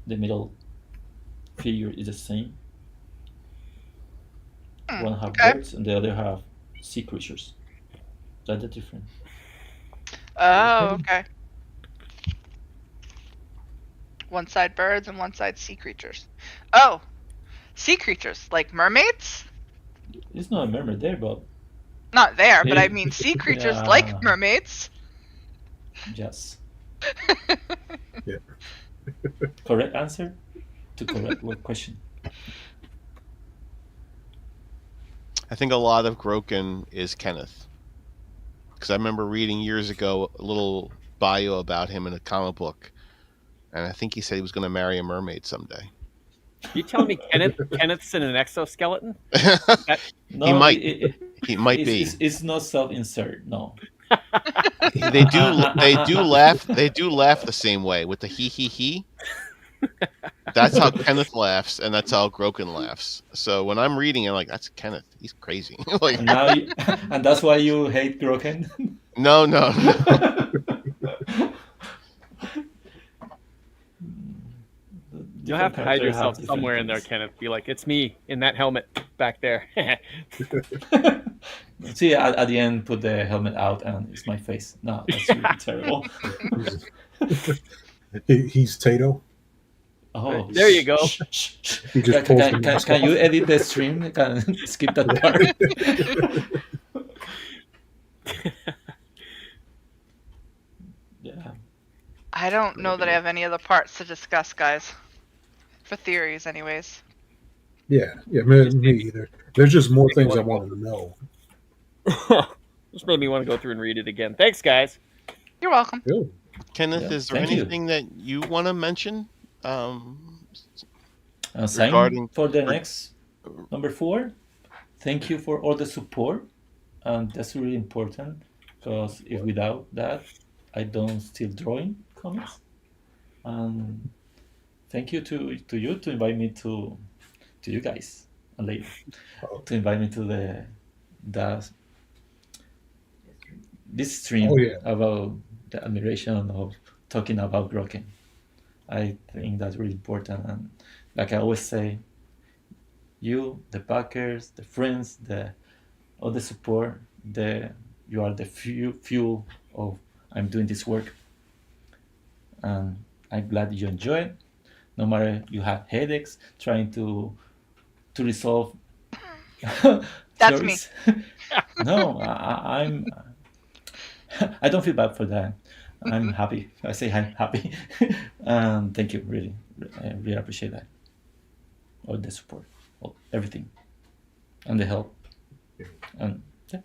middle figure is the same. One have Okay. birds and the other have sea creatures. That's the difference. Oh, okay. One side birds and one side sea creatures. Oh, sea creatures like mermaids? It's not a mermaid there, but Not there, but I Hey. mean sea creatures Yeah. like mermaids. yes. Yeah. Correct answer to correct what question. I think a lot of Groken is Kenneth. Because I remember reading years ago a little bio about him in a comic book. And I think he said he was going to marry a mermaid someday. You telling me Kenneth's in an exoskeleton? No, He might. it- He might be. It's not self-insert. No. They do laugh. They do laugh the same way with the he. That's how Kenneth laughs, and that's how Groken laughs. So when I'm reading it, I'm like, that's Kenneth. He's crazy. Like, And now, and that's why you hate Groken. no. You'll have to hide yourself somewhere in there, Kenneth. Be like, it's me in that helmet back there. See, at the end, put the helmet out, and it's my face. No, that's really terrible. He's Tato. Oh, There you go. He just pulls the mask Can you off. edit the stream? Can skip that part? Yeah. I don't know that I have any other parts to discuss, guys. For theories, anyways. Yeah. Me either. There's just more things I want to know. Just made me want to go through and read it again. Thanks, guys. You're welcome. Good. Kenneth, Yeah, is there thank you. anything that you want to mention? Sign Regarding- for the next number 4. Thank you for all the support, and that's really important because if without that, I don't still drawing comics. And thank you to you to invite me to you guys and lady to invite me to this stream Oh, yeah. about the admiration of talking about Groken. I think that's really important. And like I always say, you, the backers, the friends, all the support, you are the fuel of I'm doing this work. And I'm glad you enjoy it. No matter you have headaches trying to resolve That's me. theories. No, I'm I don't feel bad for that. I'm happy. I say I'm happy. Thank you, really. I really appreciate that. All the support, everything, and the help. And yeah.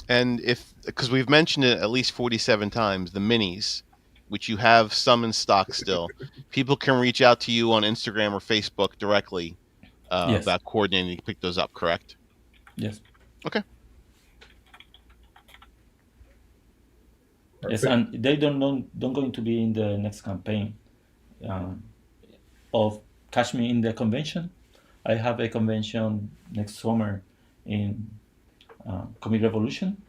And because we've mentioned it at least 47 times, the minis, which you have some in stock still, people can reach out to you on Instagram or Facebook directly Yes. about coordinating to pick those up, correct? Yes. Okay. Yes, and they don't going to be in the next campaign of Catch Me in the convention. I have a convention next summer in Comic Revolution,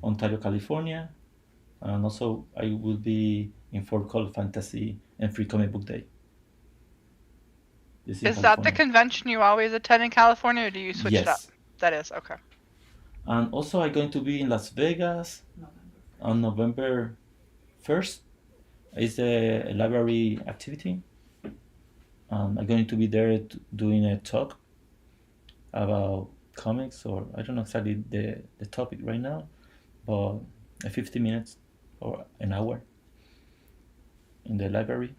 Ontario, California, and also I will be in Fort Call Fantasy and Free Comic Book Day. Is that the convention you always attend in California, or do you switch it up? Yes. That is, okay. And also I'm going to be in Las Vegas on November 1st. It's a library activity. I'm going to be there doing a talk about comics, or I don't know exactly the topic right now, but 50 minutes or an hour in the library.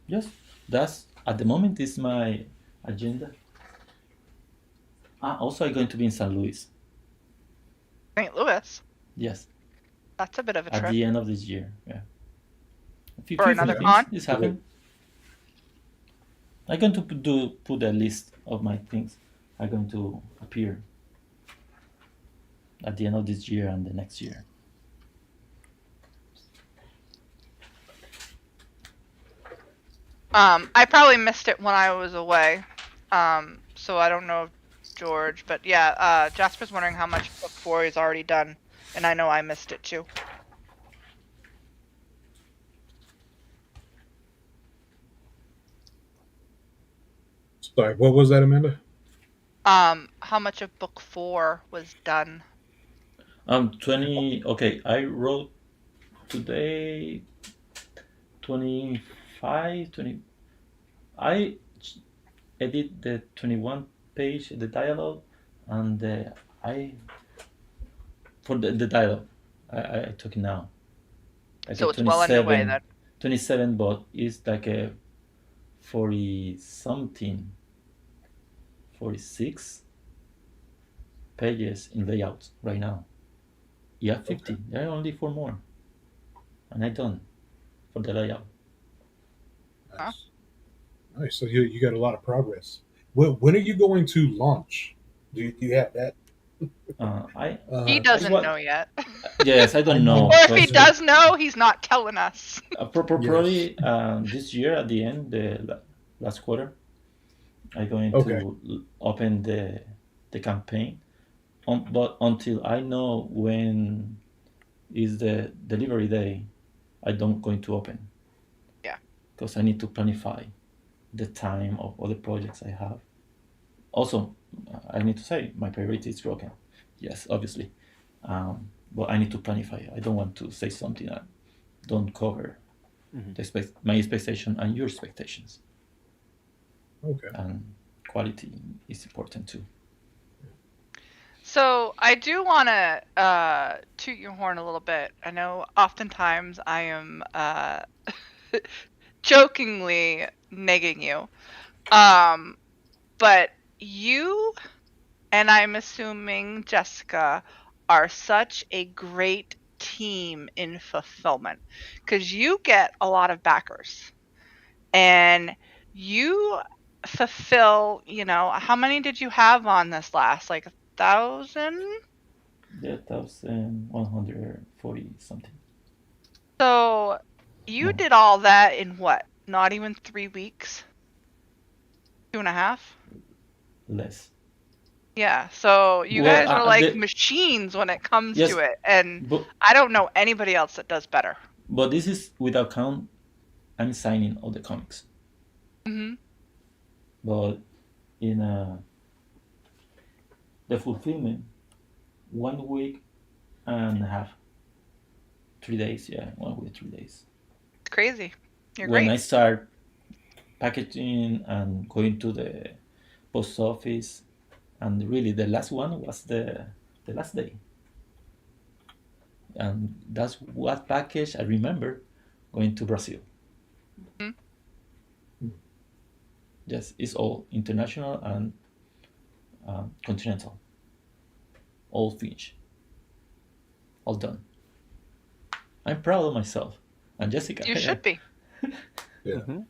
Yes, that's at the moment is my agenda. Also, I'm going to be in St. Louis. St. Louis? Yes. That's a bit of a trip. At the end of this year, yeah. For another con? This happened. I'm going to put a list of my things are going to appear at the end of this year and the next year. I probably missed it when I was away, so I don't know if George, but yeah, Jasper's wondering how much book 4 is already done, and I know I missed it too. Sorry, what was that, Amanda? How much of book 4 was done? 20. Okay, I wrote today 25, 20. I edit the 21 page, the dialogue, and for the dialogue, I took it now. Like so it's well underway then. 27, but it's like a 40 something, 46 pages in layout right now. Yeah, 50. Okay. There are only 4 more, and I'm done for the layout. Nice. Huh? Nice. So you got a lot of progress. When are you going to launch? Do you have that? He doesn't know yet. Yes, I don't know. Or if he does know, he's not telling us. Probably this year at the end, the last quarter, I'm going to open the campaign. But until I know when is the delivery day, I don't going to open. Yeah. Because I need to planify the time of all the projects I have. Also, I need to say my priority is Groken. Yes, obviously. But I need to planify. I don't want to say something that don't cover my expectation and your expectations. Okay. And quality is important too. So I do want to toot your horn a little bit. I know oftentimes I am jokingly negging you. But you, and I'm assuming Jessica, are such a great team in fulfillment because you get a lot of backers and you fulfill, how many did you have on this last? Like 1,000? Yeah, 1,140 something. So you did all that in what? Not even 3 weeks? 2.5? Less. Yeah, so you guys are like machines when it comes to it, and I don't know anybody else that does better. But this is without count. I'm signing all the comics. Hmm. But in the fulfillment, 1 week and a half, 3 days. Yeah, 1 week, 3 days. It's crazy. You're When great. I start packaging and going to the post office, and really the last one was the last day, and that's what package I remember going to Brazil. Mhm. Yes, it's all international and continental, all finished, all done. I'm proud of myself, and Jessica. You should be. Yeah. Mm-hmm.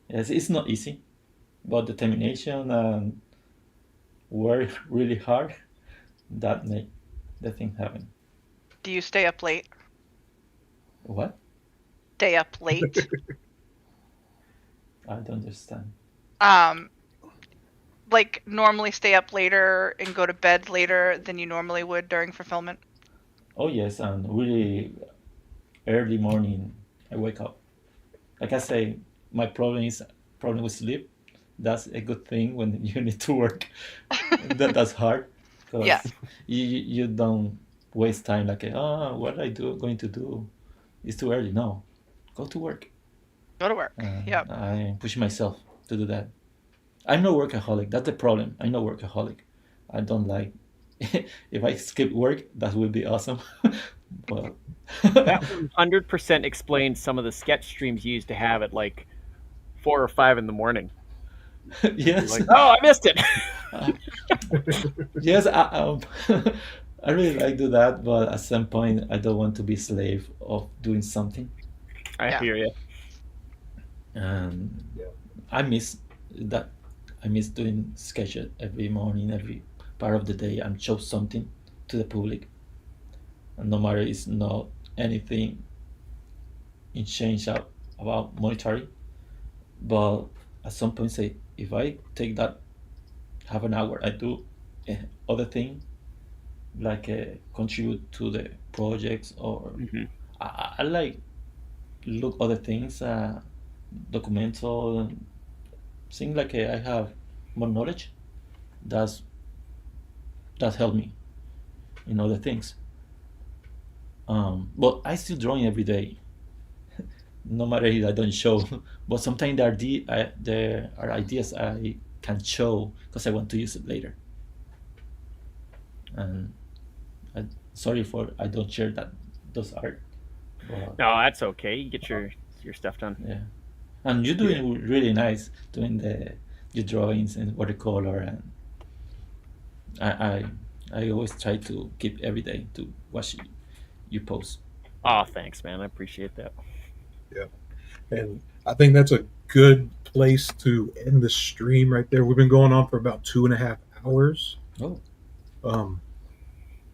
Yes, it's not easy, but determination and work really hard that make the thing happen. Do you stay up late? What? Stay up late? I don't understand. Like normally stay up later and go to bed later than you normally would during fulfillment? Oh yes, and really early morning I wake up. Like I say, my problem with sleep. That's a good thing when you need to work. That's hard because Yeah. you don't waste time like what I do going to do. It's too early. No, go to work. Go to work. Yep. I push myself to do that. I'm no workaholic. That's the problem. I'm no workaholic. I don't like. If I skip work, that would be awesome. But That 100% explains some of the sketch streams you used to have at like 4 or 5 in the morning. You're yes, like, oh, I missed it. yes, I really like do that, but at some point I don't want to be slave of doing something. I Yeah. hear you. And Yeah. I miss that. I miss doing sketches every morning, every part of the day, and show something to the public. And no matter it's not anything in change about monetary, but at some point say if I take that half an hour, I do other thing like contribute to the projects or Mm-hmm. I like look other things, documental, things like I have more knowledge. That's that helped me in other things. But I still drawing every day, no matter if I don't show. But sometimes there are ideas I can show because I want to use it later. And sorry for I don't share those art. But, No, that's okay. You get your stuff done. yeah, and you're doing really nice doing your drawings in watercolor, and I I always try to keep every day to watch you post. Oh, thanks, man. I appreciate that. Yeah. And I think that's a good place to end the stream right there. We've been going on for about 2.5 hours. Oh, Um,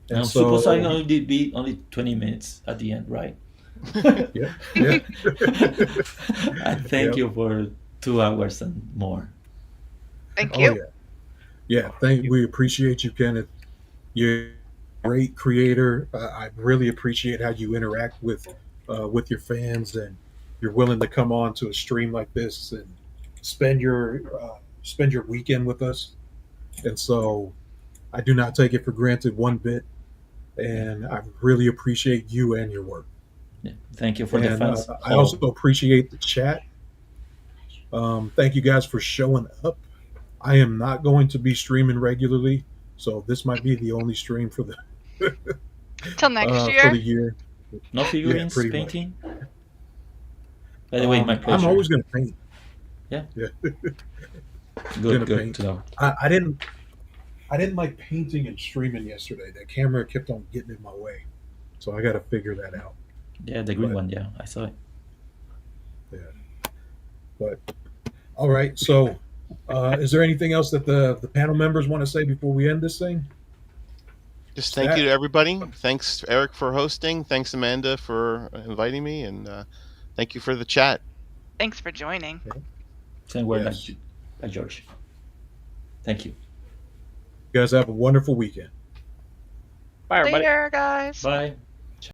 and and I'm supposed I so, only be only 20 minutes at the end, right? yeah, yeah, And thank yeah. you for 2 hours and more. Thank Oh, you. yeah. We appreciate you, Kenneth. You're a great creator. I really appreciate how you interact with your fans, and you're willing to come on to a stream like this and spend your weekend with us. And so I do not take it for granted one bit, and I really appreciate you and your work. Yeah. Thank you for the And fans. I also appreciate the chat. Thank you guys for showing up. I am not going to be streaming regularly, so this might be the only stream Till next for year. the year. No figurines, pretty much. painting. By the way, my I'm pleasure. always going to paint. Yeah. Yeah. Good paint. to know. I didn't like painting and streaming yesterday. That camera kept on getting in my way, so I got to figure that out. Yeah, the green But- one. Yeah, I saw it. But all right, so is there anything else that the panel members want to say before we end this thing? Just thank you to everybody. Thanks, Eric, for hosting. Thanks, Amanda, for inviting me. And thank you for the chat. Thanks for joining. Same word Yes. like George. Thank you. You guys have a wonderful weekend. Bye, everybody. Later, guys. Bye.